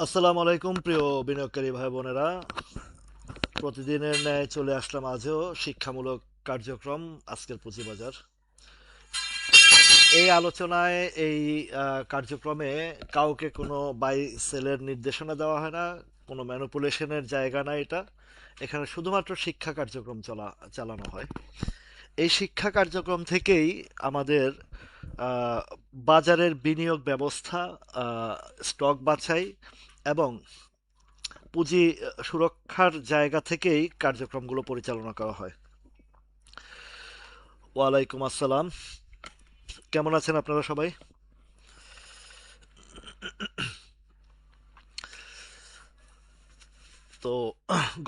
আসসালামু আলাইকুম প্রিয় বিনিয়োগকারী ভাই বোনেরা। প্রতিদিনের ন্যায় চলে আসলাম আজও শিক্ষামূলক কার্যক্রম আজকের পুঁজিবাজার। এই আলোচনায় এই কার্যক্রমে কাউকে কোনো বাই সেলের নির্দেশনা দেওয়া হয় না, কোনো ম্যানিপুলেশনের জায়গা না এটা। এখানে শুধুমাত্র শিক্ষা কার্যক্রম চালানো হয়। এই শিক্ষা কার্যক্রম থেকেই আমাদের আহ, বাজারের বিনিয়োগ ব্যবস্থা, স্টক বাছাই এবং পুঁজি সুরক্ষার জায়গা থেকেই কার্যক্রমগুলো পরিচালনা করা হয়। ওয়ালাইকুম আসসালাম। কেমন আছেন আপনারা সবাই? তো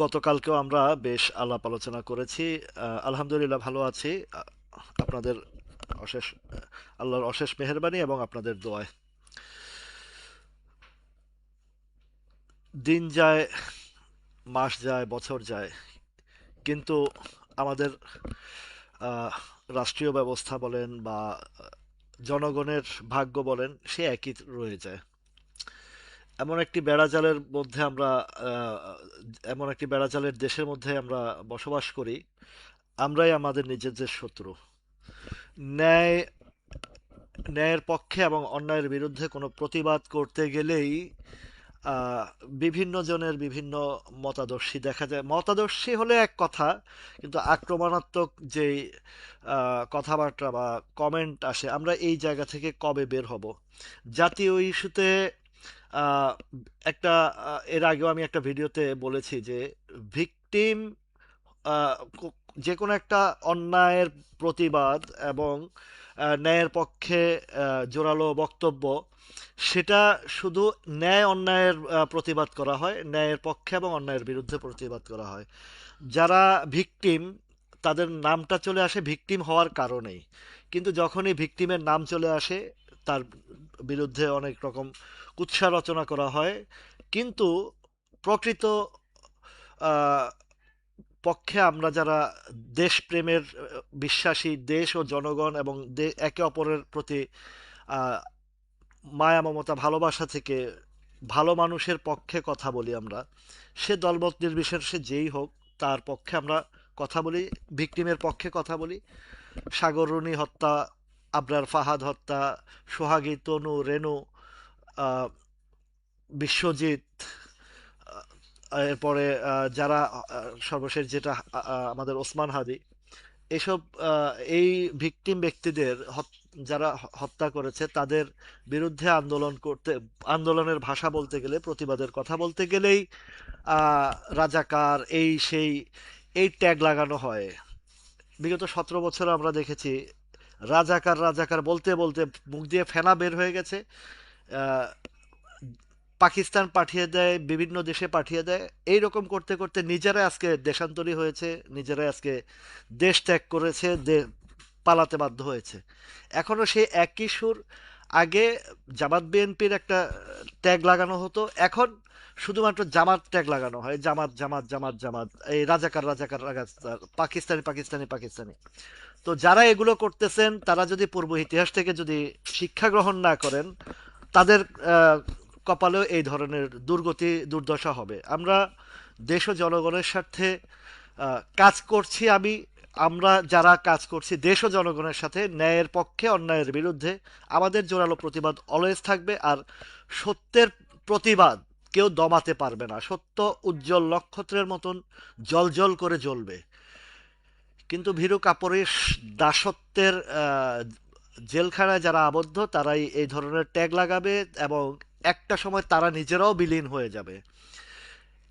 গতকালকেও আমরা বেশ আলাপ আলোচনা করেছি। আলহামদুলিল্লাহ ভালো আছি। আপনাদের অশেষ আল্লাহর অশেষ মেহেরবানি এবং আপনাদের দোয়ায় দিন যায়, মাস যায়, বছর যায়, কিন্তু আমাদের আহ, রাষ্ট্রীয় ব্যবস্থা বলেন বা জনগণের ভাগ্য বলেন, সে একই রয়ে যায়। এমন একটি বেড়াজালের মধ্যে আমরা আহ, এমন একটি বেড়াজালের দেশের মধ্যে আমরা বসবাস করি। আমরাই আমাদের নিজেদের শত্রু। ন্যায় ন্যায়ের পক্ষে এবং অন্যায়ের বিরুদ্ধে কোনো প্রতিবাদ করতে গেলেই আহ, বিভিন্ন জনের বিভিন্ন মতাদর্শী দেখা যায়। মতাদর্শী হলে এক কথা, কিন্তু আক্রমণাত্মক যে কথাবার্তা বা কমেন্ট আসে, আমরা এই জায়গা থেকে কবে বের হব? জাতীয় ইস্যুতে আহ, একটা এর আগেও আমি একটা ভিডিওতে বলেছি যে ভিকটিম যে কোনো একটা অন্যায়ের প্রতিবাদ এবং ন্যায়ের পক্ষে জোরালো বক্তব্য, সেটা শুধু ন্যায় অন্যায়ের প্রতিবাদ করা হয়, ন্যায়ের পক্ষে এবং অন্যায়ের বিরুদ্ধে প্রতিবাদ করা হয়। যারা ভিকটিম, তাদের নামটা চলে আসে ভিকটিম হওয়ার কারণেই, কিন্তু যখনই ভিকটিমের নাম চলে আসে, তার বিরুদ্ধে অনেক রকম কুৎসা রচনা করা হয়। কিন্তু প্রকৃত আহ, পক্ষে আমরা যারা দেশপ্রেমের বিশ্বাসী, দেশ ও জনগণ এবং একে অপরের প্রতি আহ, মায়া মমতা ভালোবাসা থেকে ভালো মানুষের পক্ষে কথা বলি আমরা, সে দলমত নির্বিশেষে যেই হোক, তার পক্ষে আমরা কথা বলি, ভিকটিমের পক্ষে কথা বলি। সাগররুনি হত্যা, আবরার ফাহাদ হত্যা, সোহাগী, তনু, রেনু, আহ, বিশ্বজিৎ, এরপরে যারা সর্বশেষ যেটা আমাদের ওসমান হাদি, এসব এই ভিকটিম ব্যক্তিদের যারা হত্যা করেছে, তাদের বিরুদ্ধে আন্দোলনের ভাষা বলতে গেলে, প্রতিবাদের কথা বলতে গেলেই আহ, রাজাকার এই সেই এই ট্যাগ লাগানো হয়। বিগত 17 বছর আমরা দেখেছি রাজাকার রাজাকার বলতে বলতে মুখ দিয়ে ফেনা বের হয়ে গেছে। আহ, পাকিস্তান পাঠিয়ে দেয়, বিভিন্ন দেশে পাঠিয়ে দেয়। এই রকম করতে করতে নিজেরাই আজকে দেশান্তরী হয়েছে, নিজেরাই আজকে দেশ ত্যাগ করেছে, পালাতে বাধ্য হয়েছে। এখনো সেই একই সুর। আগে জামাত বিএনপির একটা ট্যাগ লাগানো হতো, এখন শুধুমাত্র জামাত ট্যাগ লাগানো হয়, জামাত জামাত জামাত জামাত, এই রাজাকার রাজাকার রাজাকার, পাকিস্তানি পাকিস্তানি পাকিস্তানি। তো যারা এগুলো করতেছেন, তারা যদি পূর্ব ইতিহাস থেকে যদি শিক্ষা গ্রহণ না করেন, তাদের আহ, কপালেও এই ধরনের দুর্গতি দুর্দশা হবে। আমরা দেশ ও জনগণের স্বার্থে কাজ করছি। আমরা যারা কাজ করছি দেশ ও জনগণের সাথে, ন্যায়ের পক্ষে অন্যায়ের বিরুদ্ধে, আমাদের জোরালো প্রতিবাদ অলওয়েজ থাকবে। আর সত্যের প্রতিবাদ কেউ দমাতে পারবে না। সত্য উজ্জ্বল নক্ষত্রের মতন জল করে জ্বলবে। কিন্তু ভীরু কাপুরুষ দাসত্বের জেলখানায় যারা আবদ্ধ, তারাই এই ধরনের ট্যাগ লাগাবে এবং একটা সময় তারা নিজেরাও বিলীন হয়ে যাবে।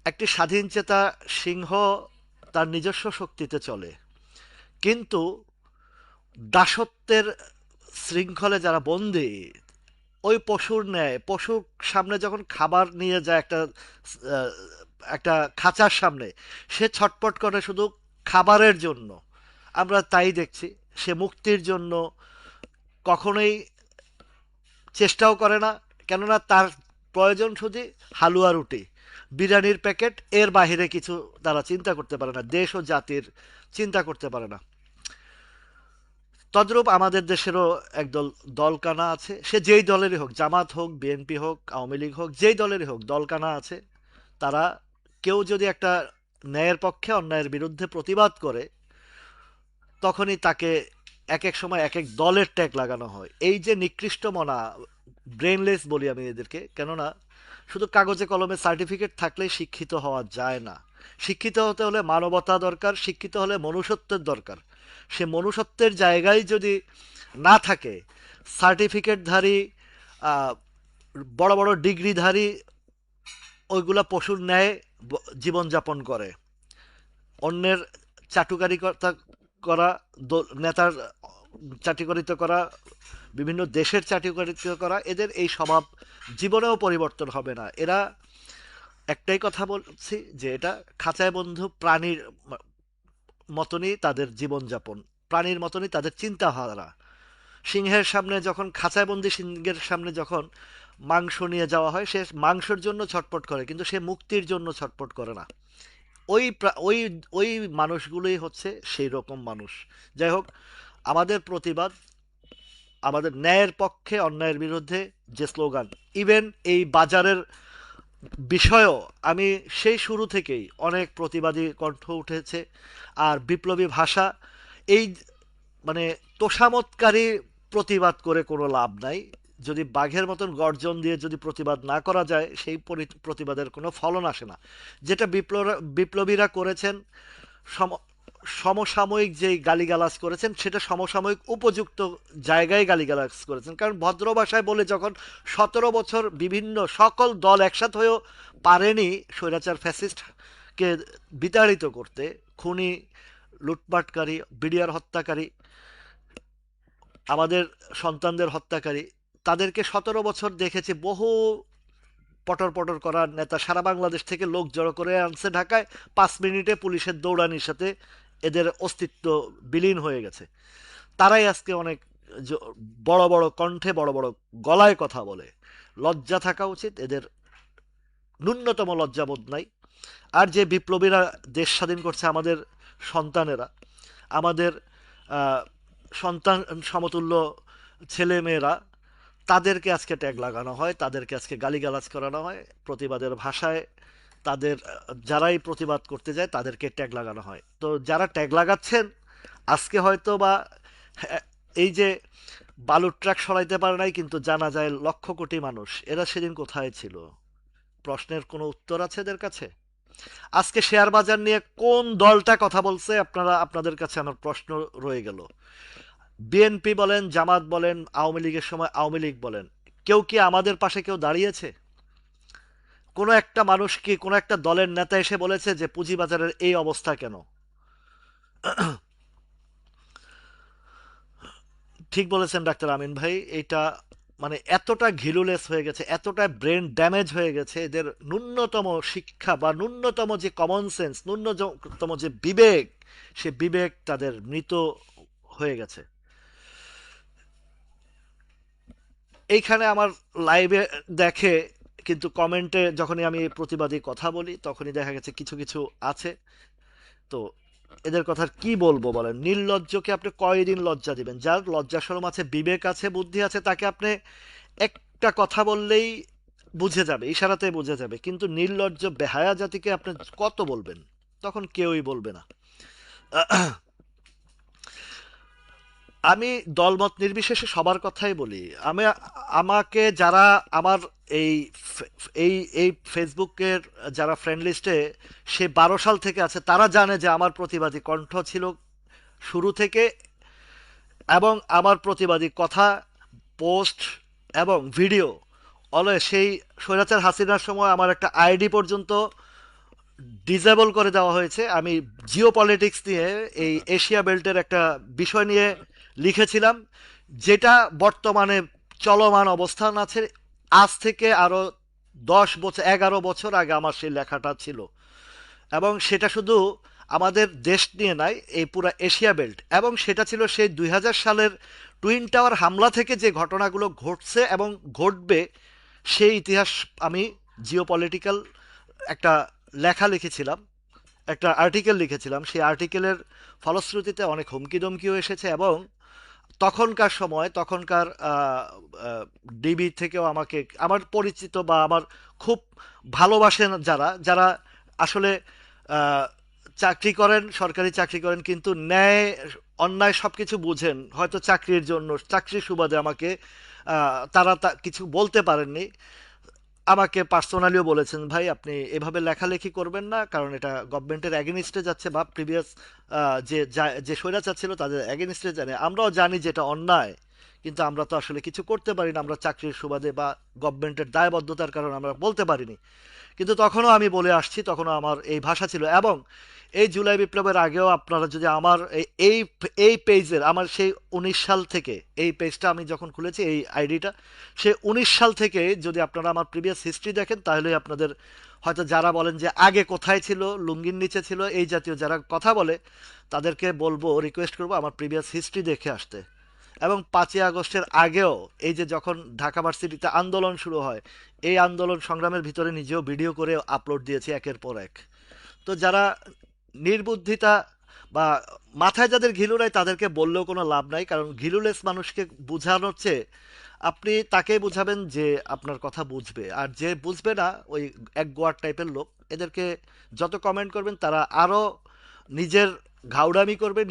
একটি স্বাধীন চেতা সিংহ তার নিজস্ব শক্তিতে চলে, কিন্তু দাসত্বের শৃঙ্খলে যারা বন্দী, ওই পশুর ন্যায়, পশুর সামনে যখন খাবার নিয়ে যায় আহ, একটা খাঁচার সামনে, সে ছটপট করে শুধু খাবারের জন্য। আমরা তাই দেখছি, সে মুক্তির জন্য কখনোই চেষ্টাও করে না। কেননা তার প্রয়োজন শুধু হালুয়া রুটি, বিরিয়ানির প্যাকেট, এর বাহিরে কিছু তারা চিন্তা করতে পারে না, দেশ ও জাতির চিন্তা করতে পারে না। তদ্রূপ আমাদের দেশেরও একদল দলকানা আছে, সে যেই দলেরই হোক, জামাত হোক, বিএনপি হোক, আওয়ামী লীগ হোক, যেই দলেরই হোক, দলকানা আছে। তারা কেউ যদি একটা ন্যায়ের পক্ষে অন্যায়ের বিরুদ্ধে প্রতিবাদ করে, তখনই তাকে এক এক সময় এক এক দলের ট্যাগ লাগানো হয়। এই যে নিকৃষ্ট মনা, ব্রেনলেস বলি আমি এদেরকে, কেননা শুধু কাগজে কলমে সার্টিফিকেট থাকলেই শিক্ষিত হওয়া যায় না। শিক্ষিত হতে হলে মানবতা দরকার, শিক্ষিত হলে মনুষ্যত্বের দরকার। সে মনুষ্যত্বের জায়গায় যদি না থাকে, সার্টিফিকেটধারী, আহ, বড় বড় ডিগ্রিধারী, ওইগুলা পশুর ন্যায় জীবনযাপন করে। অন্যের চাটুকারিতা করা, নেতার চাটুকারিতা করা, বিভিন্ন দেশের চাটুকারিতা করা, এদের এই স্বভাব জীবনেও পরিবর্তন হবে না। এরা, একটাই কথা বলছি, যে এটা খাঁচায় বন্ধু প্রাণীর মতনই তাদের জীবনযাপন, প্রাণীর মতনই তাদের চিন্তাধারা। সিংহের সামনে যখন, খাঁচায় বন্দি সিংহের সামনে যখন মাংস নিয়ে যাওয়া হয়, সে মাংসের জন্য ছটপট করে, কিন্তু সে মুক্তির জন্য ছটপট করে না। ওই ওই ওই মানুষগুলোই হচ্ছে সেই রকম মানুষ। যাই হোক, আমাদের প্রতিবাদ, আমাদের ন্যায়ের পক্ষে অন্যায়ের বিরুদ্ধে যে স্লোগান, ইভেন এই বাজারের বিষয়েও আমি সেই শুরু থেকেই অনেক প্রতিবাদী কণ্ঠ উঠেছে। আর বিপ্লবী ভাষা, এই মানে তোষামতকারী প্রতিবাদ করে কোনো লাভ নাই। যদি বাঘের মতন গর্জন দিয়ে যদি প্রতিবাদ না করা যায়, সেই প্রতিবাদের কোনো ফলন আসে না। যেটা বিপ্লবীরা করেছেন, সমসাময়িক যেই গালিগালাজ করেছেন, সেটা সমসাময়িক উপযুক্ত জায়গায় গালিগালাজ করেছেন। কারণ ভদ্র ভাষায় বলে যখন 17 বছর বিভিন্ন সকল দল একসাথ হয়েও পারেনি স্বৈরাচার ফ্যাসিস্টকে বিতাড়িত করতে, খুনি, লুটপাটকারী, বিডিআর হত্যাকারী, আমাদের সন্তানদের হত্যাকারী, তাদেরকে 17 বছর দেখেছি বহু পটর পটর করার নেতা সারা বাংলাদেশ থেকে লোক জড়ো করে আনছে ঢাকায়, 5 মিনিটে পুলিশের দৌড়ানির সাথে এদের অস্তিত্ব বিলীন হয়ে গেছে। তারাই আজকে অনেক বড় বড় কণ্ঠে, বড় বড় গলায় কথা বলে। লজ্জা থাকা উচিত এদের, ন্যূনতম লজ্জাবোধ নাই। আর যে বিপ্লবীরা দেশ স্বাধীন করছে, আমাদের সন্তানেরা, আমাদের আহ, সন্তান সমতুল্য ছেলে মেয়েরা, তাদেরকে আজকে ট্যাগ লাগানো হয়, তাদেরকে আজকে গালিগালাজ করানো হয় প্রতিবাদের ভাষায়। তাদের, যারাই প্রতিবাদ করতে যায় তাদেরকে ট্যাগ লাগানো হয়। তো যারা ট্যাগ লাগাচ্ছেন, আজকে হয়তো বা, হ্যাঁ, এই যে বালুর ট্রাক সরাইতে পারে নাই, কিন্তু জানা যায় লক্ষ কোটি মানুষ, এরা সেদিন কোথায় ছিল? প্রশ্নের কোনো উত্তর আছে এদের কাছে? আজকে শেয়ার বাজার নিয়ে কোন দলটা কথা বলছে, আপনাদের কাছে আমার প্রশ্ন রয়ে গেল। বিএনপি বলেন, জামাত বলেন, আওয়ামী লীগের সময় আওয়ামী লীগ বলেন, কেউ কি আমাদের পাশে কেউ দাঁড়িয়েছে? কোনো একটা মানুষ কি, কোনো একটা দলের নেতা এসে বলেছে যে পুঁজিবাজারের এই অবস্থা কেন? ঠিক বলেছেন ডাক্তার আমিন ভাই। এটা মানে এতটা ঘিলুলেস হয়ে গেছে, এতটা ব্রেন ড্যামেজ হয়ে গেছে, এদের ন্যূনতম শিক্ষা বা ন্যূনতম যে কমন সেন্স, ন্যূনতম যে বিবেক, সে বিবেক তাদের মৃত হয়ে গেছে। এইখানে আমার লাইভে দেখে, কিন্তু কমেন্টে যখনই আমি প্রতিবাদী কথা বলি, তখনই দেখা গেছে কিছু কিছু আছে। তো এদের কথা কি বলবো বলেন? নির্লজ্জকে আপনি কয়দিন লজ্জা দিবেন? যার লজ্জা শরম আছে, বিবেক আছে, বুদ্ধি আছে, তাকে আপনি একটা কথা বললেই বুঝে যাবে, ইশারাতে বুঝে যাবে। কিন্তু নির্লজ্জ বেহায়া জাতিকে আপনি কত বলবেন? তখন কেউই বলবে না। আমি দলমত নির্বিশেষে সবার কথাই বলি। আমি, আমাকে যারা আমার এই এই এই ফেসবুকের যারা ফ্রেন্ড লিস্টে সে 12 সাল থেকে আছে, তারা জানে যে আমার প্রতিবাদী কণ্ঠ ছিল শুরু থেকে, এবং আমার প্রতিবাদী কথা, পোস্ট এবং ভিডিও অলওয়েজ, সেই স্বৈরাচার হাসিনার সময় আমার একটা আইডি পর্যন্ত ডিসেবল করে দেওয়া হয়েছে। আমি জিও পলিটিক্স নিয়ে, এই এশিয়া বেল্টের একটা বিষয় নিয়ে লিখেছিলাম, যেটা বর্তমানে চলমান অবস্থান আছে। আজ থেকে আরো 10 বছর, 11 বছর আগে আমার সেই লেখাটা ছিল। এবং সেটা শুধু আমাদের দেশ নিয়ে নয়, এই পুরো এশিয়া বেল্ট। এবং সেটা ছিল সেই 2000 সালের টুইন টাওয়ার হামলা থেকে যে ঘটনাগুলো ঘটছে এবং ঘটবে, সেই ইতিহাস আমি জিও পলিটিক্যাল একটা লেখা লিখেছিলাম, একটা আর্টিকেল লিখেছিলাম। সেই আর্টিকেলের ফলশ্রুতিতে অনেক হুমকি দমকিও এসেছে, এবং তখনকার সময় তখনকার ডিবি থেকেও আমাকে আমার পরিচিত বা আমার খুব ভালোবাসেন যারা যারা আসলে আহ, চাকরি করেন, সরকারি চাকরি করেন, কিন্তু ন্যায় অন্যায় সবকিছু বুঝেন, হয়তো চাকরির জন্য চাকরির সুবাদে আমাকে তারা কিছু বলতে পারেননি, আমাকে পার্সোনালিও বলেছেন, ভাই আপনি এভাবে লেখালেখি করবেন না, কারণ এটা গভর্নমেন্টের এগেনিস্টে যাচ্ছে, বা প্রিভিয়াস যে স্বৈরাচার ছিল তাদের এগেনিস্টে জানে, আমরাও জানি যে এটা অন্যায়, কিন্তু আমরা তো আসলে কিছু করতে পারি না, আমরা চাকরির সুবাদে বা গভর্নমেন্টের দায়বদ্ধতার কারণে আমরা বলতে পারিনি। কিন্তু তখনও আমি বলে আসছি, তখনও আমার এই ভাষা ছিল। এবং এই জুলাই বিপ্লবের আগেও আপনারা যদি আমার এই এই পেজের, আমার সেই 19 সাল থেকে এই পেজটা আমি যখন খুলেছি, এই আইডিটা, সে 19 সাল থেকে যদি আপনারা আমার প্রিভিয়াস হিস্ট্রি দেখেন, তাহলে আপনাদের হয়তো, যারা বলেন যে আগে কোথায় ছিল, লুঙ্গির নিচে ছিল, এই জাতীয় যারা কথা বলে, তাদেরকে বলবো, রিকোয়েস্ট করবো আমার প্রিভিয়াস হিস্ট্রি দেখে আসতে। এবং 5ই আগস্টের আগেও, এই যে যখন ঢাকা ভার্সিটিতে আন্দোলন শুরু হয়, এই আন্দোলন সংগ্রামের ভিতরে নিজেও ভিডিও করে আপলোড দিয়েছি একের পর এক। তো যারা নির্বুদ্ধিতা বা মাথায় যাদের ঘিলু নাই, তাদেরকে বললেও কোনো লাভ নাই, কারণ ঘিলুলেস মানুষকে বোঝানোর চেয়ে আপনি তাকে বুঝাবেন যে আপনার কথা বুঝবে, আর যে বুঝবে না, ওই এক গোয়ার টাইপের লোক, এদেরকে যত কমেন্ট করবেন তারা আরও নিজের ঘাউড়ামি করবে,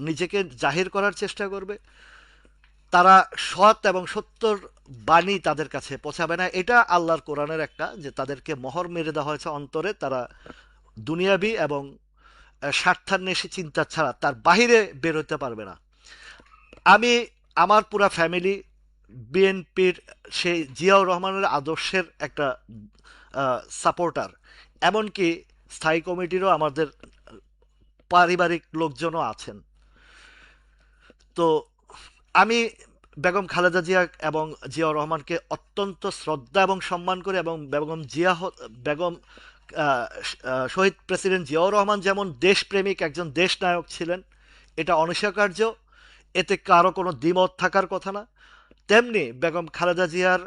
নিজেকে জাহির করার চেষ্টা করবে, তারা সৎ এবং সত্যর বাণী তাদের কাছে পৌঁছাবে না। এটা আল্লাহর কোরআনের একটা, যে তাদেরকে মোহর মেরে দেওয়া হয়েছে অন্তরে, তারা দুনিয়াবি এবং স্বার্থান্বেষী চিন্তা ছাড়া তার বাহিরে বের হতে পারবে না। আমি, আমার পুরা ফ্যামিলি বিএনপির সেই জিয়াউর রহমানের আদর্শের একটা সাপোর্টার, এমনকি স্থায়ী কমিটিরও আমাদের পারিবারিক লোকজনও আছেন। তো আমি বেগম খালেদা জিয়া এবং জিয়াউর রহমানকে অত্যন্ত শ্রদ্ধা এবং সম্মান করি, এবং বেগম শহীদ প্রেসিডেন্ট জিয়াউর রহমান যেমন দেশপ্রেমিক একজন দেশনায়ক ছিলেন, এটা অনস্বীকার্য, এতে কারো কোনো দ্বিমত থাকার কথা না, তেমনি বেগম খালেদা জিয়ার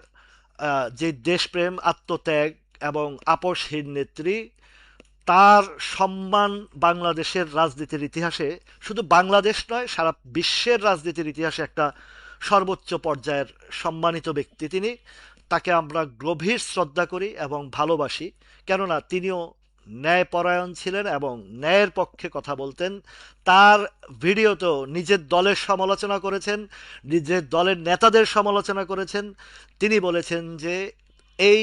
যে দেশপ্রেম, আত্মত্যাগ এবং আপসহীন নেত্রী, তার সম্মান বাংলাদেশের রাজনীতির ইতিহাসে, শুধু বাংলাদেশ নয়, সারা বিশ্বের রাজনীতির ইতিহাসে একটা সর্বোচ্চ পর্যায়ের সম্মানিত ব্যক্তি তিনি। তাকে আমরা গভীর শ্রদ্ধা করি এবং ভালোবাসি, কেননা তিনিও ন্যায়পরায়ণ ছিলেন এবং ন্যায়ের পক্ষে কথা বলতেন। তার ভিডিওতেও নিজের দলের সমালোচনা করেছেন, নিজের দলের নেতাদের সমালোচনা করেছেন। তিনি বলেছেন যে এই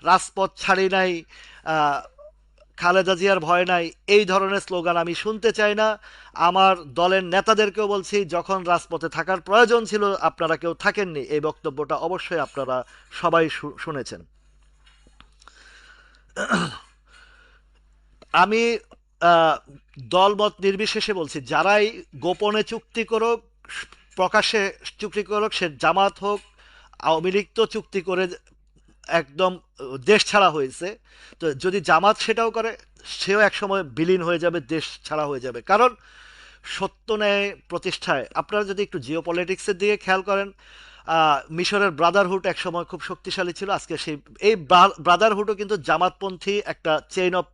রাজপথ ছাড়ি নাই, খালেদা জিয়ার ভয় নাই, এই ধরনের স্লোগান আমি শুনতে চাই না। আমার দলের নেতাদেরকেও বলছি, যখন রাজপথে থাকার প্রয়োজন ছিল আপনারা কেউ থাকেননি, এই বক্তব্যটা অবশ্যই আপনারা সবাই শুনেছেন। আমি আহ, দলমত নির্বিশেষে বলছি, যারাই গোপনে চুক্তি করুক, প্রকাশ্যে চুক্তি করুক, সে জামাত হোক, আওয়ামী লীগ তো চুক্তি করে একদম দেশ ছাড়া হয়েছে, তো যদি জামাত সেটাও করে, সেও একসময় বিলীন হয়ে যাবে, দেশ ছাড়া হয়ে যাবে। কারণ সত্য ন্যায় প্রতিষ্ঠায়, আপনারা যদি একটু জিও পলিটিক্সের দিকে খেয়াল করেন, মিশরের ব্রাদারহুড একসময় খুব শক্তিশালী ছিল, আজকে সেই এই ব্রাদারহুডও কিন্তু জামাতপন্থী একটা চেইন অফ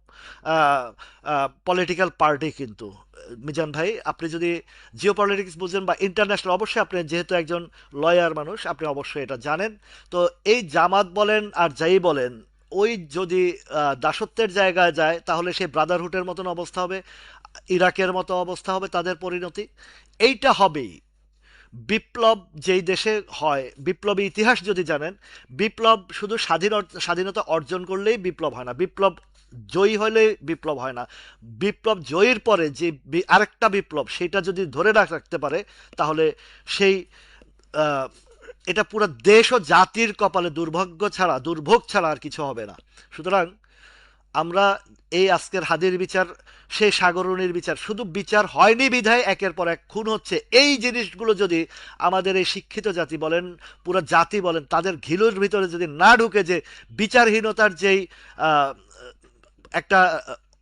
পলিটিক্যাল পার্টি কিন্তু। মিজান ভাই, আপনি যদি জিও পলিটিক্স বুঝেন বা ইন্টারন্যাশনাল, অবশ্যই আপনি যেহেতু একজন লয়ার মানুষ, আপনি অবশ্যই এটা জানেন। তো এই জামাত বলেন আর যাই বলেন, ওই যদি দাসত্বের জায়গায় যায়, তাহলে সেই ব্রাদারহুডের মতন অবস্থা হবে, ইরাকের মতো অবস্থা হবে তাদের পরিণতি। এইটা হবেই। বিপ্লব যেই দেশে হয়, বিপ্লবী ইতিহাস যদি জানেন, বিপ্লব শুধু স্বাধীনতা অর্জন করলেই বিপ্লব হয় না, বিপ্লব জয়ী হলে বিপ্লব হয় না, বিপ্লব জয়ীর পরে যে আরেকটা বিপ্লব, সেটা যদি ধরে রাখতে পারে, তাহলে সেই আহ, এটা পুরো দেশ ও জাতির কপালে দুর্ভোগ ছাড়া আর কিছু হবে না। সুতরাং আমরা এই আজকের হাদির বিচার, সেই সাগরণীর বিচার, শুধু বিচার হয়নি বিধায় একের পর এক খুন হচ্ছে, এই জিনিসগুলো যদি আমাদের এই শিক্ষিত জাতি বলেন, পুরো জাতি বলেন, তাদের ঘিলুর ভিতরে যদি না ঢুকে, যে বিচারহীনতার যেই আহ, একটা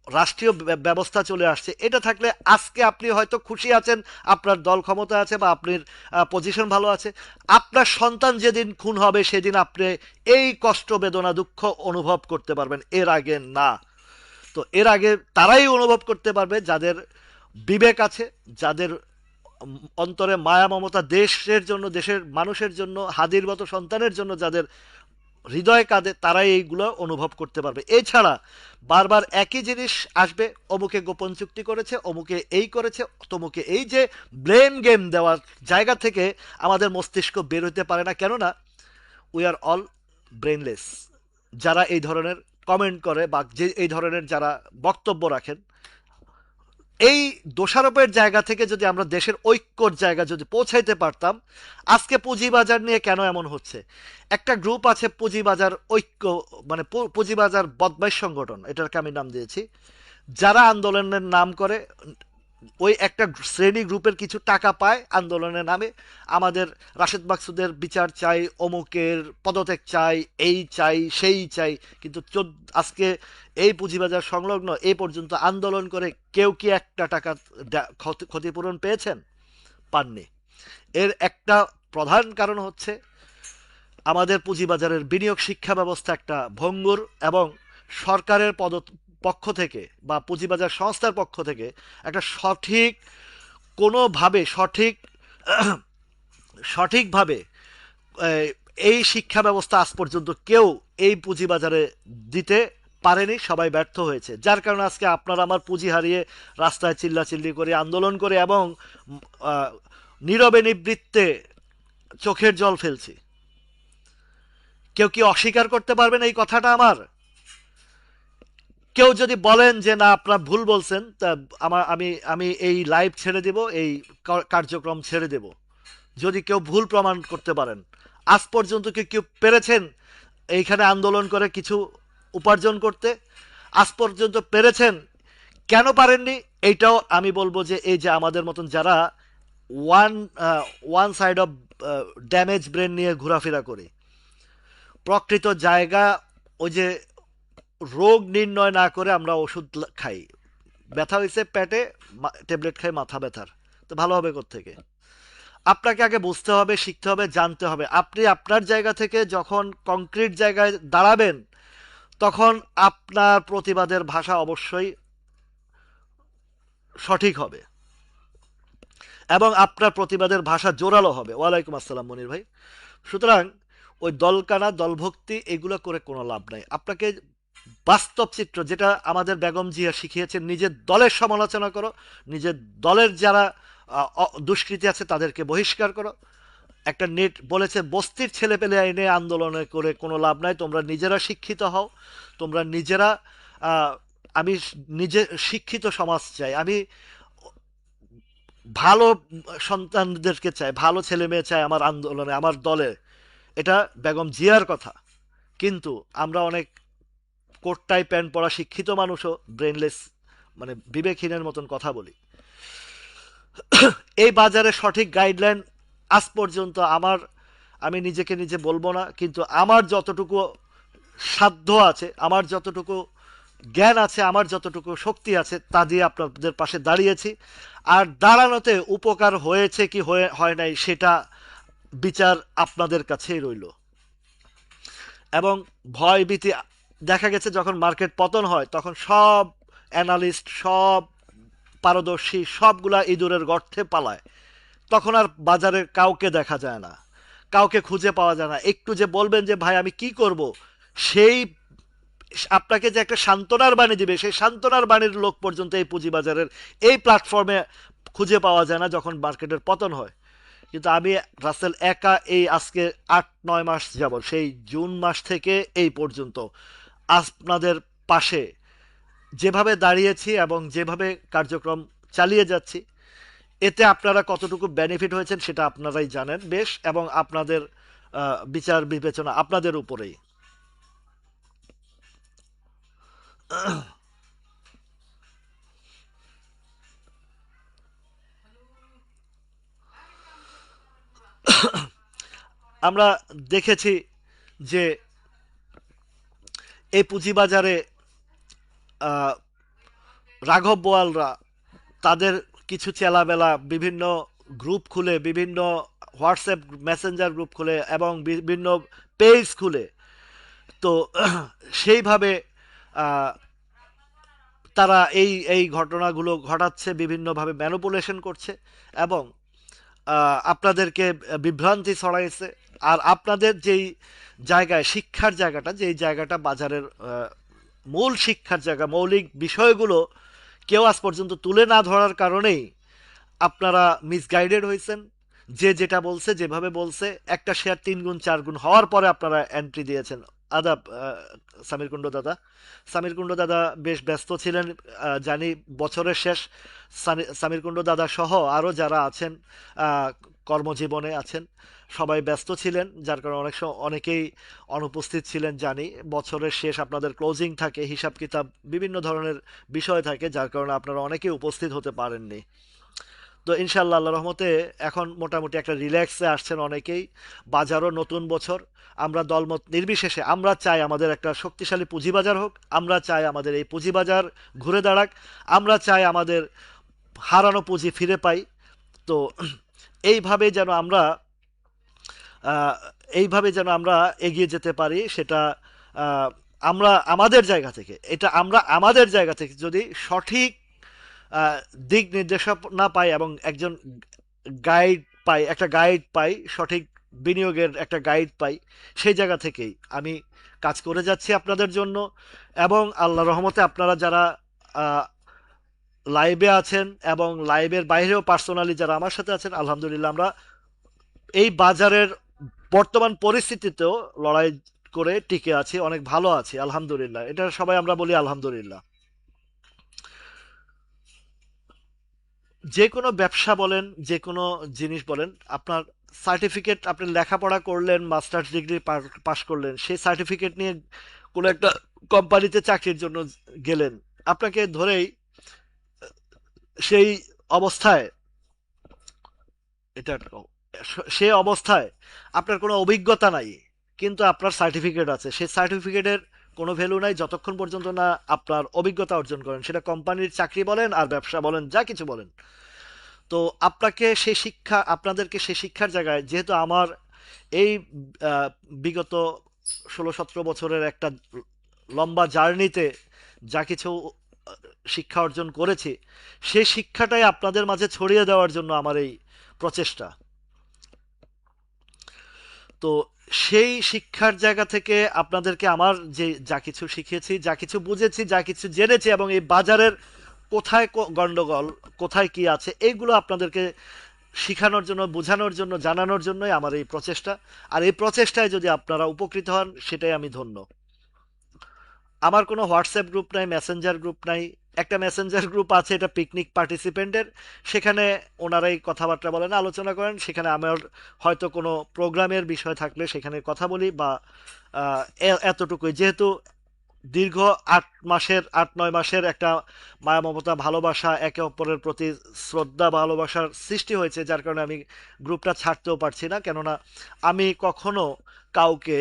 রাষ্ট্রীয় ব্যবস্থা চলে আসছে, এটা থাকলে আজকে আপনি হয়তো খুশি আছেন, আপনার দল ক্ষমতা আছে বা আপনার পজিশন ভালো আছে, আপনার সন্তান যেদিন খুন হবে সেদিন আপনি এই কষ্ট, বেদনা, দুঃখ অনুভব করতে পারবেন, এর আগে না। তো এর আগে তারাই অনুভব করতে পারবে যাদের বিবেক আছে, যাদের অন্তরে মায়া মমতা, দেশের জন্য, দেশের মানুষের জন্য, হাদির মতো সন্তানের জন্য যাদের হৃদয় কাঁদে, তারাই এইগুলো অনুভব করতে পারবে। এছাড়া বারবার একই জিনিস আসবে, অমুকে গোপন চুক্তি করেছে, অমুকে এই করেছে, তমুকে এই, যে ব্লেম গেম দেওয়ার জায়গা থেকে আমাদের মস্তিষ্ক বের হতে পারে না। কেননা উই আর অল ব্রেনলেস। যারা এই ধরনের কমেন্ট করে বা যে এই ধরনের যারা বক্তব্য রাখেন, এই দোষারোপের জায়গা থেকে যদি আমরা দেশের ঐক্যর জায়গা যদি পৌঁছাইতে পারতাম। আজকে পুঁজিবাজার নিয়ে কেন এমন হচ্ছে? একটা গ্রুপ আছে পুঁজিবাজার ঐক্য, মানে পুঁজিবাজার বদমাইশ সংগঠন, এটাকে আমি নাম দিয়েছি, যারা আন্দোলনের নাম করে ওই একটা শ্রেণী গ্রুপের কিছু টাকা পায় আন্দোলনের নামে। আমাদের রাশেদ মাকসুদের বিচার চাই, অমুকের পদত্যাগ চাই, এই চাই সেই চাই। কিন্তু আজকে এই পুঁজিবাজার সংলগ্ন এই পর্যন্ত আন্দোলন করে কেউ কি একটা টাকা ক্ষতিপূরণ পেয়েছেন? পাননি। এর একটা প্রধান কারণ হচ্ছে আমাদের পুঁজিবাজারের বিনিয়োগ শিক্ষা ব্যবস্থা একটা ভঙ্গুর, এবং সরকারের পক্ষ থেকে বা পুঁজিবাজার সংস্থার পক্ষ থেকে একটা সঠিক, কোনোভাবে সঠিকভাবে এই শিক্ষা ব্যবস্থা আজ পর্যন্ত কেউ এই পুঁজিবাজারে দিতে পারেনি। সবাই ব্যর্থ হয়েছে, যার কারণে আজকে আপনার আমার পুঁজি হারিয়ে রাস্তায় চিল্লাচিল্লি করে, আন্দোলন করে এবং নীরবে নিবৃত্তে চোখের জল ফেলছি। কেউ কি অস্বীকার করতে পারবেন এই কথাটা আমার? কেউ যদি বলেন যে না আপনার ভুল বলছেন, তা আমি আমি এই লাইভ ছেড়ে দেব, এই কার্যক্রম ছেড়ে দেব। যদি কেউ ভুল প্রমাণ করতে পারেন। আজ পর্যন্ত কি কেউ পেরেছেন এইখানে আন্দোলন করে কিছু উপার্জন করতে? আজ পর্যন্ত পেরেছেন? কেন পারেননি? এইটাও আমি বলবো যে এই যে আমাদের মতন যারা one one side of damage brain নিয়ে ঘোরাফেরা করি, প্রকৃত জায়গা ওই যে রোগ নির্ণয় না করে আমরা ওষুধ খাই। ব্যথা হয়েছে পেটে, ট্যাবলেট খাই মাথা ব্যথার। তো ভালো হবে কোত্থেকে? আপনাকে আগে বুঝতে হবে, শিখতে হবে, জানতে হবে। আপনি আপনার জায়গা থেকে যখন কংক্রিট জায়গায় দাঁড়াবেন, তখন আপনার প্রতিবাদের ভাষা অবশ্যই সঠিক হবে এবং আপনার প্রতিবাদের ভাষা জোরালো হবে। ওয়ালাইকুম আসসালাম মনির ভাই। সুতরাং ওই দলকানা, দলভক্তি এগুলো করে কোনো লাভ নাই। আপনাকে বাস্তব চিত্র, যেটা আমাদের বেগম জিয়া শিখিয়েছেন, নিজের দলের সমালোচনা করো, নিজের দলের যারা দুষ্কৃতী আছে তাদেরকে বহিষ্কার করো। একটা নেট বলেছে, বস্তির ছেলে পেলে আইনে আন্দোলনে করে কোনো লাভ নাই, তোমরা নিজেরা শিক্ষিত হও, তোমরা নিজেরা। আহ, আমি নিজে শিক্ষিত সমাজ চাই, আমি ভালো সন্তানদেরকে চাই, ভালো ছেলে মেয়ে চাই আমার আন্দোলনে, আমার দলে। এটা বেগম জিয়ার কথা। কিন্তু আমরা অনেক কোট টাই প্যান্ট পরা শিক্ষিত মানুষও ব্রেনলেস, মানে বিবেকহীনের মতন কথা বলি। এই বাজারে সঠিক গাইডলাইন আজ পর্যন্ত আমি নিজেকে নিজে বলবো না, কিন্তু আমার যতটুকু সাধ্য আছে, আমার যতটুকু জ্ঞান আছে, আমার যতটুকু শক্তি আছে, তা দিয়ে আপনাদের পাশে দাঁড়িয়েছি। আর দাঁড়ানোতে উপকার হয়েছে কি হয় নাই, সেটা বিচার আপনাদের কাছেই রইল। এবং ভয় ভীতি, দেখা গেছে যখন মার্কেট পতন হয় তখন সব অ্যানালিস্ট, সব পারদর্শী সবগুলা ইঁদুরের গর্তে পালায়। তখন আর বাজারে কাউকে দেখা যায় না, কাউকে খুঁজে পাওয়া যায় না। একটু যে বলবেন যে ভাই আমি কি করব, সেই আপনাকে যে একটা সান্ত্বনার বাণী দিবে, সেই সান্ত্বনার বাণীর লোক পর্যন্ত এই পুঁজিবাজারের এই প্ল্যাটফর্মে খুঁজে পাওয়া যায় না যখন মার্কেটের পতন হয়। কিন্তু আমি রাসেল একা এই আজকে 8-9 মাস যাবত, সেই জুন মাস থেকে এই পর্যন্ত আপনাদের পাশে যেভাবে দাঁড়িয়েছি এবং যেভাবে কার্যক্রম চালিয়ে যাচ্ছি, এতে আপনারা কতটুকু বেনিফিট হয়েছেন সেটা আপনারাই জানেন বেশ, এবং আপনাদের বিচার বিবেচনা আপনাদের উপরেই। আমরা দেখেছি যে এই পুঁজিবাজারে রাঘব বোয়ালরা তাদের কিছু চেলাবেলা বিভিন্ন গ্রুপ খুলে, বিভিন্ন হোয়াটসঅ্যাপ মেসেঞ্জার গ্রুপ খুলে এবং বিভিন্ন পেজ খুলে, তো সেইভাবে আহ, তারা এই এই ঘটনাগুলো ঘটাচ্ছে, বিভিন্নভাবে ম্যানিপুলেশন করছে। এবং আপনাদেরকে বিভ্রান্তি ছড়াইছে। আর আপনাদের যেই জায়গায় শিক্ষার জায়গাটা, যেই জায়গাটা বাজারের মূল শিক্ষার জায়গা, মৌলিক বিষয়গুলো কেউ আজ পর্যন্ত তুলে না ধরার কারণেই আপনারা মিসগাইডেড হয়েছেন। যে যেটা বলছে, যেভাবে বলছে, একটা শেয়ার 3 গুণ 4 গুণ হওয়ার পরে আপনারা এন্ট্রি দিয়েছেন। আদাব সামির কুণ্ড দাদা। সামির কুণ্ড দাদা বেশ ব্যস্ত ছিলেন, জানি বছরের শেষ। সামির কুণ্ড দাদা সহ আরও যারা আছেন কর্মজীবনে আছেন, সবাই ব্যস্ত ছিলেন, যার কারণে অনেক সময় অনেকেই অনুপস্থিত ছিলেন জানি। বছরের শেষ আপনাদের ক্লোজিং থাকে, হিসাব কিতাব বিভিন্ন ধরনের বিষয় থাকে, যার কারণে আপনারা অনেকেই উপস্থিত হতে পারেননি। তো ইনশাল্লাহ আল্লাহ রহমতে এখন মোটামুটি একটা রিল্যাক্সে আসছেন অনেকেই। বাজারও নতুন বছর, আমরা দলমত নির্বিশেষে আমরা চাই আমাদের একটা শক্তিশালী পুঁজিবাজার হোক, আমরা চাই আমাদের এই পুঁজিবাজার ঘুরে দাঁড়াক, আমরা চাই আমাদের হারানো পুঁজি ফিরে পাই। তো এইভাবে যেন আমরা আহ, এইভাবে যেন আমরা এগিয়ে যেতে পারি, সেটা আহ, আমরা আমাদের জায়গা থেকে, এটা আমরা আমাদের জায়গা থেকে যদি সঠিক আহ, দিক নির্দেশনা পাই এবং একজন গাইড পাই, একটা গাইড পাই, সঠিক বিনিয়োগের একটা গাইড পাই, সেই জায়গা থেকেই আমি কাজ করে যাচ্ছি আপনাদের জন্য। এবং আল্লাহ রহমতে আপনারা যারা লাইভে আছেন এবং লাইভের বাইরেও পার্সোনালি যারা আমার সাথে আছেন, আলহামদুলিল্লাহ আমরা এই বাজারের বর্তমান পরিস্থিতিতেও লড়াই করে টিকে আছি, অনেক ভালো আছি আলহামদুলিল্লাহ। এটা সবাই আমরা বলি আলহামদুলিল্লাহ। যে কোনো ব্যবসা বলেন, যে কোনো জিনিস বলেন, আপনার সার্টিফিকেট, আপনি লেখাপড়া করলেন, মাস্টার্স ডিগ্রি পাশ করলেন, সেই সার্টিফিকেট নিয়ে কোনো একটা কোম্পানিতে চাকরির জন্য গেলেন, আপনাকে ধরেই সেই অবস্থায়, এটা সে অবস্থায় আপনার কোনো অভিজ্ঞতা নাই, কিন্তু আপনার সার্টিফিকেট আছে, সেই সার্টিফিকেটের কোনো ভ্যালু নাই যতক্ষণ পর্যন্ত না আপনার অভিজ্ঞতা অর্জন করেন, সেটা কোম্পানির চাকরি বলেন আর ব্যবসা বলেন, যা কিছু বলেন। তো আপনাকে সেই শিক্ষা, আপনাদেরকে সেই শিক্ষার জায়গায়, যেহেতু আমার এই আহ, বিগত 16-17 বছরের একটা লম্বা জার্নিতে যা কিছু শিক্ষা অর্জন করেছি, সেই শিক্ষাটাই আপনাদের মাঝে ছড়িয়ে দেওয়ার জন্য আমার এই প্রচেষ্টা। তো সেই শিক্ষার জায়গা থেকে আপনাদেরকে আমার যে যা কিছু শিখেছি, যা কিছু বুঝেছি, যা কিছু জেনেছি, এবং এই বাজারের কোথায় গন্ডগোল, কোথায় কি আছে, এইগুলো আপনাদেরকে শিখানোর জন্য, বোঝানোর জন্য, জানানোর জন্যই আমার এই প্রচেষ্টা। আর এই প্রচেষ্টায় যদি আপনারা উপকৃত হন, সেটাই আমি ধন্য। আমার কোনো হোয়াটসঅ্যাপ গ্রুপ নাই, মেসেঞ্জার গ্রুপ নাই। একটা মেসেঞ্জার গ্রুপ আছে, এটা পিকনিক পার্টিসিপেন্টের, সেখানে ওনারাই কথাবার্তা বলেন, আলোচনা করেন, সেখানে আমার হয়তো কোনো প্রোগ্রামের বিষয় থাকলে সেখানে কথা বলি, বা এতটুকুই। যেহেতু দীর্ঘ 8 মাসের, 8-9 মাসের একটা মায়া মমতা ভালোবাসা, একে অপরের প্রতি শ্রদ্ধা ভালোবাসার সৃষ্টি হয়েছে, যার কারণে আমি গ্রুপটা ছাড়তেও পারছি না। কেননা আমি কখনো কাউকে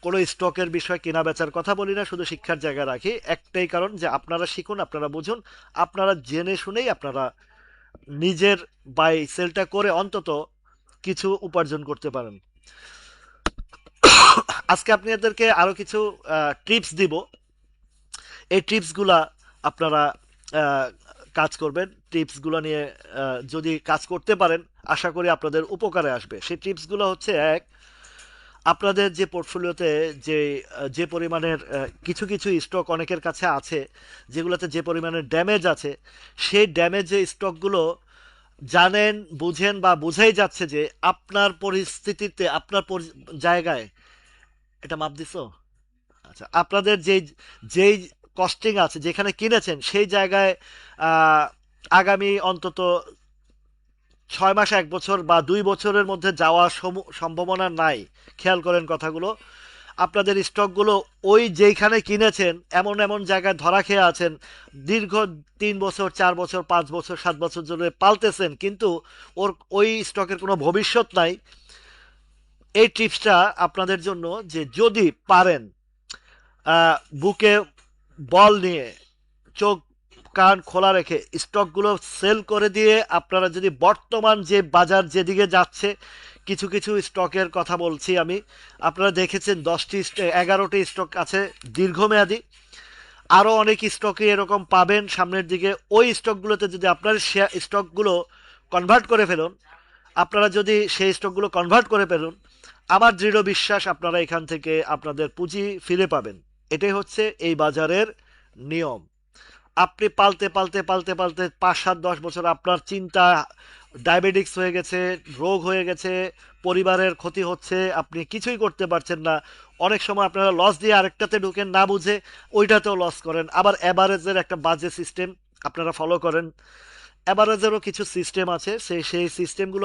কোনো স্টকের বিষয় কেনা বেচার কথা বলি না, শুধু শিক্ষার জায়গায় রাখি। একটাই কারণ যে আপনারা শিখুন, আপনারা বুঝুন, আপনারা জেনে শুনেই আপনারা নিজের বাই সেলটা করে অন্তত কিছু উপার্জন করতে পারেন। আজকে আপনাদেরকে আরো কিছু টিপস দিব। এই টিপসগুলা আপনারা আহ, কাজ করবেন। টিপসগুলো নিয়ে যদি কাজ করতে পারেন, আশা করি আপনাদের উপকারে আসবে। সেই টিপসগুলো হচ্ছে: এক, আপনাদের যে পোর্টফোলিওতে যে যে পরিমাণের কিছু কিছু স্টক অনেকের কাছে আছে, যেগুলোতে যে পরিমাণের ড্যামেজ আছে, সেই ড্যামেজ স্টকগুলো জানেন, বুঝেন বা বুঝাই যাচ্ছে যে আপনার পরিস্থিতিতে, আপনার জায়গায়, এটা মাপ দিছো? আচ্ছা, আপনাদের যেই যেই কস্টিং আছে, যেখানে কিনেছেন, সেই জায়গায় আহ, আগামী অন্তত 6 মাস, 1 বছর বা 2 বছরের মধ্যে যাওয়ার সম্ভাবনা নাই। খেয়াল করেন কথাগুলো। আপনাদের স্টকগুলো ওই যেইখানে কিনেছেন, এমন এমন জায়গায় ধরা খেয়ে আছেন, দীর্ঘ 3 বছর, 4 বছর, 5 বছর, 7 বছর ধরে পালতেছেন, কিন্তু ওই স্টকের কোনো ভবিষ্যৎ নাই। এই টিপসটা আপনাদের জন্য, যে যদি পারেন বুকে বল নিয়ে, চোখ কান খোলা রেখে স্টকগুলো সেল করে দিয়ে, আপনারা যদি বর্তমান যে বাজার যেদিকে যাচ্ছে, কিছু কিছু স্টকের কথা বলছি আমি, আপনারা দেখেছেন 10টি 11টি স্টক আছে দীর্ঘমেয়াদী, আরও অনেক স্টকই এরকম পাবেন সামনের দিকে। ওই স্টকগুলোতে যদি আপনার শেয়ার স্টকগুলো কনভার্ট করে ফেলুন, আপনারা যদি সেই স্টকগুলো কনভার্ট করে ফেলুন, আমার দৃঢ় বিশ্বাস আপনারা এখান থেকে আপনাদের পুঁজি ফিরে পাবেন। এটাই হচ্ছে এই বাজারের নিয়ম। আপনি পালতে পালতে পালতে পালতে 5, 7, 10 বছর আপনার চিন্তা, ডায়াবেটিক্স হয়ে গেছে, রোগ হয়ে গেছে, পরিবারের ক্ষতি হচ্ছে, আপনি কিছুই করতে পারছেন না। অনেক সময় আপনারা লস দিয়ে আরেকটাতে ঢুকেন না বুঝে, ওইটাতেও লস করেন। আবার অ্যাভারেজের একটা বাজে সিস্টেম আপনারা ফলো করেন। অ্যাভারেজেরও কিছু সিস্টেম আছে, সেই সিস্টেমগুলো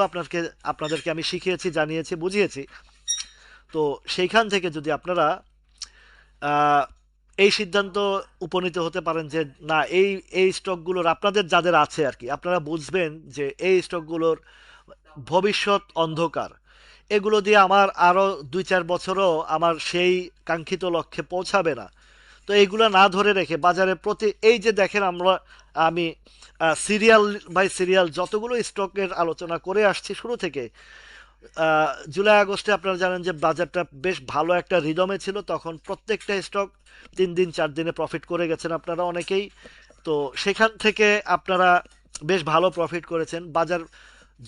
আপনাদেরকে আমি শিখিয়েছি, জানিয়েছি, বুঝিয়েছি। তো সেইখান থেকে যদি আপনারা আহ, এই সিদ্ধান্ত উপনীত হতে পারেন যে না, এই এই স্টকগুলোর আপনাদের যাদের আছে আর কি, আপনারা বুঝবেন যে এই স্টকগুলোর ভবিষ্যৎ অন্ধকার। এগুলো দিয়ে আমার আরো 2, 4 বছরও আমার সেই কাঙ্ক্ষিত লক্ষ্যে পৌঁছাবে না। তো এইগুলো না ধরে রেখে বাজারে এই যে দেখেন, আমি সিরিয়াল বাই সিরিয়াল যতগুলো স্টকের আলোচনা করে আসছি শুরু থেকে, জুলাই আগস্টে আপনারা জানেন যে বাজারটা বেশ ভালো একটা রিদমে ছিল, তখন প্রত্যেকটা স্টক 3 দিন 4 দিনে প্রফিট করে গেছেন আপনারা অনেকেই। তো সেখান থেকে আপনারা বেশ ভালো প্রফিট করেছেন। বাজার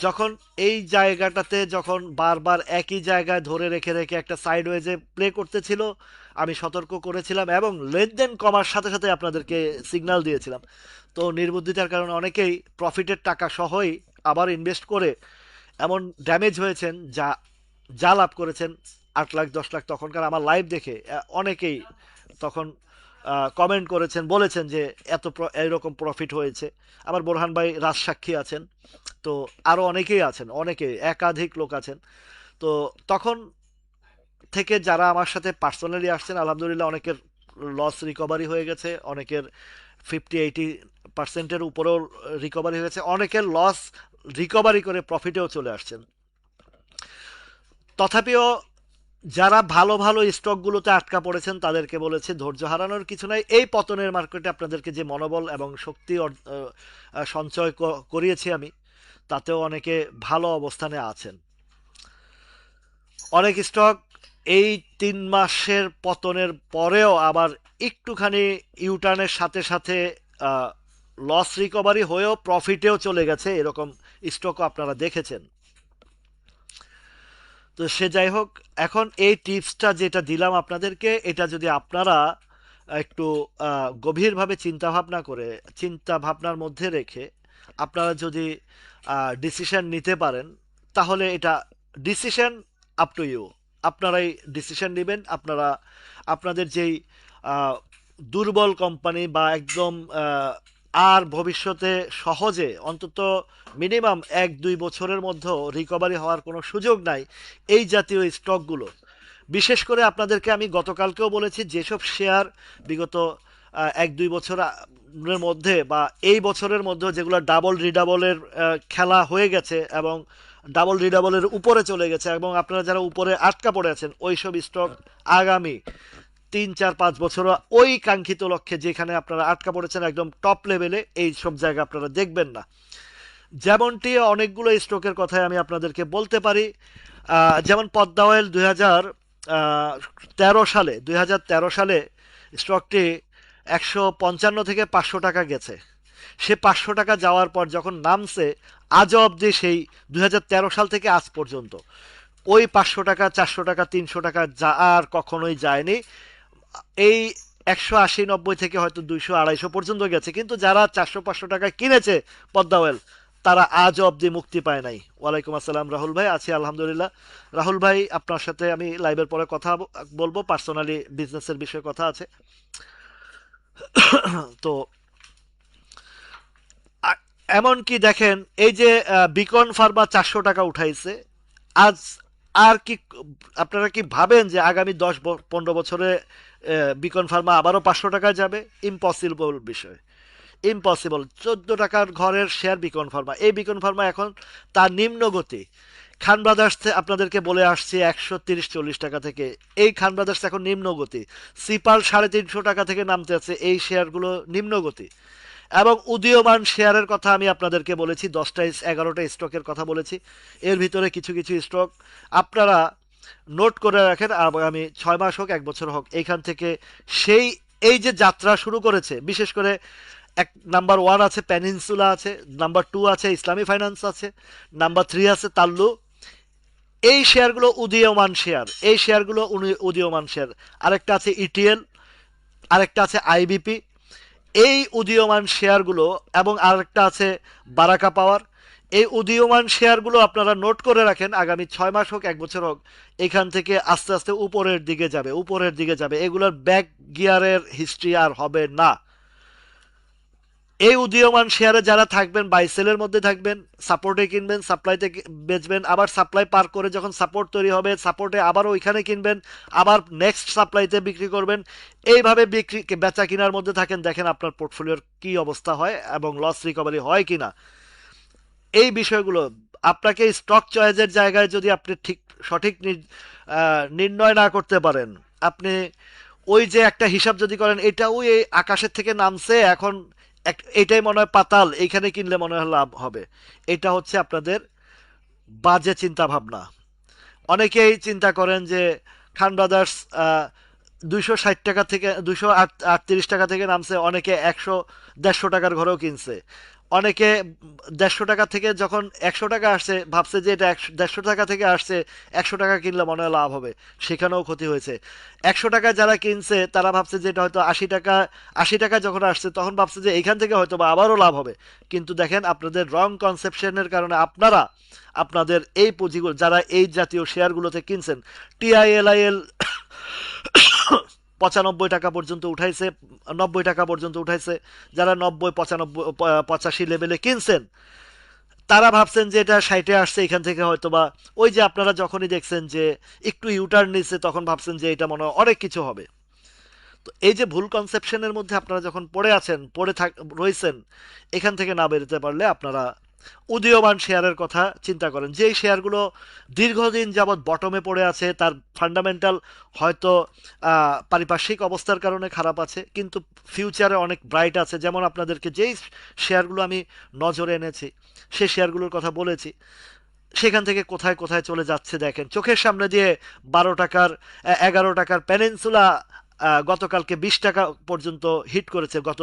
যখন এই জায়গাটাতে যখন বারবার একই জায়গায় ধরে রেখে রেখে একটা সাইডওয়েজে প্লে করতেছিল, আমি সতর্ক করেছিলাম এবং লেনদেন কমার সাথে সাথে আপনাদেরকে সিগন্যাল দিয়েছিলাম। তো নির্বুদ্ধিতার কারণে অনেকেই প্রফিটের টাকা সহই আবার ইনভেস্ট করে এমন ড্যামেজ হয়েছেন, যা যা লাভ করেছেন 8 লাখ 10 লাখ, তখনকার আমার লাইভ দেখে অনেকেই তখন কমেন্ট করেছেন, বলেছেন যে এরকম প্রফিট হয়েছে। আমার বোরহান ভাই রাজসাক্ষী আছেন, তো আরো অনেকেই আছেন, একাধিক লোক আছেন। তো তখন থেকে যারা আমার সাথে পার্সোনালি আসছেন, আলহামদুলিল্লাহ অনেকের লস রিকভারি হয়ে গেছে, অনেকের 50-80% উপরেও রিকভারি হয়ে গেছে, অনেকের লস রিকভারি করে প্রফিটেও চলে আসছেন। তথাপিও যারা ভালো ভালো স্টকগুলোতে আটকা পড়েছেন তাদেরকে বলেছে ধৈর্য হারানোর কিছু নাই। এই পতনের মার্কেটে আপনাদেরকে যে মনোবল এবং শক্তি সঞ্চয় করিয়েছি আমি, তাতেও অনেকে ভালো অবস্থানে আছেন। অনেক স্টক এই 3 মাসের পতনের পরেও আবার একটুখানি ইউটার্নের সাথে সাথে লস রিকভারি হয়েও প্রফিটেও চলে গেছে, এরকম স্টকও আপনারা দেখেছেন। তো সে যাই হোক, এখন এই টিপসটা যেটা দিলাম আপনাদেরকে, এটা যদি আপনারা একটু গভীরভাবে চিন্তা ভাবনার মধ্যে রেখে আপনারা যদি ডিসিশন নিতে পারেন, তাহলে এটা ডিসিশন আপ টু ইউ। আপনারাই ডিসিশন নেবেন। আপনাদের যেই আহ, দুর্বল কোম্পানি বা একদম আর ভবিষ্যতে সহজে অন্তত মিনিমাম 1-2 বছরের মধ্যে রিকভারি হওয়ার কোনো সুযোগ নাই, এই জাতীয় স্টকগুলো, বিশেষ করে আপনাদেরকে আমি গতকালকেও বলেছি, যেসব শেয়ার বিগত 1-2 বছরের মধ্যে বা এই বছরের মধ্যে যেগুলো ডাবল রিডাবলের খেলা হয়ে গেছে এবং ডাবল রিডাবলের উপরে চলে গেছে, এবং আপনারা যারা উপরে আটকা পড়ে আছেন, ওইসব স্টক আগামী 3-4-5 বছর ওই কাঙ্ক্ষিত লক্ষ্যে যেখানে আপনারা আটকা পড়েছেন একদম টপ লেভেলে, এই সব জায়গা আপনারা দেখবেন না। যেমনটি অনেকগুলো স্টকের কথাই আমি আপনাদেরকে বলতে পারি। যেমন পদ্মা অয়েল 2013 সালে স্টকটি 155 থেকে 500 টাকা গেছে। সে 500 টাকা যাওয়ার পর যখন নামছে, আজও অবধি সেই 2013 সাল থেকে আজ পর্যন্ত ওই 500 টাকা, 400 টাকা, 300 টাকা যা আর কখনোই যায়নি। এই 180-90 থেকে হয়তো 200-250 পর্যন্ত গেছে, কিন্তু যারা 400-500 টাকায় কিনেছে পদ্মা অয়েল, তারা আজও অবধি মুক্তি পায় নাই। ওয়ালাইকুম আসসালাম রাহুল ভাই, আছি আলহামদুলিল্লাহ। রাহুল ভাই, আপনার সাথে আমি লাইভের পরে কথা বলবো, পার্সোনালি বিজনেসের বিষয়ে কথা আছে। তো এমনকি দেখেন, এই যে বিকন ফার্মা 400 টাকা উঠাইছে আজ, আর কি আপনারা কি ভাবেন যে আগামী 10-15 বছরে বিকন ফার্মা আবারও 500 টাকায় যাবে? ইম্পসিবল বিষয়, ইম্পসিবল। 14 টাকার ঘরের শেয়ার বিকন ফার্মা, এই বিকন ফার্মা এখন তার নিম্ন গতি। খান ব্রাদার্স আপনাদেরকে বলে আসছি 130-140 টাকা থেকে, এই খান ব্রাদার্স এখন নিম্ন গতি। সিপাল 350 টাকা থেকে নামতে আছে, এই শেয়ারগুলো নিম্ন গতি। এবং উদীয়মান শেয়ারের কথা আমি আপনাদেরকে বলেছি, 10-11টা স্টকের কথা বলেছি। এর ভিতরে কিছু কিছু স্টক আপনারা নোট করে রাখেন, আগামী 6 মাস হোক 1 বছর হোক, এইখান থেকে সেই এই যে যাত্রা শুরু করেছে, বিশেষ করে এক নাম্বার ওয়ান আছে পেনিনসুলা আছে, নাম্বার টু আছে ইসলামী ফাইন্যান্স আছে, নাম্বার থ্রি আছে তাল্লু। এই শেয়ারগুলো উদীয়মান শেয়ার, এই শেয়ারগুলো উদীয়মান শেয়ার। আরেকটা আছে ইটিএল, আরেকটা আছে আইবিপি। এই উদীয়মান শেয়ারগুলো, এবং আরেকটা আছে বারাকা পাওয়ার। এই উদীয়মান শেয়ারগুলো আপনারা নোট করে রাখেন, আগামী 6 মাস হোক 1 বছর হোক, এখান থেকে আস্তে আস্তে উপরের দিকে যাবে, উপরের দিকে যাবে। এগুলোর ব্যাক গিয়ারের হিস্ট্রি আর হবে না। এই উদীয়মান শেয়ারে যারা থাকবেন বাই সেলের মধ্যে থাকবেন, সাপোর্টে কিনবেন, সাপ্লাইতে বেচবেন, আবার সাপ্লাই পার করে যখন সাপোর্ট তৈরি হবে সাপোর্টে আবার ওইখানে কিনবেন, আবার নেক্সট সাপ্লাইতে বিক্রি করবেন। এইভাবে বিক্রি বেচা কিনার মধ্যে থাকেন, দেখেন আপনার পোর্টফোলিওর কি অবস্থা হয় এবং লস রিকভারি হয় কিনা। এই বিষয়গুলো আপনাকে স্টক চয়েসের জায়গায় যদি আপনি ঠিক সঠিক নির্ণয় না করতে পারেন, আপনি ওই যে একটা হিসাব যদি করেন এটা ওই আকাশের থেকে নামছে এখন, এটাই মনে হয় পাতাল, এইখানে কিনলে মনে হয় লাভ হবে, এটা হচ্ছে আপনাদের বাজে চিন্তা ভাবনা। অনেকেই চিন্তা করেন যে খান ব্রাদার্স 260 টাকা থেকে 238 টাকা থেকে নামছে, অনেকে 100 150 টাকার ঘরেও কিনছে। অনেকে 150 টাকা থেকে যখন 100 টাকা আসছে ভাবছে যে এটা 150 টাকা থেকে আসছে, 100 টাকা কিনলে মনে হয় লাভ হবে, সেখানেও ক্ষতি হয়েছে। 100 টাকা যারা কিনছে তারা ভাবছে যে এটা হয়তো 80 টাকা, 80 টাকা যখন আসছে তখন ভাবছে যে এখান থেকে হয়তো বা আবারও লাভ হবে। কিন্তু দেখেন আপনাদের রং কনসেপশনের কারণে আপনারা আপনাদের এই পুঁজিগুলো যারা এই জাতীয় শেয়ারগুলোতে কিনছেন, টিআইএলআইএল 95 টাকা পর্যন্ত উঠাইছে, 90 টাকা পর্যন্ত উঠাইছে। যারা 90, 95, 85 লেভেলে কিনছেন তারা ভাবছেন যে এটা 60-এ আসছে, এখান থেকে হয়তো বা ওই যে আপনারা যখনই দেখছেন যে একটু ইউটার্ন নিচ্ছে তখন ভাবছেন যে এটা মনে হয় অনেক কিছু হবে। তো এই যে ভুল কনসেপশনের মধ্যে আপনারা যখন পড়ে আছেন, রয়েছেন, এখান থেকে না বেরোতে পারলে আপনারা উদীয়মান শেয়ারের কথা চিন্তা করেন। যে শেয়ারগুলো দীর্ঘদিন যাবৎ বটমে পড়ে আছে, তার ফান্ডামেন্টাল হয়তো পারিপার্শ্বিক অবস্থার কারণে খারাপ আছে, কিন্তু ফিউচারে অনেক ব্রাইট আছে। যেমন আপনাদেরকে যেই শেয়ারগুলো আমি নজরে এনেছি সেই শেয়ারগুলোর কথা বলেছি, সেখান থেকে কোথায় কোথায় চলে যাচ্ছে দেখেন চোখের সামনে দিয়ে। 12 টাকার 11 টাকার পেনিনসুলা গতকালকে 20 টাকা পর্যন্ত হিট করেছে, গত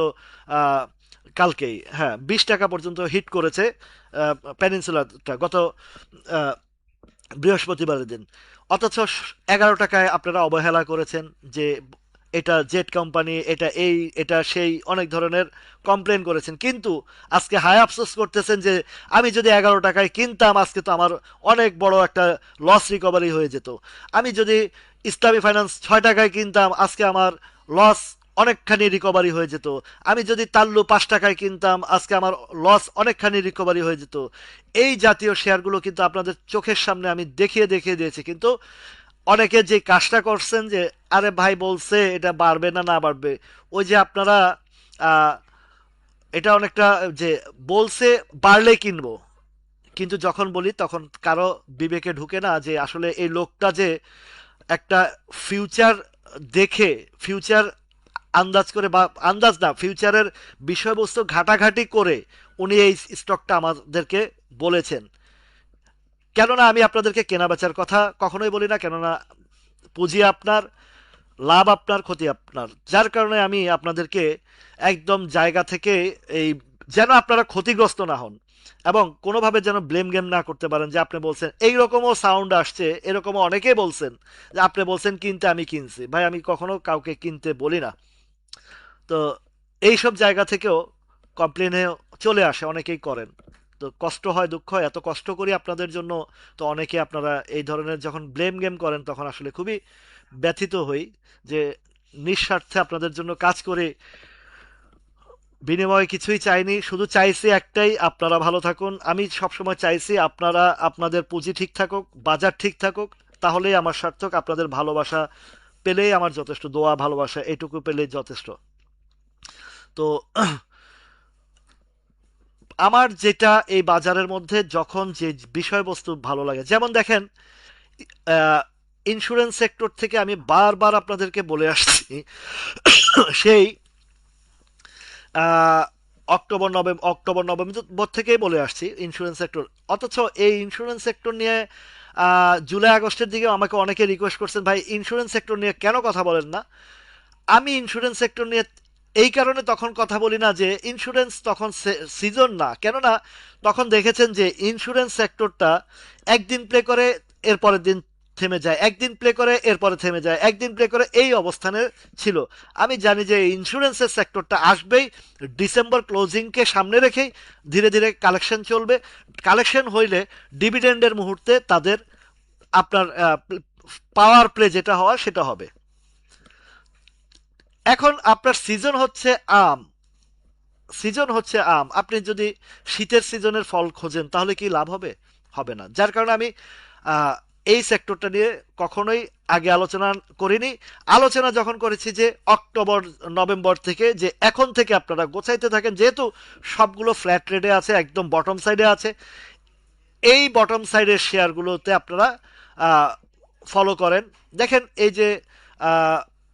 আহ, কালকেই, হ্যাঁ 20 টাকা পর্যন্ত হিট করেছে পেনিনসুলাটা গত আহ, বৃহস্পতিবারের দিন। অথচ 11 টাকায় আপনারা অবহেলা করেছেন যে এটা জেট কোম্পানি, এটা এই, এটা সেই, অনেক ধরনের কমপ্লেন করেছেন। কিন্তু আজকে হাই আফসোস করতেছেন যে আমি যদি 11 টাকায় কিনতাম আজকে তো আমার অনেক বড় একটা লস রিকভারি হয়ে যেত। আমি যদি ইসলামী ফাইন্যান্স 6 টাকায় কিনতাম আজকে আমার লস অনেকখানি রিকভারি হয়ে যেত। আমি যদি তাল্লু 5 টাকায় কিনতাম আজকে আমার লস অনেকখানি রিকভারি হয়ে যেত। এই জাতীয় শেয়ারগুলো কিন্তু আপনাদের চোখের সামনে আমি দেখিয়ে দেখিয়ে দিয়েছি, কিন্তু অনেকে যে কাজটা করছেন যে আরে ভাই বলছে এটা বাড়বে না, না বাড়বে, ওই যে আপনারা আহ, এটা অনেকটা যে বলছে বাড়লে কিনবো, কিন্তু যখন বলি তখন কারো বিবেকে ঢুকে না যে আসলে এই লোকটা যে একটা ফিউচার দেখে, ফিউচার আন্দাজ করে, বা আন্দাজ না, ফিউচারের বিষয়বস্তু ঘাটাঘাটি করে উনি এই স্টকটা আমাদেরকে বলেছেন। কেননা আমি আপনাদেরকে কেনা বেচার কথা কখনোই বলি না, কেননা পুঁজি আপনার, লাভ আপনার, ক্ষতি আপনার। যার কারণে আমি আপনাদেরকে একদম জায়গা থেকে এই, যেন আপনারা ক্ষতিগ্রস্ত না হন এবং কোনোভাবে যেন ব্লেম গেম না করতে পারেন যে আপনি বলছেন, এইরকমও সাউন্ড আসছে, এরকমও অনেকেই বলছেন যে আপনি বলছেন কিনতে, আমি কিনছি। ভাই আমি কখনো কাউকে কিনতে বলি না। তো এইসব জায়গা থেকেও কমপ্লেনে চলে আসে, অনেকেই করেন। তো কষ্ট হয়, দুঃখ হয়, এত কষ্ট করি আপনাদের জন্য। তো অনেকে আপনারা এই ধরনের যখন ব্লেম গেম করেন তখন আসলে খুবই ব্যথিত হই যে নিঃস্বার্থে আপনাদের জন্য কাজ করে বিনিময়ে কিছুই চাইনি, শুধু চাইছি একটাই, আপনারা ভালো থাকুন। আমি সবসময় চাইছি আপনারা, আপনাদের পুঁজি ঠিক থাকুক, বাজার ঠিক থাকুক, তাহলেই আমার সার্থক। আপনাদের ভালোবাসা পেলেই আমার যথেষ্ট, দোয়া ভালোবাসা এটুকু পেলেই যথেষ্ট। তো আমার যেটা এই বাজারের মধ্যে যখন যে বিষয়বস্তু ভালো লাগে, যেমন দেখেন ইন্স্যুরেন্স সেক্টর থেকে আমি বারবার আপনাদেরকে বলে আসছি সেই আহ, অক্টোবর নভেম্বর থেকেই বলে আসছি ইন্স্যুরেন্স সেক্টর। অথচ এই ইন্স্যুরেন্স সেক্টর নিয়ে জুলাই আগস্টের দিকে আমাকে অনেকে রিকোয়েস্ট করছেন, ভাই ইন্স্যুরেন্স সেক্টর নিয়ে কেন কথা বলেন না। আমি ইন্স্যুরেন্স সেক্টর নিয়ে এই কারণে তখন কথা বলি না যে ইন্স্যুরেন্স তখন সিজন না, কেননা তখন দেখেছেন যে ইন্স্যুরেন্স সেক্টরটা একদিন প্লে করে এর পরের দিন থেমে যায়, একদিন প্লে করে এরপরে থেমে যায়, একদিন প্লে করে, এই অবস্থানে ছিল। আমি জানি যে ইন্স্যুরেন্সের সেক্টরটা আসবেই ডিসেম্বর ক্লোজিংকে সামনে রেখেই ধীরে ধীরে কালেকশন চলবে। কালেকশন হইলে ডিভিডেন্ডের মুহূর্তে তাদের আপনার পাওয়ার প্লে যেটা হওয়ার সেটা হবে। এখন আপনার সিজন হচ্ছে আম, সিজন হচ্ছে আম, আপনি যদি শীতের সিজনের ফল খোঁজেন তাহলে কি লাভ হবে? হবে না। যার কারণে আমি আহ, এই সেক্টরটা নিয়ে কখনোই আগে আলোচনা করিনি। আলোচনা যখন করেছি যে অক্টোবর নভেম্বর থেকে, যে এখন থেকে আপনারা গোছাইতে থাকেন, যেহেতু সবগুলো ফ্ল্যাট রেটে আছে, একদম বটম সাইডে আছে, এই বটম সাইডের শেয়ারগুলোতে আপনারা ফলো করেন। দেখেন এই যে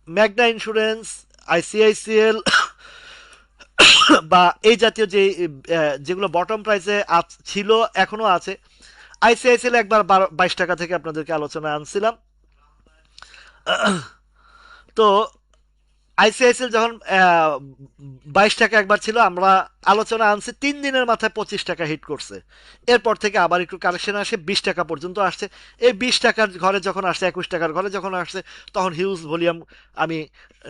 ম্যাগনা ইন্স্যুরেন্স, আইসিআইসিএল বা এই জাতীয় যে যেগুলো বটম প্রাইসে ছিল এখনো আছে। আইসিআইসিএল একবার 22 টাকা থেকে আপনাদেরকে আলোচনা আনছিলাম। তো আইসিআইসিএল যখন 22 টাকা একবার ছিল, আমরা আলোচনা আনছি, 3 দিনের মাথায় 25 টাকা হিট করছে। এরপর থেকে আবার একটু কারেকশন আসে, 20 টাকা পর্যন্ত আসছে। এই 20 টাকার ঘরে যখন আসছে, 21 টাকার ঘরে যখন আসছে, তখন হিউজ ভলিউম আমি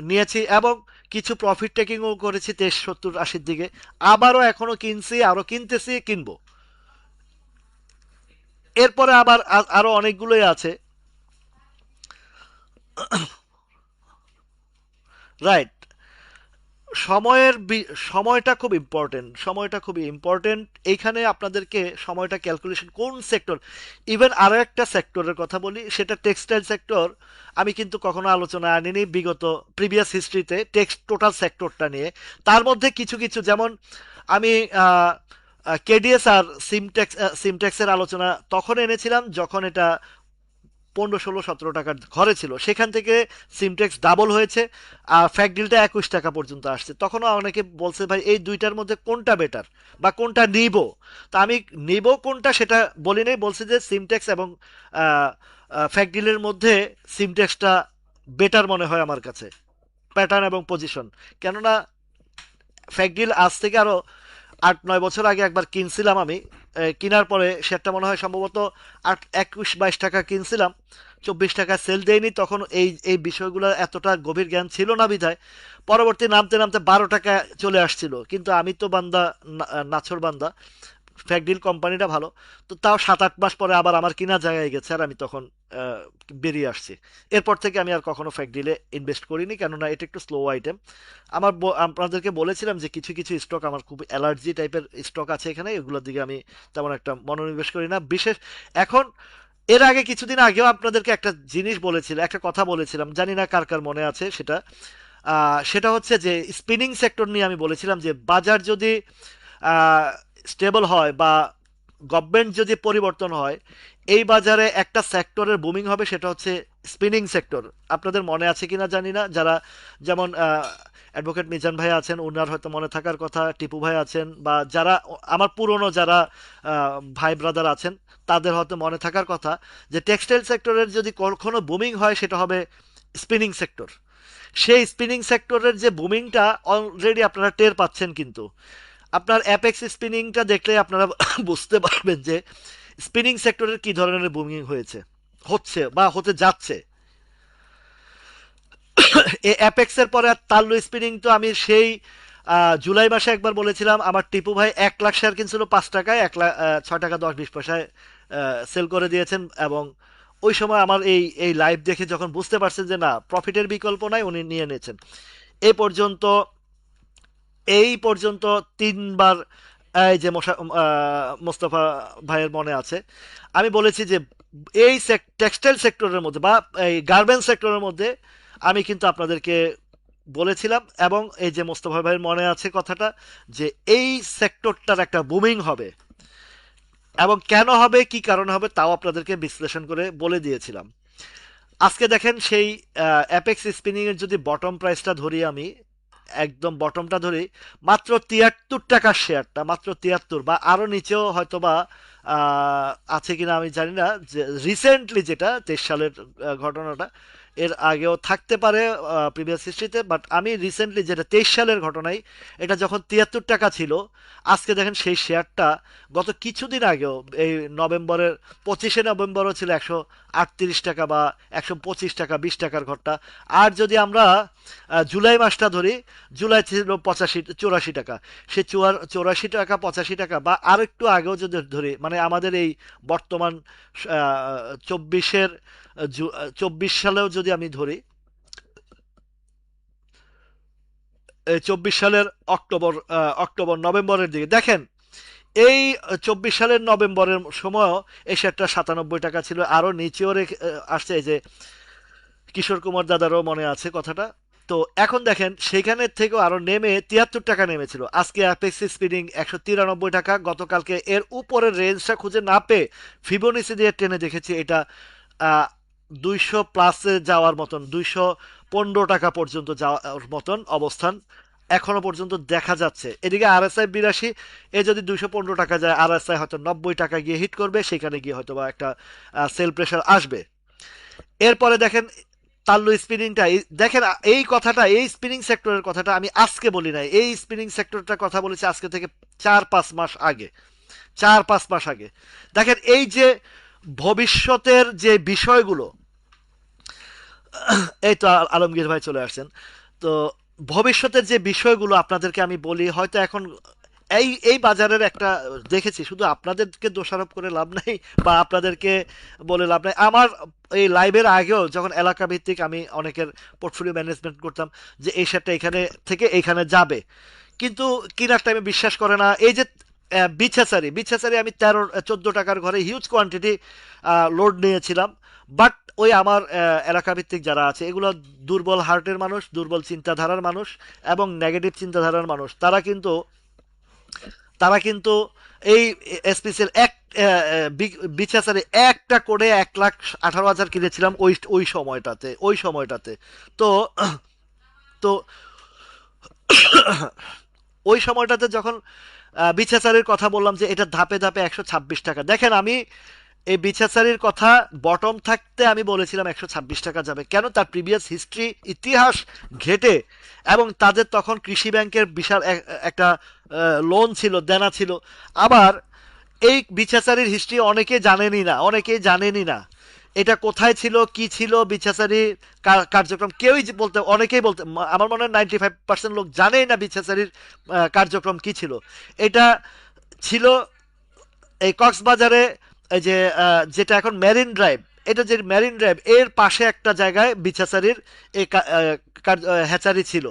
নিয়েছি এবং কিছু প্রফিট টেকিংও করেছি 23, 70, 80-র দিকে। আবারও এখনো কিনছি, আরো কিনতেছি, কিনবো। এরপরে আবার আরো অনেকগুলোই আছে। রাইট। সময়টা খুব ইম্পর্টেন্ট, সময়টা খুবই ইম্পর্টেন্ট। এইখানে আপনাদেরকে সময়টা ক্যালকুলেশন কোন সেক্টর, ইভেন আরো একটা সেক্টরের কথা বলি, সেটা টেক্সটাইল সেক্টর। আমি কিন্তু কখনো আলোচনা আনিনি বিগত প্রিভিয়াস হিস্ট্রিতে টোটাল সেক্টরটা নিয়ে। তার মধ্যে কিছু কিছু, যেমন আমি কেডিএস আর সিমটেক্সের আলোচনা তখন এনেছিলাম যখন এটা 15, 16, 17 টাকার ঘরে ছিল, সেখান থেকে সিমটেক্স ডাবল হয়েছে, আর ফ্যাক্ট ডিলটা 21 টাকা পর্যন্ত আসছে। তখনও অনেকে বলছে ভাই এই দুইটার মধ্যে কোনটা বেটার বা কোনটা নিব। তা আমি নিব কোনটা সেটা বলি নাই, বলছি যে সিমটেক্স এবং ফ্যাক্ট ডিলের মধ্যে সিমটেক্সটা বেটার মনে হয় আমার কাছে, প্যাটার্ন এবং পজিশন। কেননা ফ্যাক্ট ডিল আজ থেকে আরো 8, 9 বছর আগে একবার কিনছিলাম আমি। কেনার পরে সেটা মনে হয় সম্ভবত 21, 22 টাকা কিনছিলাম, 24 টাকা সেল দেয়নি। তখন এই এই বিষয়গুলো এতটা গভীর জ্ঞান ছিল না বিধায় পরবর্তী নামতে নামতে 12 টাকা চলে আসছিল। কিন্তু আমি তো বান্দা, নাছর বান্দা, ফ্যাকডিল কোম্পানিটা ভালো। তো তাও 7, 8 মাস পরে আবার আমার কিনা জায়গায় গেছে, আর আমি তখন আহ, বেরিয়ে আসছি। এরপর থেকে আমি আর কখনো ফ্যাকডিলে ইনভেস্ট করিনি, কেননা এটা একটু স্লো আইটেম। আপনাদেরকে বলেছিলাম যে কিছু কিছু স্টক আমার খুব অ্যালার্জি টাইপের স্টক আছে এখানে, এগুলোর দিকে আমি তেমন একটা মনোনিবেশ করি না বিশেষ। এখন এর আগে কিছুদিন আগেও আপনাদেরকে একটা জিনিস বলেছিলাম, একটা কথা বলেছিলাম, জানি না কার কার মনে আছে সেটা। সেটা হচ্ছে যে স্পিনিং সেক্টর নিয়ে আমি বলেছিলাম যে বাজার যদি স্টেবল হয় বা গভর্নমেন্ট যদি পরিবর্তন হয়, এই বাজারে একটা সেক্টরের বুমিং হবে, সেটা হচ্ছে স্পিনিং সেক্টর। আপনাদের মনে আছে কিনা জানি না, যারা যেমন অ্যাডভোকেট মিজান ভাই আছেন, ওনার হয়তো মনে থাকার কথা, টিপু ভাই আছেন, বা যারা আমার পুরনো যারা ভাই ব্রাদার আছেন, তাদের হয়তো মনে থাকার কথা যে টেক্সটাইল সেক্টরের যদি কখনো বুমিং হয় সেটা হবে স্পিনিং সেক্টর। সেই স্পিনিং সেক্টরের যে বুমিংটা অলরেডি আপনারা টের পাচ্ছেন, কিন্তু আপনার অ্যাপেক্স স্পিনিংটা দেখলে আপনারা বুঝতে পারবেন যে স্পিনিং সেক্টরের কি ধরনের বুমিং হয়েছে, হচ্ছে বা হতে যাচ্ছে। এই অ্যাপেক্সের পরে আর তাল্লু স্পিনিং তো আমি সেই জুলাই মাসে একবার বলেছিলাম, আমার টিপু ভাই 1 লাখ শেয়ার কিনছিল 5 টাকায়, 6 টাকা 10, 20 পয়সায় সেল করে দিয়েছেন। এবং ওই সময় আমার এই লাইভ দেখে যখন বুঝতে পারছেন যে না, প্রফিটের বিকল্প নাই, উনি নিয়ে নিয়েছেন। এ পর্যন্ত এই পর্যন্ত 3 বার, এই যে মোস্তফা ভাইয়ের মনে আছে, আমি বলেছি যে এই টেক্সটাইল সেক্টরের মধ্যে বা এই গার্মেন্টস সেক্টরের মধ্যে আমি কিন্তু আপনাদেরকে বলেছিলাম, এবং এই যে মোস্তফা ভাইয়ের মনে আছে কথাটা, যে এই সেক্টরটার একটা বুমিং হবে, এবং কেন হবে, কি কারণে হবে, তাও আপনাদেরকে বিশ্লেষণ করে বলে দিয়েছিলাম। আজকে দেখেন সেই অ্যাপেক্স স্পিনিং এর যদি বটম প্রাইসটা ধরি আমি, একদম বটমটা ধরি, মাত্র 73 টাকার শেয়ারটা, মাত্র 73, বা আরো নিচেও হয়তো বা আছে কিনা আমি জানি না, যে রিসেন্টলি যেটা 23 সালের ঘটনাটা, এর আগেও থাকতে পারে প্রিভিয়াস হিস্ট্রিতে, বাট আমি রিসেন্টলি যেটা 23 সালের ঘটনাই, এটা যখন 73 টাকা ছিল, আজকে দেখেন সেই শেয়ারটা গত কিছুদিন আগেও এই নভেম্বরের 25শে নভেম্বরও ছিল 138 টাকা বা 125 টাকা, 20 টাকার ঘরটা। আর যদি আমরা জুলাই মাসটা ধরি, জুলাই ছিল 84 টাকা। সে 84 টাকা, 85 টাকা বা আর একটু আগেও যদি ধরি, মানে আমাদের এই বর্তমান 24-এর 24 সালেও যদি আমি ধরি, এই 24 সালের অক্টোবর নভেম্বরের দিকে দেখেন, এই 24 সালের নভেম্বরের সময়ও এই শেয়ারটা 97 টাকা ছিল, আরো নিচেও আসছে। এই যে কিশোর কুমার দাদারও মনে আছে কথাটা। তো এখন দেখেন সেইখানে থেকেও আরো নেমে 73 টাকা নেমেছিল। আজকে অ্যাপেক্স স্পিডিং 193 টাকা। গতকালকে এর উপরের রেঞ্জটা খুঁজে না পেয়ে ফিবোনাচি দিয়ে টেনে দেখেছি এটা 200 প্লাসে যাওয়ার মতন, 215 টাকা পর্যন্ত যাওয়ার মতন অবস্থান এখনো পর্যন্ত দেখা যাচ্ছে। এদিকে আরএসআই 82, এ যদি 215 টাকা যায়, আরএসআই হয়তো 90 টাকা গিয়ে হিট করবে, সেখানে গিয়ে হয়তো বা একটা সেল প্রেশার আসবে। এরপরে দেখেন তাল্লু স্পিনিংটা, দেখেন এই কথাটা, এই স্পিনিং সেক্টরের কথাটা আমি আজকে বলি নাই, এই স্পিনিং সেক্টরটার কথা বলেছি আজকে থেকে 4-5 মাস আগে। 4-5 মাস আগে দেখেন এই যে ভবিষ্যতের যে বিষয়গুলো, এই তো আলমগীর ভাই চলে আসছেন। তো ভবিষ্যতের যে বিষয়গুলো আপনাদেরকে আমি বলি, হয়তো এখন এই এই বাজারের একটা দেখেছি, শুধু আপনাদেরকে দোষারোপ করে লাভ নাই বা আপনাদেরকে বলে লাভ নাই। আমার এই লাইভের আগেও যখন এলাকা ভিত্তিক আমি অনেকের পোর্টফোলিও ম্যানেজমেন্ট করতাম, যে এই শেয়ারটা এখানে থেকে এইখানে যাবে, কিন্তু কিনার টাইমে বিশ্বাস করে না। এই যে বিছাচারি আমি 13-14 টাকার ঘরে হিউজ কোয়ান্টিটি লোড নিয়েছিলাম। বাট ওই আমার এলাকা ভিত্তিক যারা আছে, এগুলো দুর্বল হার্টের মানুষ, দুর্বল চিন্তাধারার মানুষ এবং নেগেটিভ চিন্তাধারার মানুষ, তারা কিন্তু এই এসপিসির বিছাচারে একটা করে 1,18,000 কিনেছিলাম ওই সময়টাতে। তো তো ওই সময়টাতে যখন বিছাচারির কথা বললাম যে এটা ধাপে ধাপে 126 টাকা, দেখেন আমি এই বিছাচারির কথা বটম থাকতে আমি বলেছিলাম 126 টাকা যাবে। কেন? তার প্রিভিয়াস হিস্ট্রি, ইতিহাস ঘেটে, এবং তাদের তখন কৃষি ব্যাংকের বিশাল একটা লোন ছিল, দেনা ছিল। আবার এই বিছাচারির হিস্ট্রি অনেকেই জানেনই না এটা কোথায় ছিল, কি ছিল বিছাচারি কার্যক্রম, অনেকেই বলতে, আমার মনে হয় 95% লোক জানেই না বিছাচারির কার্যক্রম কি ছিল। এটা ছিল এই কক্সবাজারে, এই যে যেটা এখন মেরিন ড্রাইভ, এটা যে মেরিন ড্রাইভ এর পাশে একটা জায়গায় বিছাচারির এই হ্যাচারি ছিল।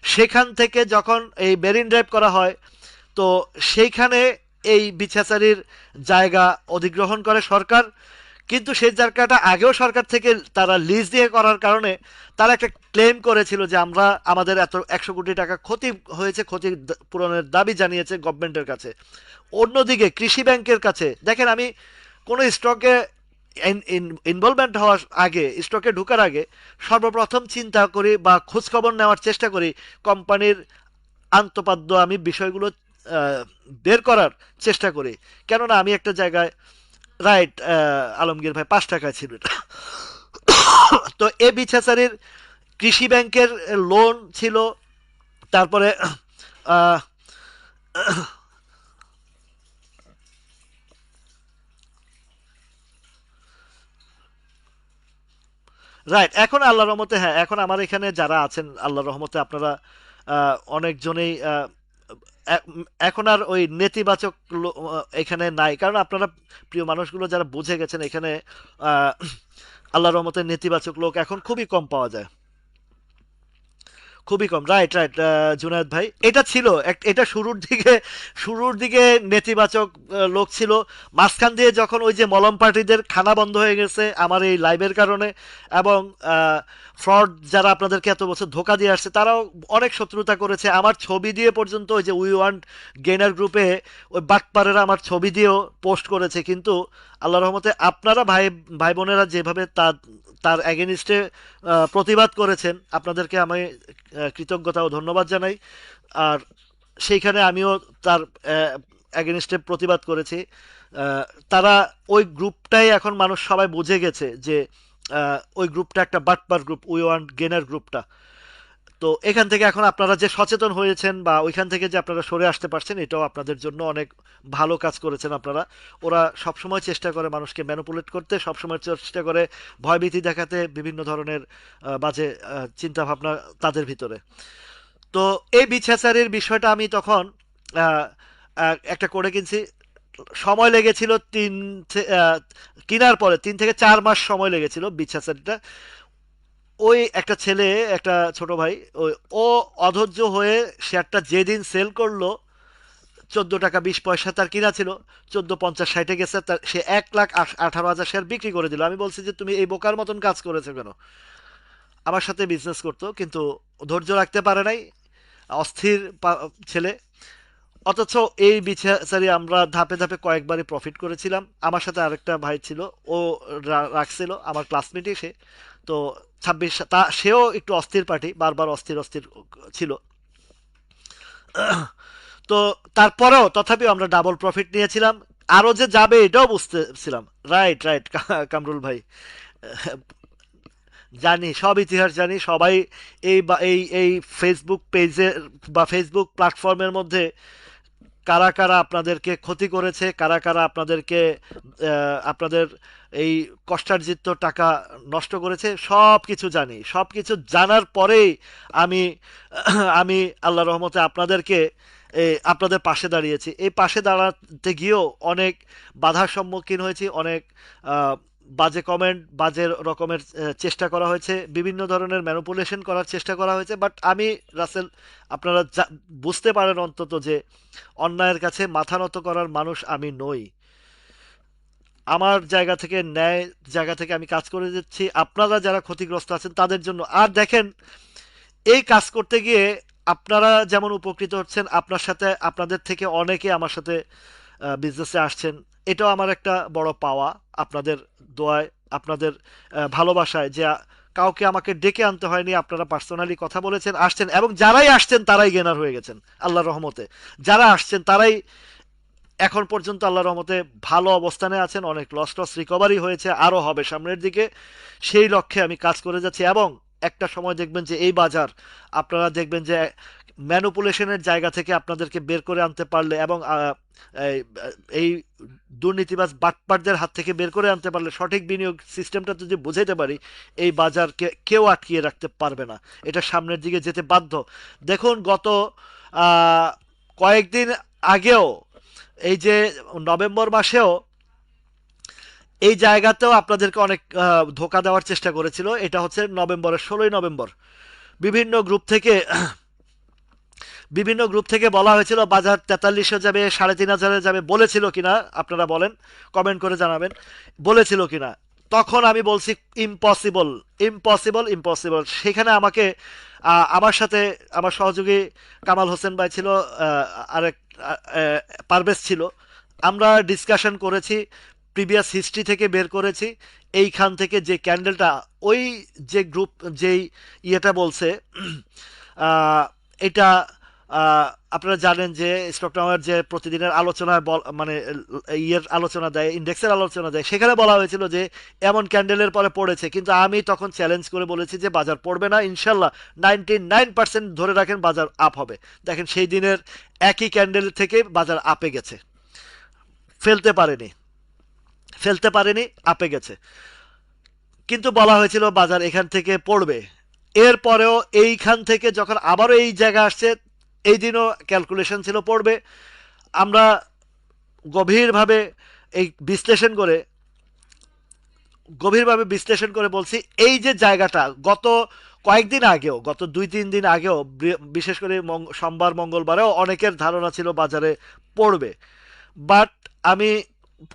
সেখান থেকে যখন এই মেরিন ড্রাইভ করা হয়, তো সেইখানে এই বিছাচারির জায়গা অধিগ্রহণ করে সরকার। কিন্তু সেই জায়গাটা আগেও সরকার থেকে তারা লিজ দিয়ে করার কারণে তারা একটা ক্লেম করেছিল যে আমরা আমাদের এত 100 কোটি টাকা ক্ষতি হয়েছে, ক্ষতি পূরণের দাবি জানিয়েছে গভর্নমেন্টের কাছে। অন্যদিকে কৃষি ব্যাংকের কাছে দেখেন, আমি কোনো স্টকে ইনভলভমেন্ট হওয়ার আগে, স্টকে ঢোকার আগে সর্বপ্রথম চিন্তা করি বা খোঁজখবর নেওয়ার চেষ্টা করি কোম্পানির আন্তপাদ্য, আমি বিষয়গুলো আহ, বের করার চেষ্টা করি। কেননা আমি একটা জায়গায়, রাইট, আলমগীর ভাই 5 টাকায় ছিল এটা। তো এ বিছাচারির কৃষি ব্যাংকের লোন ছিল। তারপরে আহ, রাইট, এখন আল্লাহর রহমতে, হ্যাঁ, এখন আমার এখানে যারা আছেন আল্লাহর রহমতে আপনারা অনেকজনেই এ- এখন আর ওই নেতিবাচক এখানে নাই, কারণ আপনারা প্রিয় মানুষগুলো যারা বুঝে গেছেন এখানে আহ, আল্লাহর রহমতে নেতিবাচক লোক এখন খুবই কম পাওয়া যায়, খুবই কম। রাইট, রাইট, জুনায়েদ ভাই, এটা ছিল এটা শুরুর দিকে নেতিবাচক লোক ছিল। মাঝখান দিয়ে যখন ওই যে মলম পার্টিদের খানা বন্ধ হয়ে গেছে আমার এই লাইভের কারণে, এবং ফ্রড যারা আপনাদেরকে এত বছর ধোকা দিয়ে আসছে, তারাও অনেক শত্রুতা করেছে আমার ছবি দিয়ে পর্যন্ত। ওই যে উই ওয়ান্ট গেনার গ্রুপে ওই বাটপারেরা আমার ছবি দিয়েও পোস্ট করেছে। কিন্তু আল্লাহ রহমতে আপনারা ভাই ভাই বোনেরা যেভাবে তার এগেনিস্টে প্রতিবাদ করেছেন, আপনাদেরকে আমি কৃতজ্ঞতা ও ধন্যবাদ জানাই। আর সেইখানে আমিও তার এগেনিস্টে প্রতিবাদ করেছি। আহ, তারা ওই গ্রুপটাই এখন মানুষ সবাই বুঝে গেছে যে ওই গ্রুপটা একটা বাটপার গ্রুপ, উই ওয়ান্ট গেনার গ্রুপটা। তো এখান থেকে এখন আপনারা যে সচেতন হয়েছেন বা ওইখান থেকে যে আপনারা সরে আসতে পারছেন, এটাও আপনাদের জন্য অনেক ভালো কাজ করেছেন আপনারা। ওরা সবসময় চেষ্টা করে মানুষকে ম্যানিপুলেট করতে, সবসময় চেষ্টা করে ভয়ভীতি দেখাতে, বিভিন্ন ধরনের বাজে চিন্তা ভাবনা তাদের ভিতরে। তো এই বিছাচারের বিষয়টা আমি তখন আহ, একটা করে কিনছি। সময় লেগেছিল কেনার পরে 3 থেকে 4 মাস সময় লেগেছিল বিছাচারিটা। ওই একটা ছেলে, একটা ছোট ভাই, ওই ও অধৈর্য হয়ে শেয়ারটা যেদিন সেল করলো, 14 টাকা 20 পয়সা তার কিনা ছিল, 14.50-60-এ গেছে, তার সে 1,18,000 শেয়ার বিক্রি করে দিল। আমি বলছি যে তুমি এই বোকার মতন কাজ করেছো কেন? আমার সাথে বিজনেস করতো কিন্তু ধৈর্য রাখতে পারে নাই, অস্থির ছেলে। অথচ এই বিচারে আমরা ধাপে ধাপে কয়েকবারই প্রফিট করেছিলাম। আমার সাথে আরেকটা ভাই ছিল, ও রাখছিল, আমার ক্লাসমেটই সে। তো 26 তা সেও একটু অস্থির পার্টি, বারবার অস্থির অস্থির ছিল। তো তারপরেও তথাপিও আমরা ডাবল প্রফিট নিয়েছিলাম। আরো যে যাবে এটাও বুঝতেছিলাম। Right, right. কামরুল ভাই, জানি, সব ইতিহাস জানি। সবাই এই ফেসবুক পেজে বা ফেসবুক প্ল্যাটফর্মের মধ্যে কারা কারা আপনাদেরকে ক্ষতি করেছে, কারা কারা আপনাদেরকে আপনাদের এই কষ্টার্জিত টাকা নষ্ট করেছে, সব কিছু জানি। সব কিছু জানার পরেই আমি আমি আল্লাহ রহমতে আপনাদেরকে আপনাদের পাশে দাঁড়িয়েছি। এই পাশে দাঁড়াতে গিয়েও অনেক বাধার সম্মুখীন হয়েছি, অনেক আহ, বাজে কমেন্ট, বাজে রকমের চেষ্টা করা হয়েছে, বিভিন্ন ধরনের ম্যানিপুলেশন করার চেষ্টা করা হয়েছে। বাট আমি, রাসেল, আপনারা বুঝতে পারেন অন্তত যে অন্যায়ের কাছে মাথা নত করার মানুষ আমি নই। আমার জায়গা থেকে, ন্যায় জায়গা থেকে আমি কাজ করে যাচ্ছি আপনারা যারা ক্ষতিগ্রস্ত আছেন তাদের জন্য। আর দেখেন, এই কাজ করতে গিয়ে আপনারা যেমন উপকৃত হচ্ছেন, আপনার সাথে আপনাদের থেকে অনেকে আমার সাথে বিজনেসে আসছেন। এটাও আমার একটা বড় পাওয়া, আপনাদের দোয়ায়, আপনাদের ভালোবাসায়, যে কাউকে আমাকে ডেকে আনতে হয়নি, আপনারা পার্সোনালি কথা বলেছেন, আসছেন, এবং যারাই আসছেন তারাই গেনার হয়ে গেছেন আল্লাহর রহমতে। যারা আসছেন তারাই এখন পর্যন্ত আল্লাহর রহমতে ভালো অবস্থানে আছেন। অনেক লস রিকভারি হয়েছে, আরও হবে সামনের দিকে। সেই লক্ষ্যে আমি কাজ করে যাচ্ছি। এবং একটা সময় দেখবেন যে এই বাজার, আপনারা দেখবেন যে ম্যানুপুলেশনের জায়গা থেকে আপনাদেরকে বের করে আনতে পারলে, এবং এই এই দুর্নীতিবাজ বাটপারদের হাত থেকে বের করে আনতে পারলে, সঠিক বিনিয়োগ সিস্টেমটা যদি বুঝাইতে পারি, এই বাজারকে কেউ আটকিয়ে রাখতে পারবে না। এটা সামনের দিকে যেতে বাধ্য। দেখুন, গত আহ, কয়েকদিন আগেও, এই যে নভেম্বর মাসেও এই জায়গাতেও আপনাদেরকে অনেক ধোকা দেওয়ার চেষ্টা করেছিল। এটা হচ্ছে নভেম্বরের 16ই নভেম্বর। বিভিন্ন গ্রুপ থেকে বিভিন্ন গ্রুপ থেকে বলা হয়েছিল বাজার 4300 যাবে, 3,500 যাবে। বলেছিল কিনা আপনারা বলেন, কমেন্ট করে জানাবেন, বলেছিল কিনা। তখন আমি বলছি ইম্পসিবল, ইম্পসিবল, ইম্পসিবল। সেখানে আমাকে আমার সাথে আমার সহযোগী কামাল হোসেন ভাই ছিল, আরেক পারভেজ ছিল। আমরা ডিসকাশন করেছি, প্রিভিয়াস হিস্ট্রি থেকে বের করেছি। এইখান থেকে যে ক্যান্ডেলটা, ওই যে গ্রুপ যেই ইয়েটা বলছে, আহ, এটা আহ, আপনারা জানেন যে স্টকটাওয়ার যে প্রতিদিনের আলোচনায় মানে ইয়ের আলোচনা দেয়, ইন্ডেক্সের আলোচনা দেয়, সেখানে বলা হয়েছিল যে এমন ক্যান্ডেলের পরে পড়েছে। কিন্তু আমি তখন চ্যালেঞ্জ করে বলেছি যে বাজার পড়বে না ইনশাল্লাহ, 99% ধরে রাখেন বাজার আপ হবে। দেখেন, সেই দিনের একই ক্যান্ডেল থেকে বাজার আপে গেছে, ফেলতে পারেনি, ফেলতে পারেনি, আপে গেছে। কিন্তু বলা হয়েছিল বাজার এখান থেকে পড়বে। এরপরেও এইখান থেকে যখন আবারও এই জায়গা আসছে, এই দিনও ক্যালকুলেশন ছিল পড়বে। আমরা গভীরভাবে এই বিশ্লেষণ করে গভীরভাবে বিশ্লেষণ করে বলছি, এই যে জায়গাটা গত কয়েকদিন আগেও, গত 2-3 দিন আগেও, বিশেষ করে সোমবার মঙ্গলবারেও অনেকের ধারণা ছিল বাজারে পড়বে। বাট আমি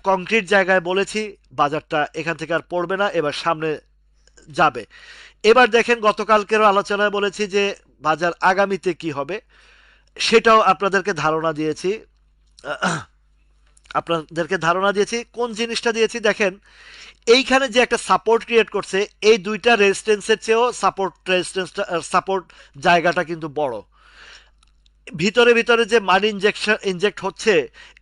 কংক্রিট জায়গায় বলেছি বাজারটা এখান থেকে আর পড়বে না, এবার সামনে যাবে। এবার দেখেন, গতকালকেরও আলোচনায় বলেছি যে বাজার আগামীতে কি হবে সেটাও আপনাদেরকে ধারণা দিয়েছি। আপনাদেরকে ধারণা দিয়েছি, কোন জিনিসটা দিয়েছি দেখেন, এইখানে যে একটা সাপোর্ট ক্রিয়েট করছে, এই দুইটা রেজিস্ট্যান্সের চেয়েও সাপোর্ট জায়গাটা কিন্তু বড়। ভিতরে ভিতরে যে মানি ইনজেক্ট হচ্ছে,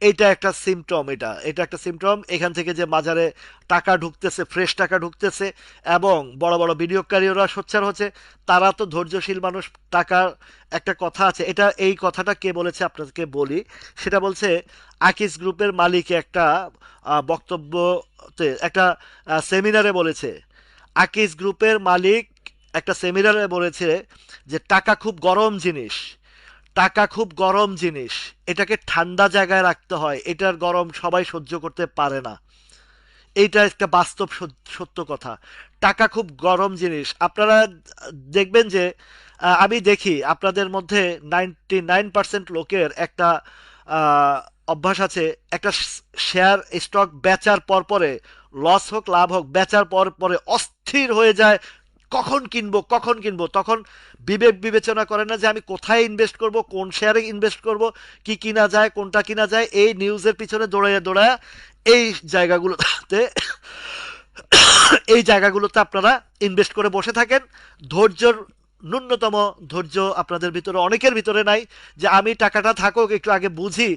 এটা একটা সিমটম, এটা এটা একটা সিমটম। এখান থেকে যে বাজারে টাকা ঢুকতেছে, ফ্রেশ টাকা ঢুকতেছে, এবং বড় বড় বিনিয়োগকারীরা সোচ্চার হচ্ছে। তারা তো ধৈর্যশীল মানুষ। টাকা, একটা কথা আছে, এটা এই কথাটা কে বলেছে আপনাকে বলি। সেটা বলছে আকিস গ্রুপের মালিক একটা বক্তব্যতে, একটা সেমিনারে বলেছে। আকিস গ্রুপের মালিক একটা সেমিনারে বলেছে যে টাকা খুব গরম জিনিস, টাকা খুব গরম জিনিস, এটাকে ঠান্ডা জায়গায় রাখতে হয়, এটার গরম সবাই সহ্য করতে পারে না। এইটা একটা বাস্তব সত্য কথা। টাকা খুব গরম জিনিস। আপনারা দেখবেন যে আমি দেখি আপনাদের মধ্যে 99% লোকের একটা আহ, অভ্যাস আছে, একটা শেয়ার স্টক বেচার পর পরে, লস হোক লাভ হোক, বেচার পর পরে অস্থির হয়ে যায়, কখন কিনবো কখন কিনবো। তখন বিবেক বিবেচনা করে না যে আমি কোথায় ইনভেস্ট করব, কোন শেয়ারে ইনভেস্ট করব, কি কিনা যায়, কোনটা কিনা যায়, এই নিউজের পিছনে দৌড়ায় দৌড়ায় এই জায়গাগুলোতে এই জায়গাগুলোতে আপনারা ইনভেস্ট করে বসে থাকেন। ধৈর্যর ন্যূনতম ধৈর্য আপনাদের ভিতরে, অনেকের ভিতরে নাই। যে আমি টাকাটা থাকুক, একটু আগে বুঝি,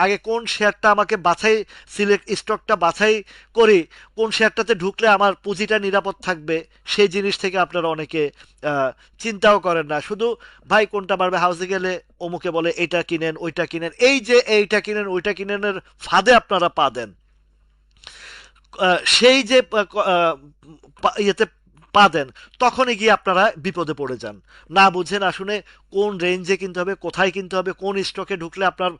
আগে কোন শেয়ারটা আমাকে বাছাই, সিলেক্ট স্টকটা বাছাই করি, কোন শেয়ারটাতে ঢুকলে আমার পুঁজিটা নিরাপদ থাকবে। সেই জিনিস থেকে আপনারা অনেকে আহ, চিন্তাও করেন না। শুধু ভাই কোনটা বাড়বে, হাউসে গেলে অমুকে বলে এটা কিনেন ওইটা কিনেন, এই যে এইটা কিনেন ওইটা কিনেনের ফাঁদে আপনারা পা দেন। সেই যে ইয়েতে পা দেন, তখনই গিয়ে আপনারা বিপদে পড়ে যান। না বুঝে না শুনে কোন রেঞ্জে কিনতে হবে, কোথায় কিনতে হবে, কোন স্টকে ঢুকলে আপনার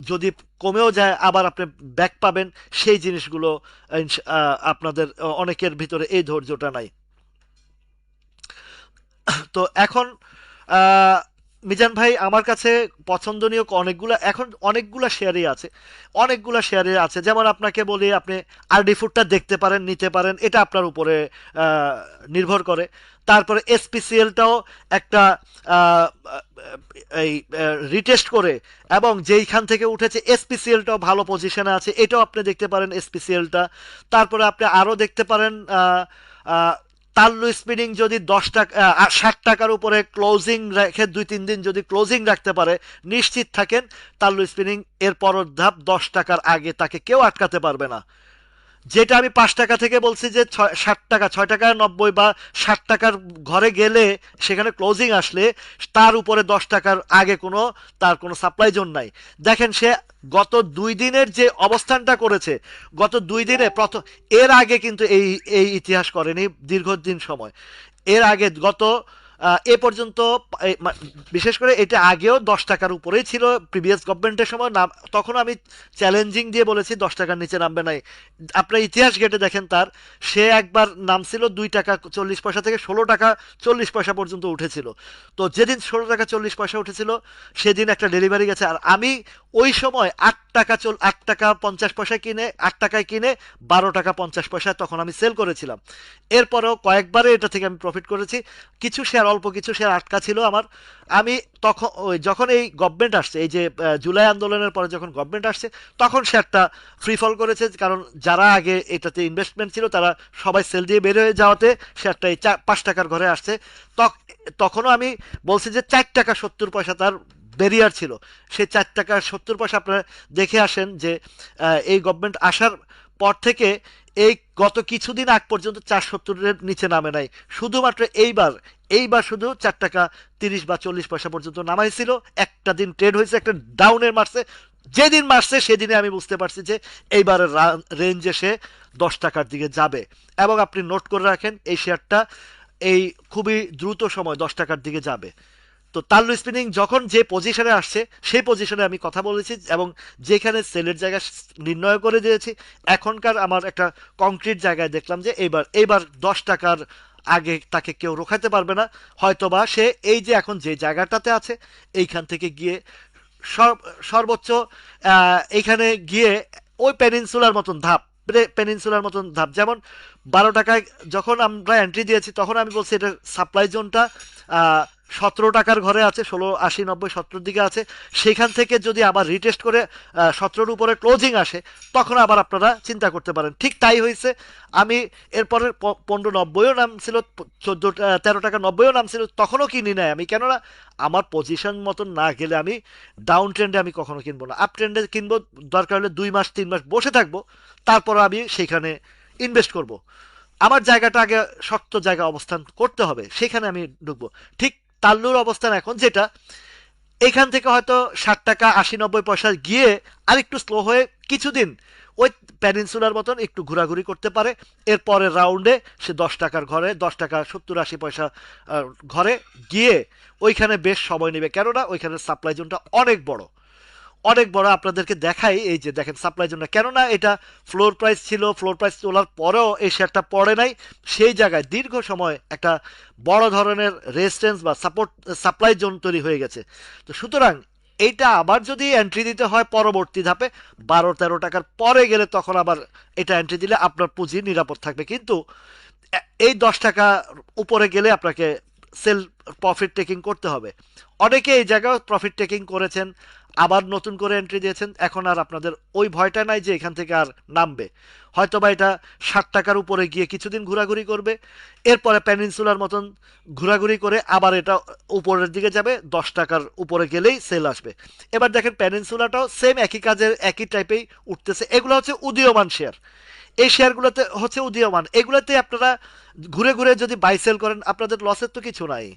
যদি কমেও যায় আবার আপনি ব্যাক পাবেন, সেই জিনিসগুলো আপনাদের অনেকের ভিতরে এই ধৈর্যটা নাই। তো এখন আহ, মিজান ভাই, আমার কাছে পছন্দনীয় অনেকগুলা, এখন অনেকগুলা শেয়ারই আছে, অনেকগুলা শেয়ারে আছে। যেমন আপনাকে বলি, আপনি আরডি ফুডটা দেখতে পারেন, নিতে পারেন, এটা আপনার উপরে আহ, নির্ভর করে। তারপরে এসপিসিএলটাও একটা আহ, এই রিটেস্ট করে, এবং যেইখান থেকে উঠেছে এসপিসিএলটাও ভালো পজিশনে আছে, এটাও আপনি দেখতে পারেন এসপিসিএলটা। তারপরে আপনি আরও দেখতে পারেন আহ, তাল্লু স্পিনিং যদি 10 টাকা 60 টাকার উপরে ক্লোজিং রেখে 2-3 দিন যদি ক্লোজিং রাখতে পারে, নিশ্চিত থাকেন তাল্লু স্পিনিং এর পরের ধাপ 10 টাকার আগে তাকে কেউ আটকাতে পারবে না। যেটা আমি 5 টাকা থেকে বলছি যে 60 টাকা, 6 টাকা 90 বা 60 টাকার ঘরে গেলে, সেখানে ক্লোজিং আসলে তার উপরে 10 টাকার আগে কোনো, তার কোনো সাপ্লাই জোন নাই। দেখেন সে গত 2 দিনের যে অবস্থানটা করেছে, গত 2 দিনে প্রথম, এর আগে কিন্তু এই এই ইতিহাস করেনি দীর্ঘদিন সময়। এর আগে গত এ পর্যন্ত বিশেষ করে এটা আগেও 10 টাকার উপরেই ছিল প্রিভিয়াস গভর্নমেন্টের সময়। নাম তখন আমি চ্যালেঞ্জিং দিয়ে বলেছি 10 টাকার নিচে নামবে নাই। আপনার ইতিহাস ঘেটে দেখেন তার, সে একবার নামছিল 2 টাকা 40 পয়সা থেকে 16 টাকা 40 পয়সা পর্যন্ত উঠেছিল। তো যেদিন 16 টাকা 40 পয়সা উঠেছিল, সেদিন একটা ডেলিভারি গেছে। আর আমি ওই সময় 8 টাকা 50 পয়সা কিনে, 8 টাকায় কিনে 12 টাকা 50 পয়সায় তখন আমি সেল করেছিলাম। এরপরেও কয়েকবারে এটা থেকে আমি প্রফিট করেছি। কিছু শেয়ার, অল্প কিছু শেয়ার আটকা ছিল আমার। আমি তখন ওই যখন এই গভর্নমেন্ট আসছে, এই যে জুলাই আন্দোলনের পরে যখন গভর্নমেন্ট আসছে, তখন শেয়ারটা ফ্রি ফল করেছে। কারণ যারা আগে এটাতে ইনভেস্টমেন্ট ছিল তারা সবাই সেল দিয়ে বের হয়ে যাওয়াতে শেয়ারটা এই 5 টাকার ঘরে আসছে। তখনও আমি বলছি যে 4 টাকা 70 পয়সা তার ব্যারিয়ার ছিল। সেই 4 টাকা 70 পয়সা আপনারা দেখে আসেন যে এই গভর্নমেন্ট আসার পর থেকে এই গত কিছুদিন আগ পর্যন্ত 4.70-এর নিচে নামে নাই। শুধুমাত্র এইবার, এইবার শুধু 4 টাকা 30 বা 40 পয়সা পর্যন্ত নামাইছিল। একটা দিন ট্রেড হয়েছে, একটা ডাউনের মারছে। যেদিন মারছে সেদিনে আমি বুঝতে পারছি যে এইবারের রেঞ্জে সে 10 টাকার দিকে যাবে। এবং আপনি নোট করে রাখেন এই শেয়ারটা এই খুবই দ্রুত সময় 10 টাকার দিকে যাবে। তো তাল্লু স্পিনিং যখন যে পজিশনে আসছে, সেই পজিশনে আমি কথা বলেছি এবং যেখানে সেলের জায়গা নির্ণয় করে দিয়েছি। এখনকার আমার একটা কংক্রিট জায়গায় দেখলাম যে এইবার 10 টাকার আগে তাকে কেউ রোখাতে পারবে না। হয়তোবা সে এই যে এখন যে জায়গাটাতে আছে, এইখান থেকে গিয়ে সর্বোচ্চ এইখানে গিয়ে ওই পেনিনসুলার মতন ধাপ, পেনিনসুলার মতন ধাপ, যেমন 12 টাকায় যখন আমরা এন্ট্রি দিয়েছি তখন আমি বলছি এটা সাপ্লাই জোনটা 17 টাকার ঘরে আছে, 16, 80, 90, 70 দিকে আছে, সেখান থেকে যদি আবার রিটেস্ট করে 17-র উপরে ক্লোজিং আসে, তখন আবার আপনারা চিন্তা করতে পারেন। ঠিক তাই হয়েছে। আমি এরপরে 15.90ও নাম ছিল, 13 টাকা 90ও নাম ছিল, তখনও কিনি নাই আমি, কেননা আমার পজিশন মতন না গেলে আমি ডাউন ট্রেন্ডে আমি কখনো কিনবো না। আপ ট্রেন্ডে কিনবো, দরকার হলে 2 মাস 3 মাস বসে থাকবো, তারপর আমি সেখানে ইনভেস্ট করব। আমার জায়গাটা আগে শক্ত জায়গা অবস্থান করতে হবে, সেখানে আমি ঢুকবো। ঠিক তাল্লুর অবস্থান এখন যেটা, এখান থেকে হয়তো 60 টাকা 80, 90 পয়সা গিয়ে আরেকটু স্লো হয়ে কিছুদিন ওই প্যানিনসুলার মতন একটু ঘোরাঘুরি করতে পারে। এরপরের রাউন্ডে সে 10 টাকার ঘরে, 10 টাকা 70, 80 পয়সা ঘরে গিয়ে ওইখানে বেশ সময় নেবে, কেননা ওইখানে সাপ্লাই জোনটা অনেক বড়, অনেক বড়। আপনাদেরকে দেখাই, এই যে দেখেন সাপ্লাই জোনটা, কেননা এটা ফ্লোর প্রাইস ছিল, ফ্লোর প্রাইস তোলার পরেও এই শেয়ারটা পড়ে নাই, সেই জায়গায় দীর্ঘ সময় একটা বড় ধরনের রেজিস্ট্যান্স বা সাপোর্ট সাপ্লাই জোন তৈরি হয়ে গেছে। তো সুতরাং এইটা আবার যদি এন্ট্রি দিতে হয় পরবর্তী ধাপে 12-13 টাকার পরে গেলে, তখন আবার এটা এন্ট্রি দিলে আপনার পুঁজি নিরাপদ থাকবে। কিন্তু এই 10 টাকা উপরে গেলে আপনাকে সেল প্রফিট টেকিং করতে হবে। অনেকে এই জায়গায় প্রফিট টেকিং করেছেন, আবার নতুন করে এন্ট্রি দিয়েছেন, এখন আর আপনাদের ওই ভয়টা নাই যে এখান থেকে আর নামবে। হয়তোবা এটা 60 টাকার উপরে গিয়ে কিছুদিন ঘোরাঘুরি করবে, এরপরে প্যানিনসুলার মতন ঘোরাঘুরি করে আবার এটা উপরের দিকে যাবে, 10 টাকার উপরে গেলেই সেল আসবে। এবার দেখেন প্যানিনসুলাটাও সেম একই কাজের একই টাইপেই উঠতেছে। এগুলো হচ্ছে উদীয়মান শেয়ার, এই শেয়ারগুলোতে হচ্ছে উদীয়মান, এগুলোতে আপনারা ঘুরে ঘুরে যদি বাই সেল করেন আপনাদের লসের তো কিছু নাই।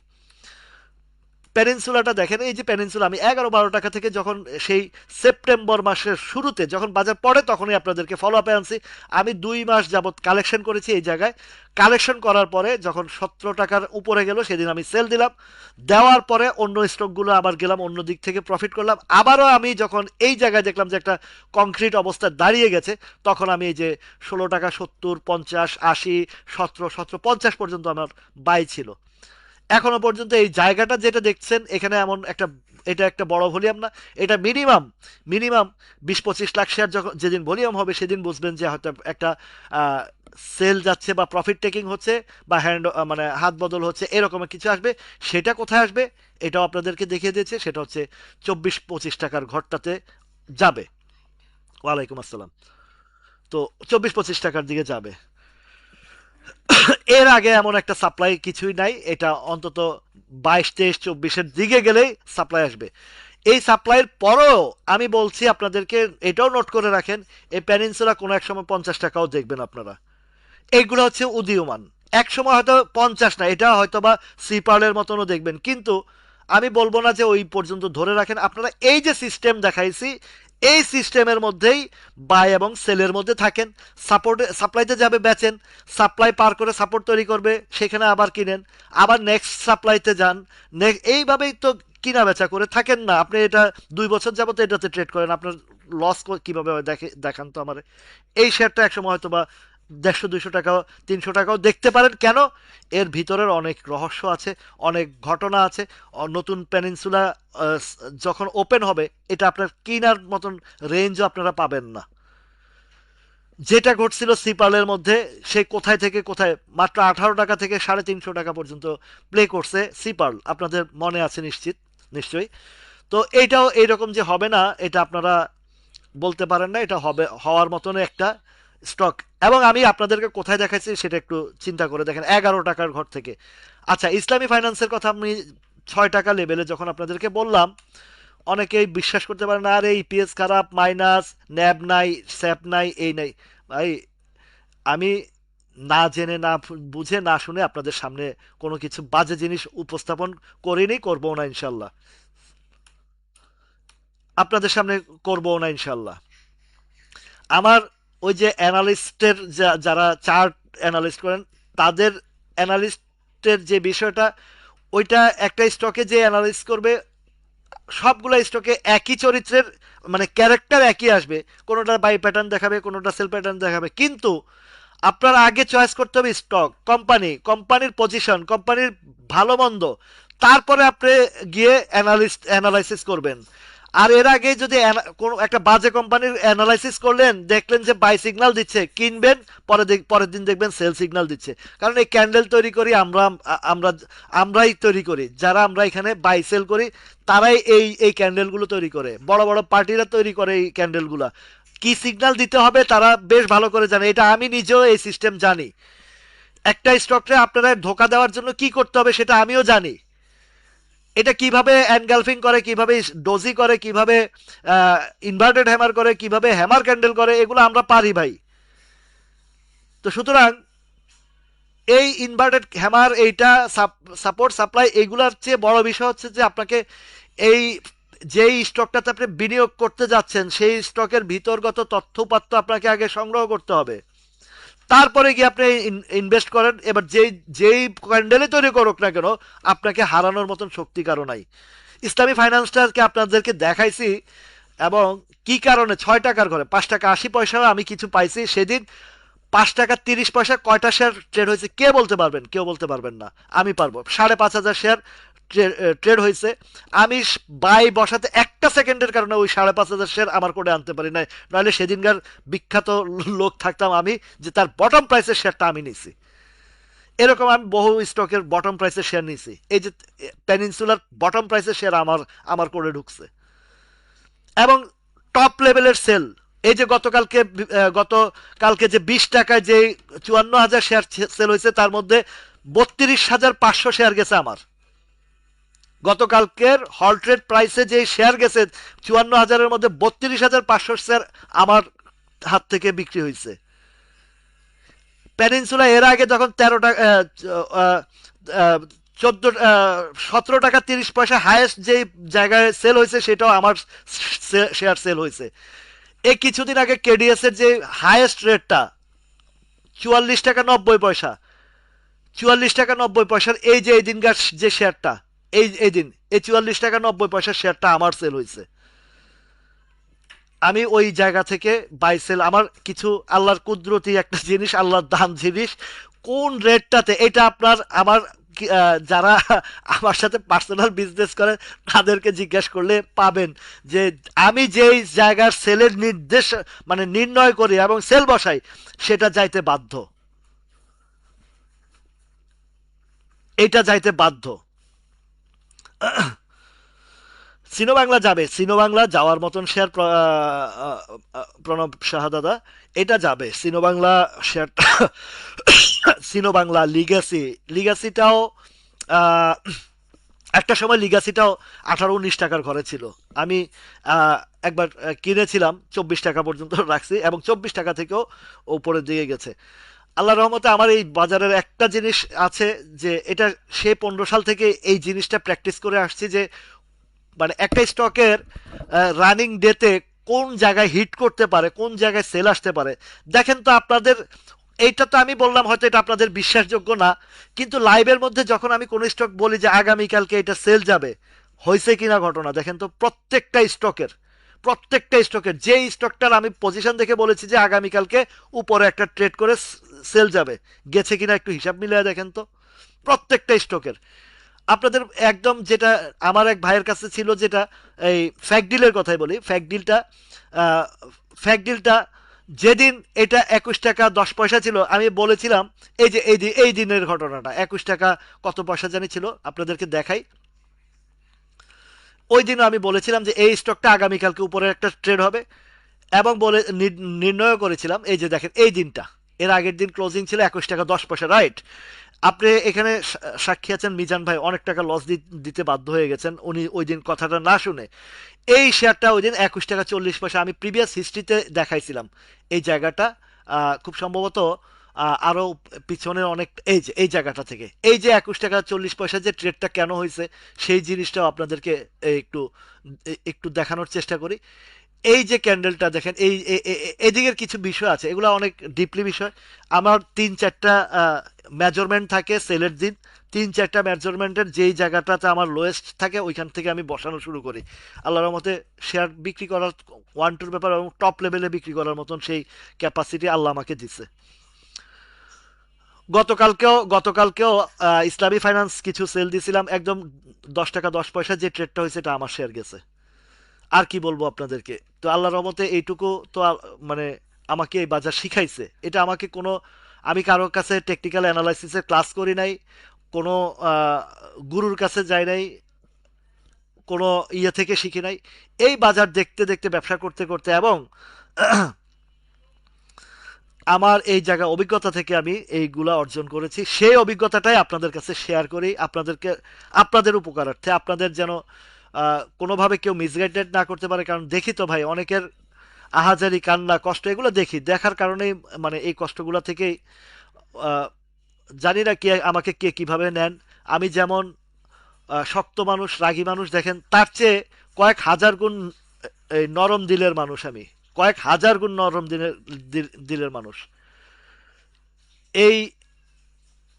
পেনিনসুলাটা দেখেন, এই যে পেনিনসুলা আমি 11-12 টাকা থেকে যখন সেই সেপ্টেম্বর মাসের শুরুতে যখন বাজার পড়ে, তখনই আপনাদেরকে ফলো আপে আনছি। আমি 2 মাস যাবত কালেকশন করেছি এই জায়গায়। কালেকশন করার পরে যখন 17 টাকার উপরে গেল, সেদিন আমি সেল দিলাম। দেওয়ার পরে অন্য স্টকগুলো আবার গেলাম, অন্য দিক থেকে প্রফিট করলাম। আবারও আমি যখন এই জায়গায় দেখলাম যে একটা কংক্রিট অবস্থায় দাঁড়িয়ে গেছে, তখন আমি এই যে 16 টাকা 70, 50, 80, 17, 17, 50 পর্যন্ত আমার বাই ছিল। এখনো পর্যন্ত এই জায়গাটা যেটা দেখছেন এখানে, এমন একটা, এটা একটা বড় ভলিউম না, এটা মিনিমাম মিনিমাম 20-25 লাখ শেয়ার যখন যেদিন ভলিউম হবে, সেদিন বুঝবেন যে হয়তো একটা সেল যাচ্ছে বা প্রফিট টেকিং হচ্ছে বা হ্যান্ড মানে হাত বদল হচ্ছে, এরকম কিছু আসবে। সেটা কোথায় আসবে এটাও আপনাদেরকে দেখিয়ে দিয়েছে, সেটা হচ্ছে 24-25 টাকার ঘরটাতে যাবে। ওয়ালাইকুম আসসালাম। তো 24-25 টাকার দিকে যাবে। এর আগে এমন একটা সাপ্লাই কিছুই নাই, এটা অন্তত 22, 23, 24-এর দিকে গেলেই সাপ্লাই আসবে। এই সাপ্লাইয়ের পরেও আমি বলছি আপনাদেরকে, এটাও নোট করে রাখেন, এই প্যানিনসুলা কোনো এক সময় 50 টাকাও দেখবেন আপনারা। এইগুলো হচ্ছে উদীয়মান, এক সময় হয়তো 50 না, এটা হয়তো বা সিপার্লের মতনও দেখবেন, কিন্তু আমি বলবো না যে ওই পর্যন্ত ধরে রাখেন। আপনারা এই যে সিস্টেম দেখাইছি, এই সিস্টেমের মধ্যেই বাই এবং সেলের মধ্যে থাকেন। সাপোর্টে সাপ্লাইতে যাবে বেচেন, সাপ্লাই পার করে সাপোর্ট তৈরি করবে, সেখানে আবার কিনেন, আবার নেক্সট সাপ্লাইতে যান, এইভাবেই তো কিনা বেচা করে থাকেন না আপনি। এটা 2 বছর যাবত এটাতে ট্রেড করেন, আপনার লস কিভাবে হয় দেখান তো আমার। এই শেয়ারটা একসময় হয়তো বা 150, 200 টাকা 300 টাকাও দেখতে পারেন, কেন? এর ভিতরের অনেক রহস্য আছে, অনেক ঘটনা আছে। নতুন পেনিনসুলা যখন ওপেন হবে, এটা আপনার কিনার মতন রেঞ্জও আপনারা পাবেন না। যেটা ঘটছিল সিপালের মধ্যে, সে কোথায় থেকে কোথায় মাত্র 18 টাকা থেকে 350 টাকা পর্যন্ত প্লে করছে সিপাল, আপনাদের মনে আছে নিশ্চিত, নিশ্চয়ই। তো এইটাও এইরকম যে হবে না, এটা আপনারা বলতে পারেন না, এটা হবে, হওয়ার মতন একটা স্টক। এবং আমি আপনাদেরকে কোথায় দেখাচ্ছি সেটা একটু চিন্তা করে দেখেন, 11 টাকার ঘর থেকে। আচ্ছা, ইসলামী ফাইন্যান্সের কথা আমি 6 টাকা লেভেলে যখন আপনাদেরকে বললাম, অনেকেই বিশ্বাস করতে পারে না, আরে ইপিএস খারাপ, মাইনাস, ন্যাব নাই, স্যাপ নাই, এই নাই। ভাই, আমি না জেনে না বুঝে না শুনে আপনাদের সামনে কোনো কিছু বাজে জিনিস উপস্থাপন করিনি, করবো না ইনশাল্লাহ। আপনাদের সামনে করবো না ইনশাল্লাহ। আমার ওই যে অ্যানালিস্টের, যারা চার্ট অ্যানালিস্ট করেন, তাদের অ্যানালিস্টের যে বিষয়টা, ওইটা একটা স্টকে যে অ্যানালিস্ট করবে, সবগুলো স্টকে একই চরিত্রের, মানে ক্যারেক্টার একই আসবে, কোনোটা বাই প্যাটার্ন দেখাবে, কোনোটা সেল প্যাটার্ন দেখাবে, কিন্তু আপনার আগে চয়েস করতে হবে স্টক, কোম্পানি, কোম্পানির পজিশন, কোম্পানির ভালো মন্দ, তারপরে আপনি গিয়ে অ্যানালাইসিস করবেন। আর এর আগে যদি কোনো একটা বাজে কোম্পানির অ্যানালাইসিস করলেন, দেখলেন যে বাই সিগন্যাল দিচ্ছে, কিনবেন, পরের দিন দেখবেন সেল সিগন্যাল দিচ্ছে। কারণ এই ক্যান্ডেল তৈরি করি আমরা আমরাই তৈরি করি, যারা আমরা এখানে বাই সেল করি তারাই এই ক্যান্ডেলগুলো তৈরি করে, বড় বড় পার্টিরা তৈরি করে এই ক্যান্ডেলগুলো। কি সিগন্যাল দিতে হবে তারা বেশ ভালো করে জানে, এটা আমি নিজেও এই সিস্টেম জানি। একটা স্টককে আপনারা ধোকা দেওয়ার জন্য কি করতে হবে সেটা আমিও জানি। এটা কিভাবে এনগালফিং করে, কিভাবে ডোজি করে, কিভাবে ইনভার্টেড হ্যামার করে, কিভাবে হ্যামার ক্যান্ডেল করে, এগুলো আমরা পারি ভাই। তো সুতরাং এই ইনভার্টেড হ্যামার, এইটা সাপোর্ট সাপ্লাই, এইগুলার চেয়ে বড় বিষয় হচ্ছে যে আপনাকে এই যেই স্টকটাতে আপনি বিনিয়োগ করতে যাচ্ছেন সেই স্টকের ভিতরগত তথ্যপাত্র আপনাকে আগে সংগ্রহ করতে হবে, তারপরে গিয়ে আপনি ইনভেস্ট করেন। এবার যেই ক্যান্ডেলে তৈরি করুক না কেন, আপনাকে হারানোর মতন শক্তি কারো নাই। ইসলামী ফাইন্যান্সটাকে আপনাদেরকে দেখাইছি, এবং কি কারণে 6 টাকার ঘরে 5 টাকা 80 পয়সা আমি কিছু পাইছি সেদিন। 5 টাকা 30 পয়সা কয়টা শেয়ার ট্রেড হয়েছে কে বলতে পারবেন? কেউ বলতে পারবেন না, আমি পারবো। 5,500 শেয়ার ট্রেড হয়েছে। আমি বাই বসাতে একটা সেকেন্ডের কারণে ওই 5,500 শেয়ার আমার কোডে আনতে পারি নাই, নাহলে সেদিনকার বিখ্যাত লোক থাকতাম আমি, যে তার বটম প্রাইসের শেয়ারটা আমি নিছি। এরকম আমি বহু স্টকের বটম প্রাইসের শেয়ার নিছি। এই যে পেনিনসুলার বটম প্রাইসের শেয়ার আমার কোডে ঢুকছে। এবং টপ লেভেলের সেল, এই যে গতকালকে যে 20 টাকায় যে 54,000 শেয়ার সেল হয়েছে, তার মধ্যে 32,500 শেয়ার গেছে আমার। গতকালকের হল ট্রেড প্রাইসে যে শেয়ার গেছে 54,000-এর মধ্যে 32,500 শেয়ার আমার হাত থেকে বিক্রি হয়েছে। পেনিনসুলা এর আগে যখন 13 টাকা 14 17 টাকা 30 পয়সা হাইয়েস্ট যে জায়গায় সেল হয়েছে, সেটাও আমার শেয়ার সেল হয়েছে। এই কিছুদিন আগে কেডিএস এর যে হাইয়েস্ট রেটটা 44 টাকা 90 পয়সা, 44 টাকা 90 পয়সার এই দিনকার যে শেয়ারটা, এই দিন এই 44 টাকা 90 পয়সার শেয়ারটা আমার সেল হয়েছে। আমি ওই জায়গা থেকে বাই সেল, আমার কিছু আল্লাহর কুদরতি একটা জিনিস, আল্লাহর দান জিনিস, কোন রেটটাতে, এটা আমার যারা আমার সাথে পার্সোনাল বিজনেস করে তাদেরকে জিজ্ঞেস করলে পাবেন, যে আমি যেই জায়গার সেলের নির্দেশ মানে নির্ণয় করি এবং সেল বসাই, সেটা যাইতে বাধ্য, এটা যাইতে বাধ্য। সিনো বাংলা যাবে, সিনো বাংলা যাওয়ার মতন শেয়ার, প্রণব সাহা দাদা, এটা যাবে সিনো বাংলা শেয়ারটা। সিনো বাংলা লিগাসিটাও আহ, একটা সময় লিগাসিটাও 18-19 টাকার ঘরে ছিল। আমি একবার কিনেছিলাম, 24 টাকা পর্যন্ত রাখছি, এবং 24 টাকা থেকেও উপরের দিকে গেছে। আল্লাহ রহমতে আমার এই বাজারের একটা জিনিস আছে, যে এটা সে 15 সাল থেকে এই জিনিসটা প্র্যাকটিস করে আসছি, যে মানে একটা স্টকের রানিং ডেতে কোন জায়গায় হিট করতে পারে, কোন জায়গায় সেল আসতে পারে। দেখেন তো আপনাদের, এইটা তো আমি বললাম হয়তো এটা আপনাদের বিশ্বাসযোগ্য না, কিন্তু লাইভের মধ্যে যখন আমি কোনো স্টক বলি যে আগামীকালকে এটা সেল যাবে, হয়েছে কিনা ঘটনা দেখেন তো। প্রত্যেকটা স্টকের যে স্টকটার আমি পজিশন দেখে বলেছি যে আগামীকালকে উপরে একটা ট্রেড করে সেল যাবে, গেছে কিনা একটু হিসাব মিলিয়ে দেখেন তো। প্রত্যেকটা স্টকের আপনাদের একদম, যেটা আমার এক ভাইয়ের কাছে ছিল, যেটা এই ফ্যাকডিলের কথাই বলি, ফ্যাকডিলটা যেদিন এটা 21 টাকা 10 পয়সা ছিল, আমি বলেছিলাম, এই যে এই দিনের ঘটনাটা, 21 টাকা কত পয়সা জানি ছিল, আপনাদেরকে দেখাই। ওই দিনও আমি বলেছিলাম যে এই স্টকটা আগামীকালকে উপরে একটা ট্রেড হবে, এবং বলে নির্ণয় করেছিলাম। এই যে দেখেন এই দিনটা, এর আগের দিন ক্লোজিং ছিল 21 টাকা 10 পয়সা, রাইট? আপনি এখানে সাক্ষী আছেন, মিজান ভাই অনেক টাকা লস দিতে বাধ্য হয়ে গেছেন উনি ওই দিন কথাটা না শুনে। এই শেয়ারটা ওই দিন 21 টাকা 40 পয়সা, আমি প্রিভিয়াস হিস্ট্রিতে দেখাইছিলাম এই জায়গাটা। খুব সম্ভবত আরো পিছনের অনেক, এই জায়গাটা থেকে, এই যে 21 টাকা 40 পয়সা যে ট্রেডটা কেন হয়েছে, সেই জিনিসটাও আপনাদেরকে একটু একটু দেখানোর চেষ্টা করি। এই যে ক্যান্ডেলটা দেখেন, এদিকের কিছু বিষয় আছে, এগুলো অনেক ডিপলি বিষয়। আমার 3-4টা মেজারমেন্ট থাকে সেলের দিন, 3-4টা মেজারমেন্টের যেই জায়গাটাতে আমার লোয়েস্ট থাকে ওইখান থেকে আমি বসানো শুরু করি। আল্লাহর রহমতে শেয়ার বিক্রি করার ওয়ান টুর ব্যাপার, এবং টপ লেভেলে বিক্রি করার মতন সেই ক্যাপাসিটি আল্লাহ আমাকে দিছে। গতকালকেও ইসলামী ফাইন্যান্স কিছু সেল দিছিলাম, একদম 10 টাকা 10 পয়সা যে ট্রেডটা হয়েছে, এটা আমার শেয়ার গেছে। আর কি বলবো আপনাদেরকে, তো আল্লাহর রহমতে এইটুকু তো মানে আমাকে এই বাজার শিখাইছে। এটা আমাকে কোনো, আমি কারোর কাছে টেকনিক্যাল অ্যানালাইসিসের ক্লাস করি নাই, কোনো আহ, গুরুর কাছে যাই নাই, কোনো ইয়ে থেকে শিখি নাই। এই বাজার দেখতে দেখতে ব্যবসা করতে করতে এবং আমার এই জায়গা অভিজ্ঞতা থেকে আমি এইগুলা অর্জন করেছি, সেই অভিজ্ঞতাটাই আপনাদের কাছে শেয়ার করি, আপনাদেরকে, আপনাদের উপকারার্থে, আপনাদের যেন কোনোভাবে কেউ মিসগাইডেড না করতে পারে। কারণ দেখি তো ভাই অনেকের আহাজারি কান্না কষ্ট, এগুলো দেখি, দেখার কারণেই মানে এই কষ্টগুলো থেকেই আহ, জানি না কে আমাকে কে কিভাবে নেন। আমি যেমন শক্ত মানুষ, রাগী মানুষ, দেখেন তার চেয়ে কয়েক হাজার গুণ এই নরম দিলের মানুষ আমি, কয়েক হাজার গুণ নরম দিলের দিলের মানুষ। এই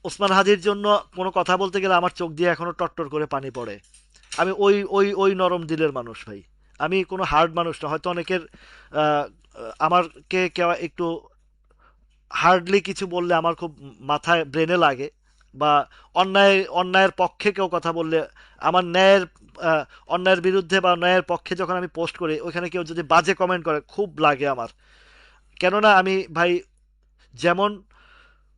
ওসমান হাদির জন্য কোনো কথা বলতে গেলে আমার চোখ দিয়ে এখনো টট্টর করে পানি পড়ে। আমি ওই নরম দিলের মানুষ ভাই। আমি কোনো হার্ড মানুষ না, হয়তো অনেকের আহ, আমারকে কেউ একটু হার্ডলি কিছু বললে আমার খুব মাথায় ব্রেনে লাগে, বা অন্যায়ের পক্ষে কেউ কথা বললে আমার আহ, অন্যায়ের বিরুদ্ধে বা ন্যায়ের পক্ষে যখন আমি পোস্ট করি ওইখানে কেউ যদি বাজে কমেন্ট করে খুব লাগে আমার। কেননা আমি ভাই যেমন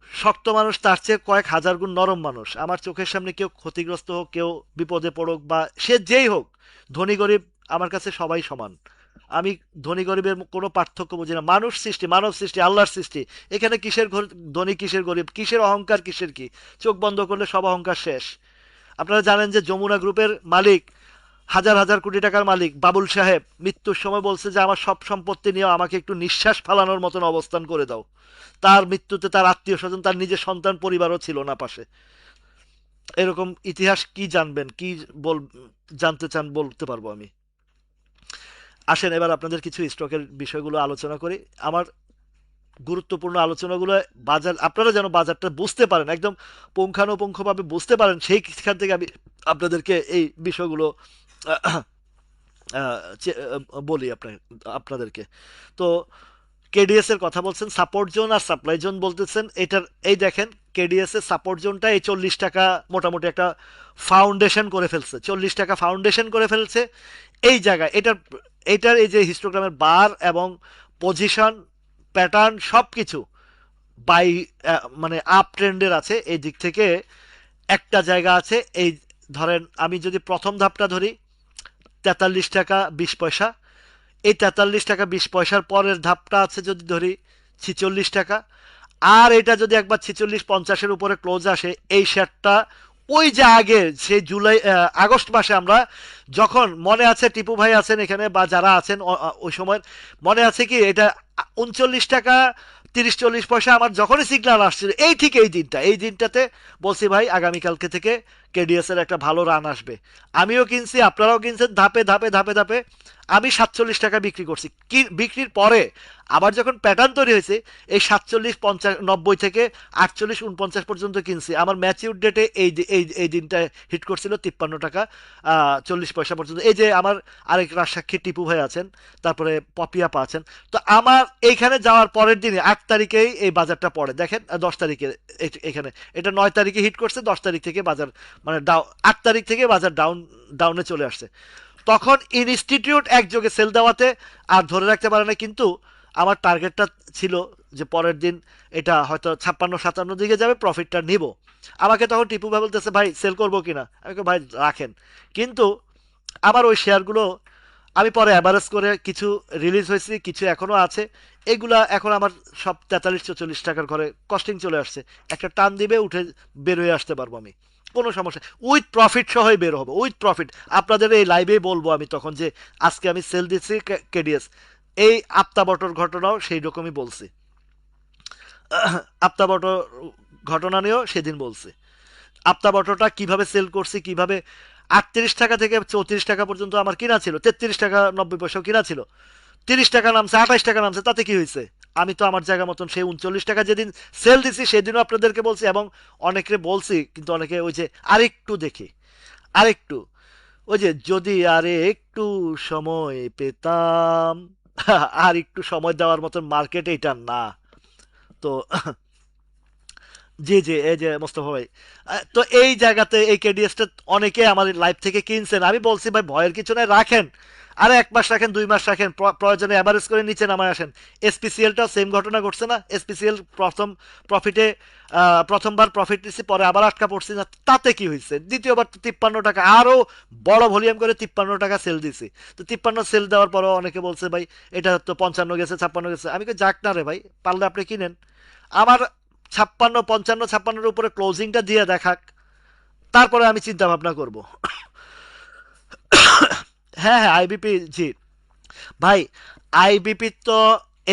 শক্ত মানুষ তার চেয়ে কয়েক হাজার গুণ নরম মানুষ। আমার চোখের সামনে কেউ ক্ষতিগ্রস্ত হোক, কেউ বিপদে পড়ুক, বা সে যেই হোক, ধনী গরিব আমার কাছে সবাই সমান। আমি ধনী গরিবের কোনো পার্থক্য বুঝি না। মানুষ সৃষ্টি, মানব সৃষ্টি, আল্লাহর সৃষ্টি। এখানে কিসের ধনী, কিসের গরিব, কিসের অহংকার, কিসের কি, চোখ বন্ধ করলে সব অহংকার শেষ। আপনারা জানেন যে যমুনা গ্রুপের মালিক, হাজার হাজার কোটি টাকার মালিক বাবুল সাহেব মৃত্যুর সময় বলছে যে আমার সব সম্পত্তি নিয়ে আমাকে একটু নিঃশ্বাস ফালানোর মতন অবস্থান করে দাও। তার মৃত্যুতে তার আত্মীয় স্বজন, তার নিজের সন্তান পরিবারও ছিল না পাশে। এরকম ইতিহাস কি জানবেন, কি বল জানতে চান বলতে পারবো আমি। আসেন এবার আপনাদের কিছু স্টকের বিষয়গুলো আলোচনা করি। আমার গুরুত্বপূর্ণ আলোচনাগুলো, বাজার আপনারা যেন বাজারটা বুঝতে পারেন, একদম পুঙ্খানুপুঙ্খভাবে বুঝতে পারেন, সেইখান থেকে আমি আপনাদেরকে এই বিষয়গুলো আহ, বলি আপনাদেরকে। তো কেডিএস এর কথা বলছেন, সাপোর্ট জোন আর সাপ্লাই জোন বলতেছেন এটার। এই দেখেন কেডিএস এর সাপোর্ট জোনটা এই 40 টাকা মোটামুটি একটা ফাউন্ডেশন করে ফেলছে, 40 টাকা ফাউন্ডেশন করে ফেলছে এই জায়গায়। এটার এই যে হিস্টোগ্রামের বার এবং পজিশন, প্যাটার্ন সব কিছু বাই মানে আপ ট্রেন্ডের আছে। এই দিক থেকে একটা জায়গা আছে, এই ধরেন আমি যদি প্রথম ধাপটা ধরি 43 টাকা 20 পয়সা, এই 43 টাকা 20 পয়সার পরের ধাপটা আছে যদি ধরি 46 টাকা, আর এটা যদি একবার 46-50-এর উপরে ক্লোজ আসে, এই শেয়ারটা ওই যে আগে সেই জুলাই আগস্ট মাসে আমরা যখন, মনে আছে টিপু ভাই আছেন এখানে বা যারা আছেন ওই সময় মনে আছে কি, এটা 39 টাকা 30-40 পয়সা আমার যখনই সিগন্যাল আসছিল, এই ঠিক এই দিনটাতে বলছি ভাই আগামীকালকে থেকে কেডিএস এর একটা ভালো রান আসবে। আমিও কিনছি, আপনারাও কিনছেন, ধাপে ধাপে ধাপে ধাপে আমি 47 টাকা বিক্রি করছি। বিক্রির পরে আবার যখন প্যাটার্ন তৈরি হয়েছে, এই 47-50-90 থেকে 48-49 পর্যন্ত কিনছি। আমার ম্যাচিউর ডেটে এই দিনটা হিট করছিল 53 টাকা 40 পয়সা পর্যন্ত। এই যে আমার আরেক রাজসাক্ষী টিপু ভাই আছেন, তারপরে পপিয়াপা আছেন। তো আমার এইখানে যাওয়ার পরের দিনে 8 তারিখেই এই বাজারটা পড়ে, দেখেন 10 তারিখে এখানে, এটা 9 তারিখে হিট করছে, 10 তারিখ থেকে বাজার মানে 8 তারিখ থেকে বাজার ডাউনে চলে আসছে। তখন ইনস্টিটিউট একযোগে সেল দেওয়াতে আর ধরে রাখতে পারে না, কিন্তু আমার টার্গেটটা ছিল যে পরের দিন এটা হয়তো 56-57 দিকে যাবে, প্রফিটটা নিব। আমাকে তখন টিপু ভাই বলতেছে ভাই সেল করবো কিনা, আমি ভাই রাখেন। কিন্তু আমার ওই শেয়ারগুলো আমি পরে অ্যাভারেজ করে কিছু রিলিজ হয়েছে, কিছু এখনো আছে। এগুলা এখন আমার সব 43-44 টাকার ঘরে কস্টিং চলে আসছে। একটা টান দিবে উঠে বের হয়ে আসতে পারবো আমি, কোনো সমস্যা, উইথ প্রফিট সহই বের হবে, উইথ প্রফিট। আপনাদের এই লাইভে বলবো আমি তখন যে আজকে আমি সেল দিচ্ছি কেডিএস। এই আপতা বটর ঘটনাও সেই রকমই বলছি, আপতা বটর ঘটনা নিয়েও সেদিন বলছি। আপতা বটরটা কিভাবে সেল করছি, কিভাবে 38 টাকা থেকে 34 টাকা পর্যন্ত আমার কিনা ছিল, 33 টাকা 90 পয়সাও কিনা ছিল, 30 টাকা নামছে, 28 টাকা নামছে, তাতে কি হয়েছে? আমি তো আমার জায়গা মতন সেই 39 টাকা যেদিন সেল দিছি সেদিনও আপনাদেরকে বলছি, এবং অনেকে বলছি, কিন্তু অনেকে ওই যে আরেকটু দেখি, আরেকটু, ওই যে যদি আরে একটু সময় পেতাম, আর একটু সময় দেওয়ার মতন মার্কেট এটা না। তো জি জি, এই যে মোস্তফা ভাই, তো এই জায়গাতে এই কেডিএসটা অনেকে আমার লাইফ থেকে কিনছেন, আমি বলছি ভাই ভয়ের কিছু নাই, রাখেন, আরে 1 মাস রাখেন, 2 মাস রাখেন, প্রয়োজনে অ্যাভারেজ করে নিচে নামায় আসেন। এসপিসিএলটাও সেম ঘটনা ঘটছে না? এসপিসিএল প্রথম প্রফিটে, প্রথমবার প্রফিট নিচ্ছি, পরে আবার আটকা পড়ছি না, তাতে কি হয়েছে? দ্বিতীয়বার তো 53 টাকা, আরো বড় ভলিউম করে 53 টাকা সেল দিছি। তো 53 সেল দেওয়ার পরও অনেকে বলছে ভাই এটা তো 55 গেছে, 56 গেছে। আমি কই যাক না রে ভাই, পারলে আপনি কিনেন। আমার 56, 55, 56-এর উপরে ক্লোজিংটা দিয়ে দেখাক, তারপরে আমি চিন্তা ভাবনা করব। হ্যাঁ হ্যাঁ, আইবিপি, জি ভাই, আইবিপি তো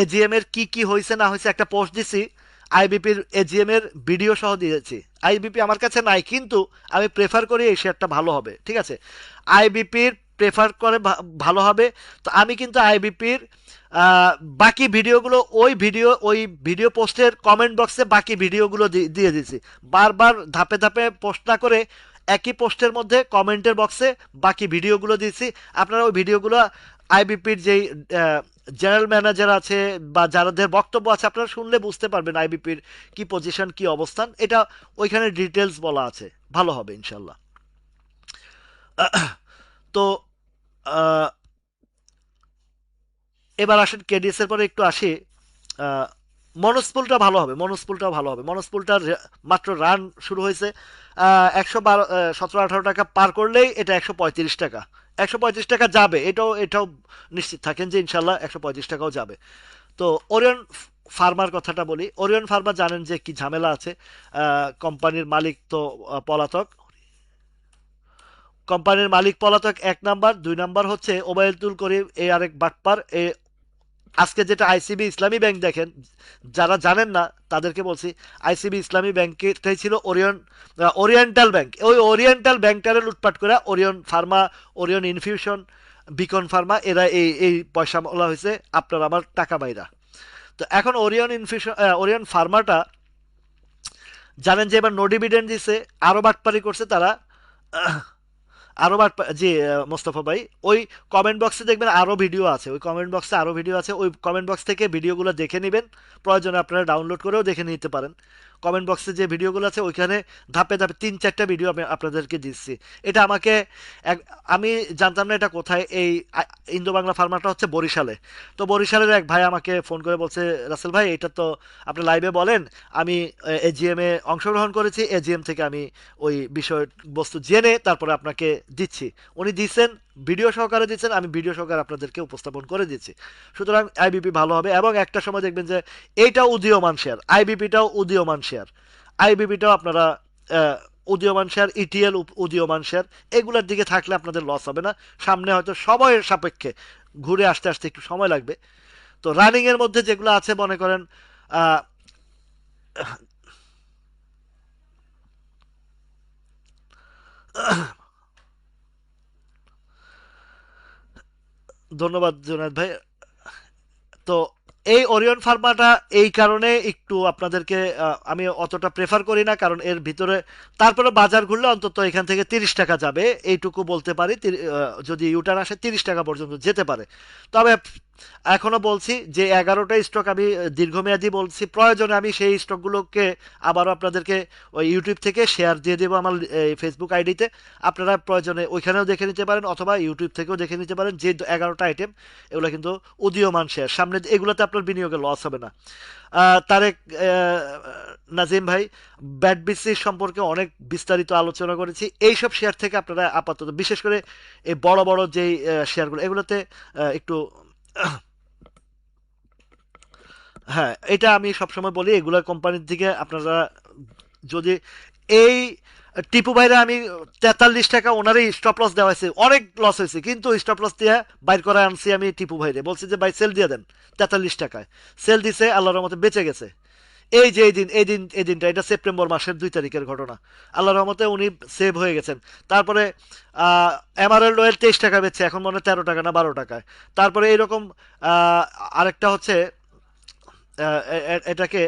এজিএম এর কি কি হয়েছে না হয়েছে একটা পোস্ট দিছি, আইবিপির এজিএম এর ভিডিও সহ দিয়েছি। আইবিপি আমার কাছে নাই, কিন্তু আমি প্রেফার করি এই শেয়ারটা ভালো হবে, ঠিক আছে? আইবিপির প্রেফার করে ভালো হবে। তো আমি কিন্তু আইবিপির আহ, বাকি ভিডিওগুলো, ওই ভিডিও পোস্টের কমেন্ট বক্সে বাকি ভিডিওগুলো দিয়ে দিয়েছি। বারবার ধাপে ধাপে পোস্ট না করে একই পোস্টের মধ্যে কমেন্টের বক্সে বাকি ভিডিওগুলো দিয়েছি। আপনারা ওই ভিডিওগুলো আইবিপির যেই জেনারেল ম্যানেজার আছে বা যাদের বক্তব্য আছে, আপনারা শুনলে বুঝতে পারবেন আইবিপির কি পজিশন, কি অবস্থান, এটা ওইখানে ডিটেলস বলা আছে। ভালো হবে ইনশাল্লাহ। তো আহ, এবার আসেন কেডিএস এর পরে একটু আসি। আহ, মনোস্পুলটা ভালো হবে, মনোস্পুলটাও ভালো হবে। মনোস্পুলটার মাত্র রান শুরু হয়েছে, 112, 17-18 টাকা পার করলেই এটা 135 টাকা। 135 টাকা যাবে, এটাও নিশ্চিত থাকেন যে ইনশাল্লাহ 135 টাকাও যাবে। তো ওরিয়ন ফার্মার কথাটা বলি। ওরিয়ন ফার্মা জানেন যে কি ঝামেলা আছে। কোম্পানির মালিক তো পলাতক। কোম্পানির মালিক পলাতক, 1 নাম্বার। 2 নাম্বার হচ্ছে ওবায়দুল করিম, এই আরেক বাটপার। আজকে যেটা আইসিবি ইসলামী ব্যাংক দেখেন, যারা জানেন না তাদেরকে বলছি, আইসিবি ইসলামী ব্যাংকটাই ছিল ওরিয়েন্টাল ব্যাংক। ওই ওরিয়েন্টাল ব্যাংকটারে লুটপাট করে Orion Pharma, Orion infusion, Beacon Pharma, এরা এই এই পয়সা বলা হয়েছে আপনার আমার টাকা বাইরা। তো এখন ওরিয়ন ইনফিউশন, ওরিয়ন ফার্মাটা জানেন যে এবার নো ডিভিডেন্ড দিছে, আরো বাটপারি করছে তারা। আরো বার, জি মোস্তফা ভাই, ওই কমেন্ট বক্সে দেখবেন আরো ভিডিও আছে, ওই কমেন্ট বক্সে আরো ভিডিও আছে, ওই কমেন্ট বক্স থেকে ভিডিওগুলো দেখে নেবেন। প্রয়োজনে আপনারা ডাউনলোড করেও দেখে নিতে পারেন। কমেন্ট বক্সে যে ভিডিওগুলো আছে ওইখানে ধাপে ধাপে 3-4টা ভিডিও আমি আপনাদেরকে দিচ্ছি। এটা আমাকে আমি জানতাম না এটা কোথায়। এই ইন্দো বাংলা ফার্মাটা হচ্ছে বরিশালে। তো বরিশালের এক ভাই আমাকে ফোন করে বলছে, রাসেল ভাই এটা তো আপনি লাইভে বলেন, আমি এজিএম এ অংশগ্রহণ করেছি, এজিএম থেকে আমি ওই বিষয় বস্তু জেনে তারপরে আপনাকে দিচ্ছি। উনি দিচ্ছেন, ভিডিও সহকারে দিচ্ছেন, আমি ভিডিও সহকারে আপনাদেরকে উপস্থাপন করে দিচ্ছি। সুতরাং আইবিপি ভালো হবে, এবং একটা সময় দেখবেন যে এইটা উদীয়মান শেয়ার, আইবিপিটাও উদীয়মান শেয়ার। আইবিপিটাও আপনারা আহ, উদীয়মান শেয়ার, ইটিএল উদীয়মান শেয়ার, এগুলোর দিকে থাকলে আপনাদের লস হবে না। সামনে হয়তো সময়ের সাপেক্ষে ঘুরে আসতে আসতে একটু সময় লাগবে। তো রানিং এর মধ্যে যেগুলো আছে মনে করেন, আহ, ধন্যবাদ জুনায়দ ভাই। তো এই ওরিয়ন ফার্মাটা এই কারণে একটু আপনাদেরকে আমি অতটা প্রেফার করি না, কারণ এর ভিতরে তারপরে বাজার ঘুরলে অন্তত এখান থেকে 30 টাকা যাবে, এইটুকু বলতে পারি। যদি ইউটার্ন আসে 30 টাকা পর্যন্ত যেতে পারে। তবে এখনো বলছি যে 11টা স্টক আমি দীর্ঘমেয়াদী বলছি, প্রয়োজনে আমি সেই স্টকগুলোকে আবারও আপনাদেরকে ওই ইউটিউব থেকে শেয়ার দিয়ে দেবো আমার ফেসবুক আইডিতে। আপনারা প্রয়োজনে ওইখানেও দেখে নিতে পারেন, অথবা ইউটিউব থেকেও দেখে নিতে পারেন। যে 11টা আইটেম, এগুলো কিন্তু উদীয়মান শেয়ার, সামনে এগুলোতে আপনার বিনিয়োগে লস হবে না। তারেক, নাজিম ভাই, ব্যাট বিসি সম্পর্কে অনেক বিস্তারিত আলোচনা করেছি। এইসব শেয়ার থেকে আপনারা আপাতত, বিশেষ করে এই বড় বড় যেই শেয়ারগুলো, এগুলোতে একটু, হ্যাঁ এটা আমি সবসময় বলি, এগুলা কোম্পানির দিকে আপনারা যদি, এই টিপু ভাইরা আমি 43 টাকা ওনারই স্টপ লস দেওয়া হয়েছে, অনেক লস হয়েছে, কিন্তু স্টপ লস দিয়ে বাইর করে আনছি আমি টিপু ভাইরে, বলছি যে ভাই সেল দিয়ে দেন 43 টাকায়। সেল দিছে, আল্লাহর রহমতে বেঁচে গেছে। এই যে এই দিনটা, এটা সেপ্টেম্বর মাসের 2 তারিখের ঘটনা। আল্লাহর রহমতে উনি সেভ হয়ে গেছেন। তারপরে এমারেল্ড অয়েল 23 টাকা বেচছে, এখন মনে হয় 13 টাকা না 12 টাকায়। তারপরে এইরকম আহ, আরেকটা হচ্ছে, এটাকে,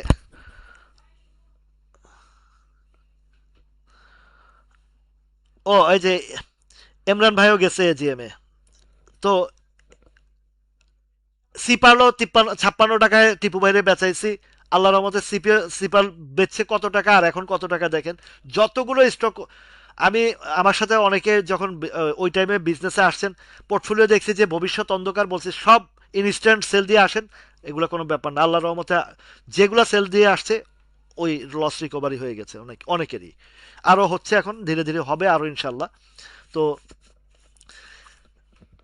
ও এই যে ইমরান ভাইও গেছে এজিএম এ। তো সিপারলো 53, 56 টাকায় টিপু ভাইরে বেচাইছি। আল্লাহর রহমতে সিপার বেচছে কত টাকা আর এখন কত টাকা দেখেন। যতগুলো স্টক আমি, আমার সাথে অনেকে যখন ওই টাইমে বিজনেসে আসছেন, পোর্টফোলিও দেখছি যে ভবিষ্যৎ অন্ধকার, বলছে সব ইনস্ট্যান্ট সেল দিয়ে আসেন। এগুলো কোনো ব্যাপার না, আল্লাহর রহমতে যেগুলো সেল দিয়ে আসছে ওই লস রিকভারি হয়ে গেছে অনেকেরই। আরও হচ্ছে, এখন ধীরে ধীরে হবে আরও ইনশাল্লাহ। তো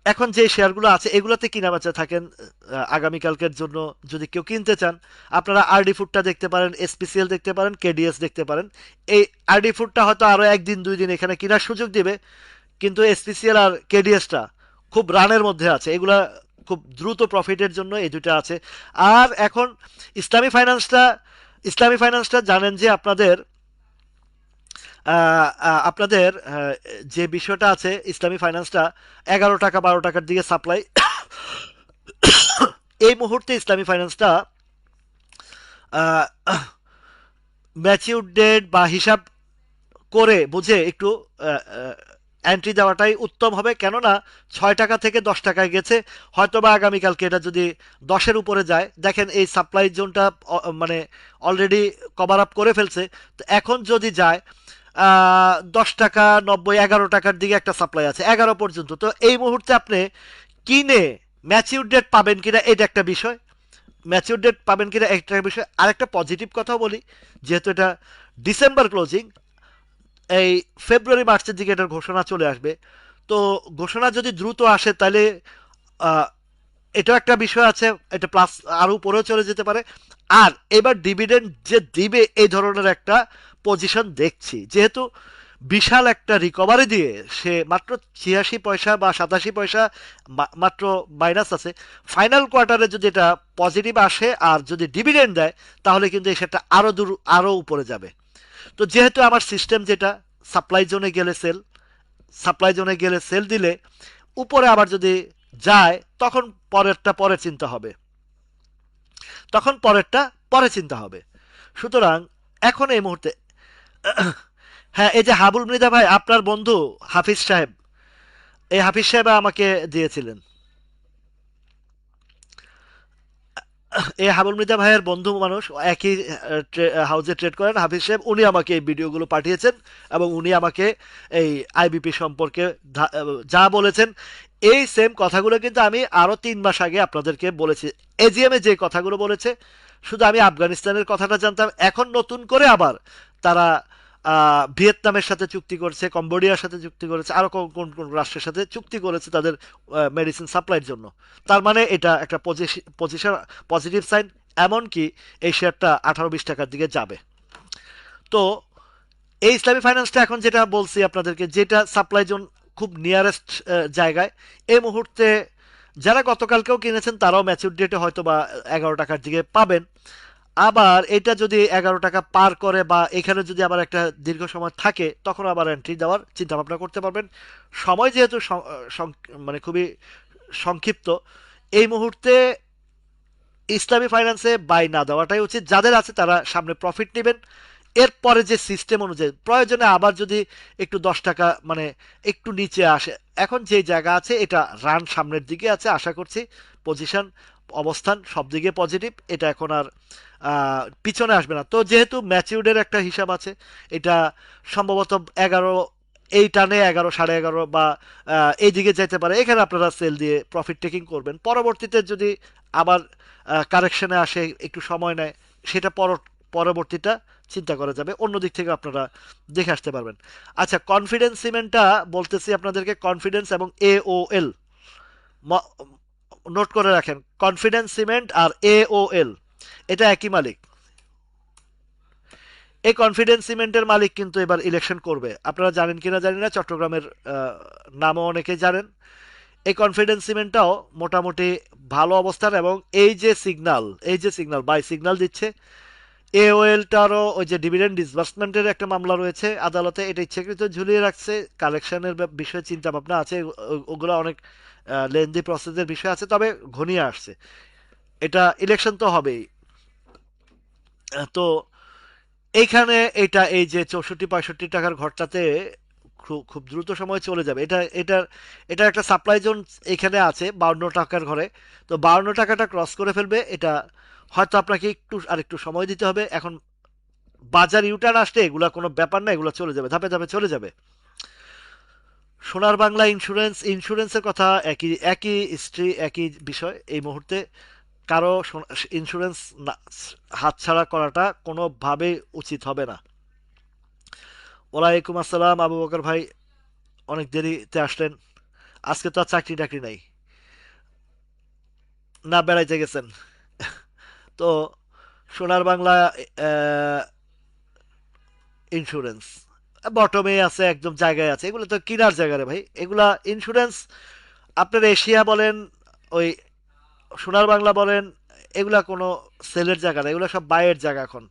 এখন যে শেয়ারগুলো আছে এগুলোতে কিনা বেচা থাকেন আগামীকালকের জন্য। যদি কেউ কিনতে চান, আপনারা আরডি ফুডটা দেখতে পারেন, এসপিসিএল দেখতে পারেন, কেডিএস দেখতে পারেন। এই আরডি ফুডটা হয়তো আরো একদিন দুই দিন এখানে কেনার সুযোগ দিবে, কিন্তু এসপিসিএল আর কেডিএসটা খুব রানের মধ্যে আছে, এগুলা খুব দ্রুত প্রফিটের জন্য এই দুটো আছে। আর এখন ইসলামী ফাইন্যান্সটা, ইসলামী ফাইন্যান্সটা জানেন যে আপনাদের আপনাদের যে বিষয়টা আছে, ইসলামী ফাইন্যান্সটা 11 টাকা 12 টাকার দিকে সাপ্লাই। এই মুহূর্তে ইসলামী ফাইন্যান্সটা ম্যাচিউর ডেট বা হিসাব করে বুঝে একটু এন্ট্রি দেওয়াটাই উত্তম হবে। কেননা 6 টাকা থেকে 10 টাকায় গেছে, হয়তো বা আগামীকালকে এটা যদি 10-এর উপরে যায়, দেখেন এই সাপ্লাই জোনটা মানে অলরেডি কভার আপ করে ফেলছে। তো এখন যদি যায় 10 টাকা 90 11 টাকার দিকে একটা সাপ্লাই আছে 11 পর্যন্ত। তো এই মুহূর্তে আপনি কিনে ম্যাচিউর ডেট পাবেন কিনা এটা একটা বিষয়, ম্যাচিউর ডেট পাবেন কিনা একটা বিষয়। আরেকটা পজিটিভ কথা বলি, যেহেতু এটা ডিসেম্বর ক্লোজিং, এই ফেব্রুয়ারি মার্চের দিকে এটার ঘোষণা চলে আসবে। তো ঘোষণা যদি দ্রুত আসে তাহলে আহ, এটাও একটা বিষয় আছে, এটা প্লাস আরো উপরেও চলে যেতে পারে। আর এবার ডিভিডেন্ড যে দিবে এই ধরনের একটা পজিশন দেখছি, যেহেতু বিশাল একটা রিকভারি দিয়ে সে মাত্র 86 পয়সা বা 87 পয়সা মাত্র মাইনাস আছে। ফাইনাল কোয়ার্টারে যদি এটা পজিটিভ আসে আর যদি ডিভিডেন্ড দেয়, তাহলে কিন্তু এই সেটা আরো দূর আরো উপরে যাবে। তো যেহেতু আমার সিস্টেম যেটা, সাপ্লাই জোনে গেলে সেল, সাপ্লাই জোনে গেলে সেল দিলে উপরে আবার যদি যায়, তখন পরেরটা পরে চিন্তা হবে, তখন পরেরটা পরে চিন্তা হবে। সুতরাং এখন এই মুহূর্তে হ্যাঁ, এই যে হাবুল মৃধা ভাই, আপনার বন্ধু হাফিজ সাহেব, এই হাফিজ সাহেব আমাকে দিয়েছিলেন। এই হাবুল মৃধা ভাইয়ের বন্ধু মানুষ, একই হাউজে ট্রেড করেন হাফিজ সাহেব, উনি আমাকে এই ভিডিওগুলো পাঠিয়েছেন এবং উনি আমাকে এই আইবিপি সম্পর্কে যা বলেছেন, এই সেম কথাগুলো কিন্তু আমি আরো 3 মাস আগে আপনাদেরকে বলেছি। এজিএম এ যে কথাগুলো বলেছে, শুধু আমি আফগানিস্তানের কথাটা জানতাম, এখন নতুন করে আবার তারা ভিয়েতনামের সাথে চুক্তি করেছে, কম্বোডিয়ার সাথে চুক্তি করেছে, আরো কোন কোন কোন রাষ্ট্রের সাথে চুক্তি করেছে তাদের মেডিসিন সাপ্লাইয়ের জন্য। তার মানে এটা একটা পজিশন, পজিটিভ সাইন। এমনকি এই শেয়ারটা 18-20 টাকার দিকে যাবে। তো এই ইসলামী ফাইন্যান্সটা এখন যেটা বলছি আপনাদেরকে, যেটা সাপ্লাই জোন খুব নিয়ারেস্ট জায়গায় এই মুহূর্তে, যারা গতকালকেও কিনেছেন তারাও ম্যাচুর ডেটে হয়তো বা 11 টাকার দিকে পাবেন। আবার এটা যদি 11 টাকা পার করে বা এখানে যদি আবার একটা দীর্ঘ সময় থাকে, তখন আবার এন্ট্রি দেওয়ার চিন্তা ভাবনা করতে পারবেন। সময় যেহেতু মানে খুবই সংক্ষিপ্ত, এই মুহূর্তে ইসলামী ফাইন্যান্সে বাই না দেওয়াটাই উচিত। যাদের আছে তারা সামনে প্রফিট নেবেন, এরপরে যে সিস্টেম অনুযায়ী প্রয়োজনে আবার যদি একটু 10 টাকা মানে একটু নিচে আসে, এখন যে জায়গা আছে এটা রান সামনের দিকে আছে, আশা করছি পজিশন অবস্থান সব দিকে পজিটিভ, এটা এখন আর পিছনে আসবে না। তো যেহেতু ম্যাচিউর্ডের একটা হিসাব আছে, এটা সম্ভবত 11, এই টানে 11 11:30 বা এই দিকে যেতে পারে, এখানে আপনারা সেল দিয়ে প্রফিট টেকিং করবেন। পরবর্তীতে যদি আবার কারেকশনে আসে, একটু সময় নেয়, সেটা পরবর্তীটা চিন্তা করা যাবে, অন্য দিক থেকে আপনারা দেখে আসতে পারবেন। আচ্ছা, কনফিডেন্স সিমেন্টটা বলতেছি আপনাদেরকে, কনফিডেন্স এবং এওএল নোট করে রাখেন, কনফিডেন্স সিমেন্ট আর এওএল এটা একই মালিক। এই কনফিডেন্স সিমেন্টের মালিক কিন্তু এবার ইলেকশন করবে, আপনারা জানেন কিনা জানি না, চট্টগ্রামের নামও অনেকেই জানেন। এই কনফিডেন্স সিমেন্টটাও মোটামুটি ভালো অবস্থান, এবং এই যে সিগনাল, এই যে সিগনাল বাই সিগনাল দিচ্ছে। এওএলটারও ওই যে ডিভিডেন্ড ডিসবার্সমেন্টের একটা মামলা রয়েছে আদালতে, এটা ইচ্ছাকৃত ঝুলিয়ে রাখছে, কালেকশনের বিষয়ে চিন্তা ভাবনা আছে, ওগুলো অনেক লেন্দি প্রসেসের বিষয় আছে, তবে ঘনিয়ে আসছে। এটা ইলেকশন তো হবেই। তো এইখানে এটা এই যে 64-65 টাকার ঘরটাতে খুব দ্রুত সময়ে চলে যাবে। এটা একটা সাপ্লাই জোন এখানে আছে 52 টাকার ঘরে। তো 52 টাকাটা ক্রস করে ফেলবে, এটা হয়তো আপনাকে আরেকটু সময় দিতে হবে। এখন বাজার ইউটার্ন আসলে এগুলা কোনো ব্যাপার না, এগুলো চলে যাবে, ধাপে ধাপে চলে যাবে। সোনার বাংলা ইন্স্যুরেন্সের কথা একই হিস্ট্রি, একই বিষয়। এই মুহূর্তে কারো ইন্স্যুরেন্স হাতছাড়া করাটা কোনোভাবেই উচিত হবে না। ওয়ালাইকুম আসসালাম আবু বকর ভাই, অনেক দেরিতে আসলেন। আজকে তো আর চাকরি টাকরি নাই, না বেড়াইতে গেছেন? তো সোনার বাংলা ইন্স্যুরেন্স বটমে আছে, একদম জায়গায় আছে। এগুলো তো কিনার জায়গা রে ভাই, এগুলা ইন্স্যুরেন্স। আপনার এশিয়া বলেন, ওই সোনার বাংলা বলেন, এগুলা কোনো সেলের জায়গা না, এগুলো সব বাইয়ের জায়গা। এখন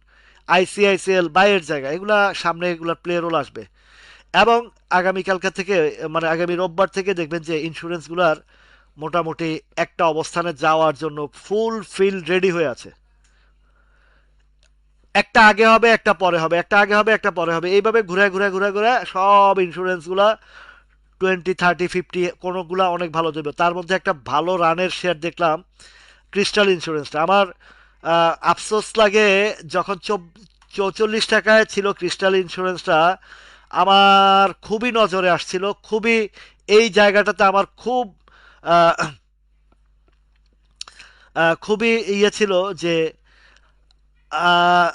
আইসিআইসিএল বাইয়ের জায়গা, এগুলা সামনে এগুলা প্লে রোল আসবে। এবং আগামীকালকা থেকে, মানে আগামী রোববার থেকে দেখবেন যে ইন্স্যুরেন্সগুলার মোটামুটি একটা অবস্থানে যাওয়ার জন্য ফুল ফিল্ড রেডি হয়ে আছে। একটা আগে হবে, একটা পরে হবে, একটা আগে হবে, একটা পরে হবে, এইভাবে ঘুরে ঘুরে ঘুরে ঘুরে সব ইন্স্যুরেন্সগুলা 20, 30, 50, কোনোগুলা অনেক ভালো দেবে। তার মধ্যে একটা ভালো রানের শেয়ার দেখলাম ক্রিস্টাল ইন্স্যুরেন্সটা। আমার আফসোস লাগে, যখন 44 টাকায় ছিল ক্রিস্টাল ইন্স্যুরেন্সটা, আমার খুবই নজরে আসছিল, খুবই এই জায়গাটাতে আমার আহ, খুবই ইয়ে ছিল যে আহ,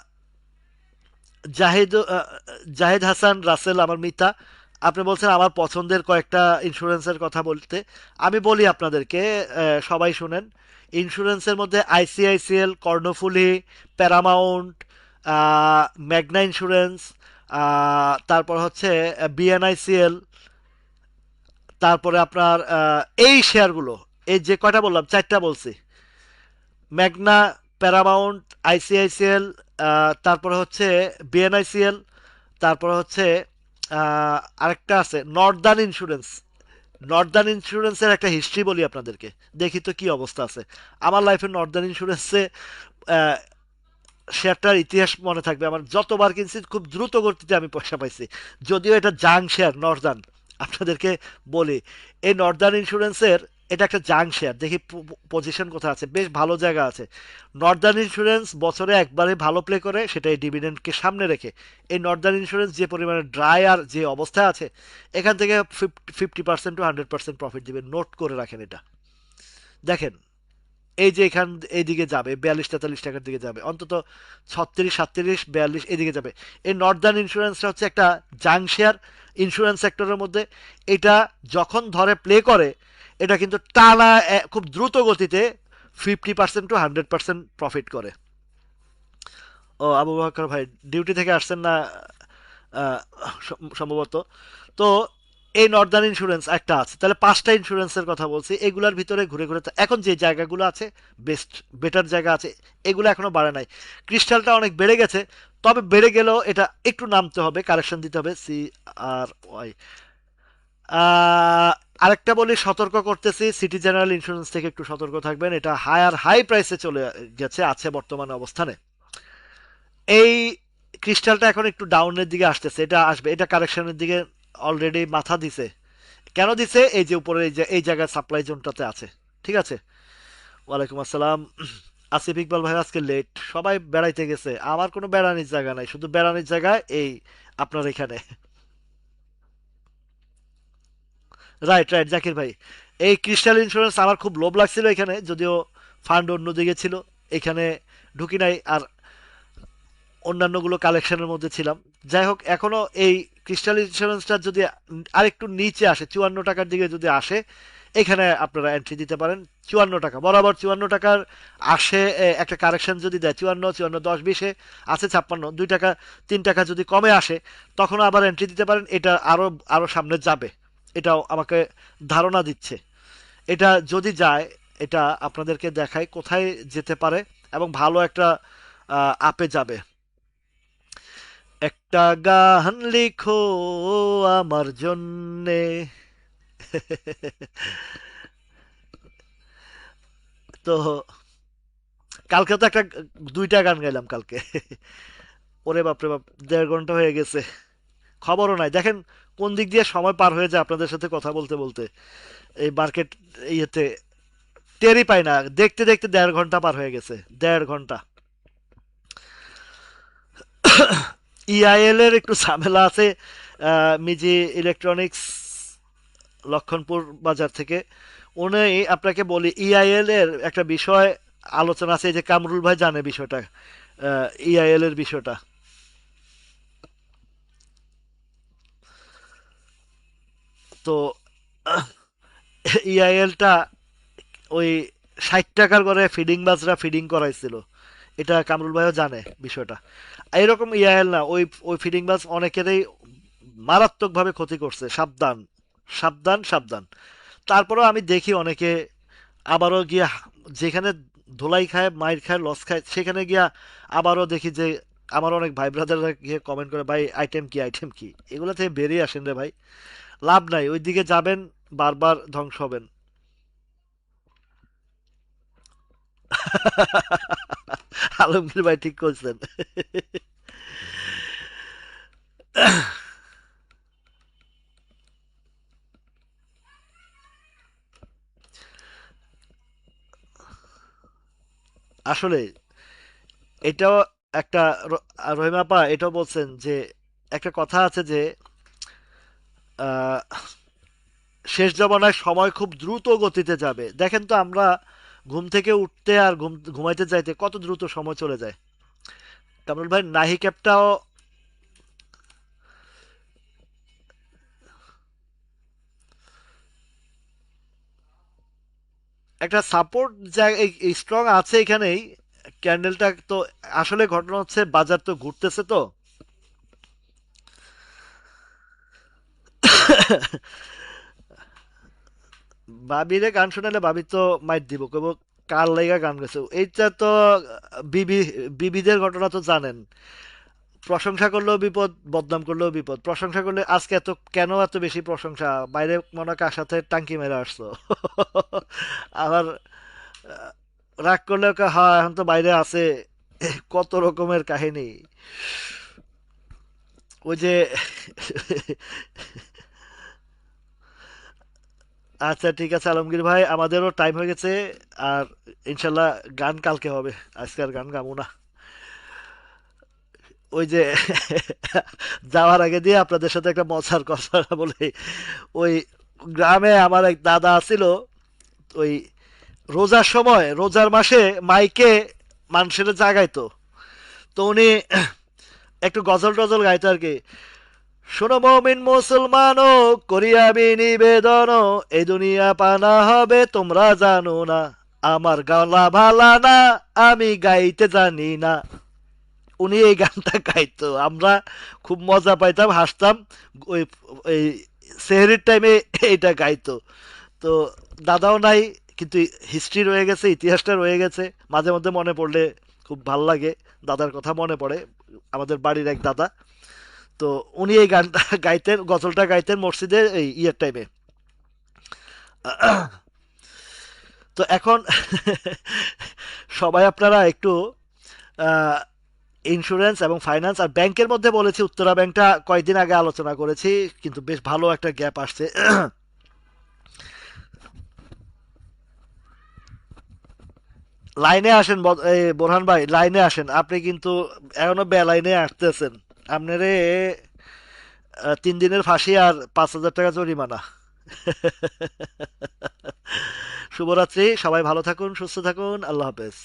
জাহিদ জাহিদ হাসান রাসেল আমার মিতা, আপনি বলছেন আমার পছন্দের কয়েকটা ইন্স্যুরেন্সের কথা বলতে। আমি বলি আপনাদেরকে, সবাই শুনেন। ইন্স্যুরেন্সের মধ্যে আইসিআইসিএল, কর্ণফুলী, প্যারামাউন্ট, ম্যাগনা ইন্স্যুরেন্স, তারপর হচ্ছে বিএনআইসিএল, তারপরে আপনার এই শেয়ারগুলো, এই যে কয়টা বললাম, চারটা বলছি, ম্যাগনা, প্যারামাউন্ট, আইসিআইসিএল, তারপরে হচ্ছে বিএনআইসিএল, তারপরে হচ্ছে আরেকটা আছে নর্দার্ন ইন্স্যুরেন্স। নর্দার্ন ইন্স্যুরেন্সের একটা হিস্ট্রি বলি আপনাদেরকে, দেখি তো কি অবস্থা আছে। আমার লাইফে নর্দার্ন ইন্স্যুরেন্সে শেয়ারটার ইতিহাস মনে থাকবে। আমার যতবার কিনছি খুব দ্রুত গতিতে আমি পয়সা পাইছি। যদিও এটা জাং শেয়ার নর্দার্ন, আপনাদেরকে বলি, এই নর্দার্ন ইন্স্যুরেন্সের এটা একটা জাং শেয়ার। দেখি পজিশন কোথায় আছে, বেশ ভালো জায়গা আছে। নর্দার্ন ইন্স্যুরেন্স বছরে একবারে ভালো প্লে করে, সেটা এই ডিভিডেন্ডকে সামনে রেখে। এই নর্দার্ন ইন্স্যুরেন্স যে পরিমাণে ড্রাই আর যে অবস্থায় আছে, এখান থেকে 50% to 100% প্রফিট দিবে, নোট করে রাখেন এটা। দেখেন, এই যে এইদিকে যাবে 42, 43 টাকার দিকে যাবে, অন্তত 36, 37, 42 এদিকে যাবে। এই নর্দার্ন ইন্স্যুরেন্সটা হচ্ছে একটা জাং শেয়ার ইন্স্যুরেন্স সেক্টরের মধ্যে। এটা যখন ধরে প্লে করে, এটা কিন্তু টানা খুব দ্রুত গতিতে 50% to 100% প্রফিট করে। ও আবু বকর ভাই ডিউটি থেকে আসছেন না? আহ, সম্ভবত। তো এই নর্দার্ন ইন্স্যুরেন্স একটা আছে, তাহলে পাঁচটা ইন্স্যুরেন্সের কথা বলছি। এগুলার ভিতরে ঘুরে ঘুরে এখন যে জায়গাগুলো আছে, বেস্ট বেটার জায়গা আছে, এগুলো এখনো বাড়ে নাই। ক্রিস্টালটা অনেক বেড়ে গেছে, তবে বেড়ে গেলেও এটা একটু নামতে হবে, কারেকশন দিতে হবে। CRY। আরেকটা বলি, সতর্ক করতেছি, সিটি জেনারেল ইন্স্যুরেন্স থেকে একটু সতর্ক থাকবেন। এটা হাই প্রাইসে চলে গেছে, আছে বর্তমানে অবস্থানে। এই ক্রিস্টালটা এখন একটু ডাউনের দিকে আসতেছে, এটা আসবে, এটা কারেকশনের দিকে অলরেডি মাথা দিছে। কেন দিছে? এই যে উপরে এই জায়গায় সাপ্লাই জোনটাতে আছে। ঠিক আছে। ওয়ালাইকুম আসসালাম। আসিফ ইকবাল ভাই আজকে লেট, সবাই বেড়াইতে গেছে, আমার কোনো বেড়ানির জায়গা নাই, শুধু বেড়ানির জায়গা এই আপনার এখানে। রাইট রাইট জাকির ভাই, এই ক্রিস্টাল ইন্স্যুরেন্স আমার খুব লোভ লাগছিল এখানে, যদিও ফান্ড অন্যদিকে ছিল, এখানে ঢুকি নাই। আর অন্যান্যগুলো কালেকশনের মধ্যে ছিলাম। যাই হোক, এখনো এই ক্রিস্টাল ইন্স্যুরেন্সটা যদি আরেকটু নিচে আসে, 54 টাকার দিকে যদি আসে, এখানে আপনারা এন্ট্রি দিতে পারেন। 54 টাকা বরাবর, 54 টাকার আসে একটা কারেকশন যদি দেয়, 54, 54, 10, 20-এ আছে 56, 2 টাকা 3 টাকা যদি কমে আসে, তখন আবার এন্ট্রি দিতে পারেন। এটা আরো আরো সামনে যাবে, এটাও আমাকে ধারণা দিচ্ছে। এটা যদি যায়, এটা আপনাদেরকে দেখায় কোথায় যেতে পারে, এবং ভালো একটা আপে যাবে। একটা গান লিখো আমার জন্যে। তো কালকে তো একটা, দুইটা গান গাইলাম কালকে। ওরে বাপরে বাপ, 1.5 ঘন্টা হয়ে গেছে। খবরও নাই। দেখেন কোন দিক দিয়ে সময় পার হয়ে যায় আপনাদের সাথে কথা বলতে বলতে, এই মার্কেট ইয়েতে টেরই পাই না, দেখতে দেখতে 1.5 ঘন্টা পার হয়ে গেছে, 1.5 ঘন্টা। ইআইএল এর একটু ঝামেলা আছে। মিজি ইলেকট্রনিক্স, লক্ষণপুর বাজার থেকে। উনি, আপনাকে বলি, ইআইএল এর একটা বিষয় আলোচনা আছে, এই যে কামরুল ভাই জানে বিষয়টা, ইআইএল এর বিষয়টা। তো ইআইএলটা ওই 60 টাকার করে ফিডিং বাজরা ফিডিং করাইছিল, এটা কামরুল ভাইও জানে বিষয়টা। এরকম ইআইএল না, ওই ওই ফিডিং বাজ অনেকেরই মারাত্মকভাবে ক্ষতি করছে। সাবধান, সাবধান, সাবধান। তারপরেও আমি দেখি অনেকে আবারও গিয়া, যেখানে ধোলাই খায়, মাইর খায়, লস খায়, সেখানে গিয়া আবারও দেখি যে আমার অনেক ভাই ব্রাদাররা গিয়ে কমেন্ট করে, ভাই আইটেম কি, আইটেম কি, এগুলো থেকে বেরিয়ে আসেন রে ভাই, লাভ নাই, ওই দিকে যাবেন বারবার ধ্বংস হবেন। আলমগীর ভাই ঠিক করছেন। আসলে এটাও একটা, রহিমাপা এটাও বলছেন যে একটা কথা আছে যে আহ, শেষ জমানায় সময় খুব দ্রুত গতিতে যাবে। দেখেন তো আমরা ঘুম থেকে উঠতে আর ঘুমাইতে যাইতে কত দ্রুত সময় চলে যায়। কামরুল ভাই নাহি ক্যাপটাও একটা সাপোর্ট স্ট্রং আছে এখানেই। ক্যান্ডেলটা তো, আসলে ঘটনা হচ্ছে বাজার তো ঘুরতেছে তো। বাবিরে গান শোনালে বাবি তো মাইর দিব, কব কার লাইগা গান গেছে এইটা তো। বিবি, বিবিদের ঘটনা তো জানেন, প্রশংসা করলেও বিপদ, বদনাম করলেও বিপদ। প্রশংসা করলে আজকে এত কেন, এত বেশি প্রশংসা, বাইরে মনে হয় কার সাথে টাঙ্কি মেরে আসছো। আবার রাগ করলে হ্যাঁ এখন তো বাইরে আছে, কত রকমের কাহিনী। ওই যে আচ্ছা ঠিক আছে আলমগীর ভাই, আমাদেরও টাইম হয়ে গেছে। আর ইনশাল্লাহ গান কালকে হবে, আজকে আর গান গাবো না। ওই যে যাওয়ার আগে দিয়ে আপনাদের সাথে একটা মজার কথা বলে, ওই গ্রামে আমার এক দাদা ছিল, ওই রোজার সময়, রোজার মাসে মাইকে মানুষের জাগাইতো। তো উনি একটু গজল টজল গাইতো আর কি। শোনো মমিন মুসলমান, করিয়াবি নিবেদন, এই দুনিয়া পানা হবে তোমরা জানো না, আমার গলা ভালা না, আমি গাইতে জানি না। উনি এই গানটা গাইতো, আমরা খুব মজা পাইতাম, হাসতাম। ওই ওই সেহরির টাইমে এইটা গাইতো। তো দাদাও নাই, কিন্তু হিস্ট্রি রয়ে গেছে, ইতিহাসটা রয়ে গেছে। মাঝে মধ্যে মনে পড়লে খুব ভাল লাগে, দাদার কথা মনে পড়ে। আমাদের বাড়ির এক দাদা, তো উনি এই গানটা গাইতেন, গজলটা গাইতেন মসজিদে এই ইয়ের টাইমে। তো এখন সবাই আপনারা একটু ইন্স্যুরেন্স এবং ফাইন্যান্স আর ব্যাংকের মধ্যে বলেছি, উত্তরা ব্যাংকটা কয়েকদিন আগে আলোচনা করেছি, কিন্তু বেশ ভালো একটা গ্যাপ আসছে। লাইনে আসেন, বোরহান ভাই লাইনে আসেন, আপনি কিন্তু এখনো বেলাইনে আসতেছেন। আপনারে 3 দিনের ফাঁসি আর 5,000 টাকা জরিমানা। শুভরাত্রি, সবাই ভালো থাকুন, সুস্থ থাকুন, আল্লাহ হাফেজ।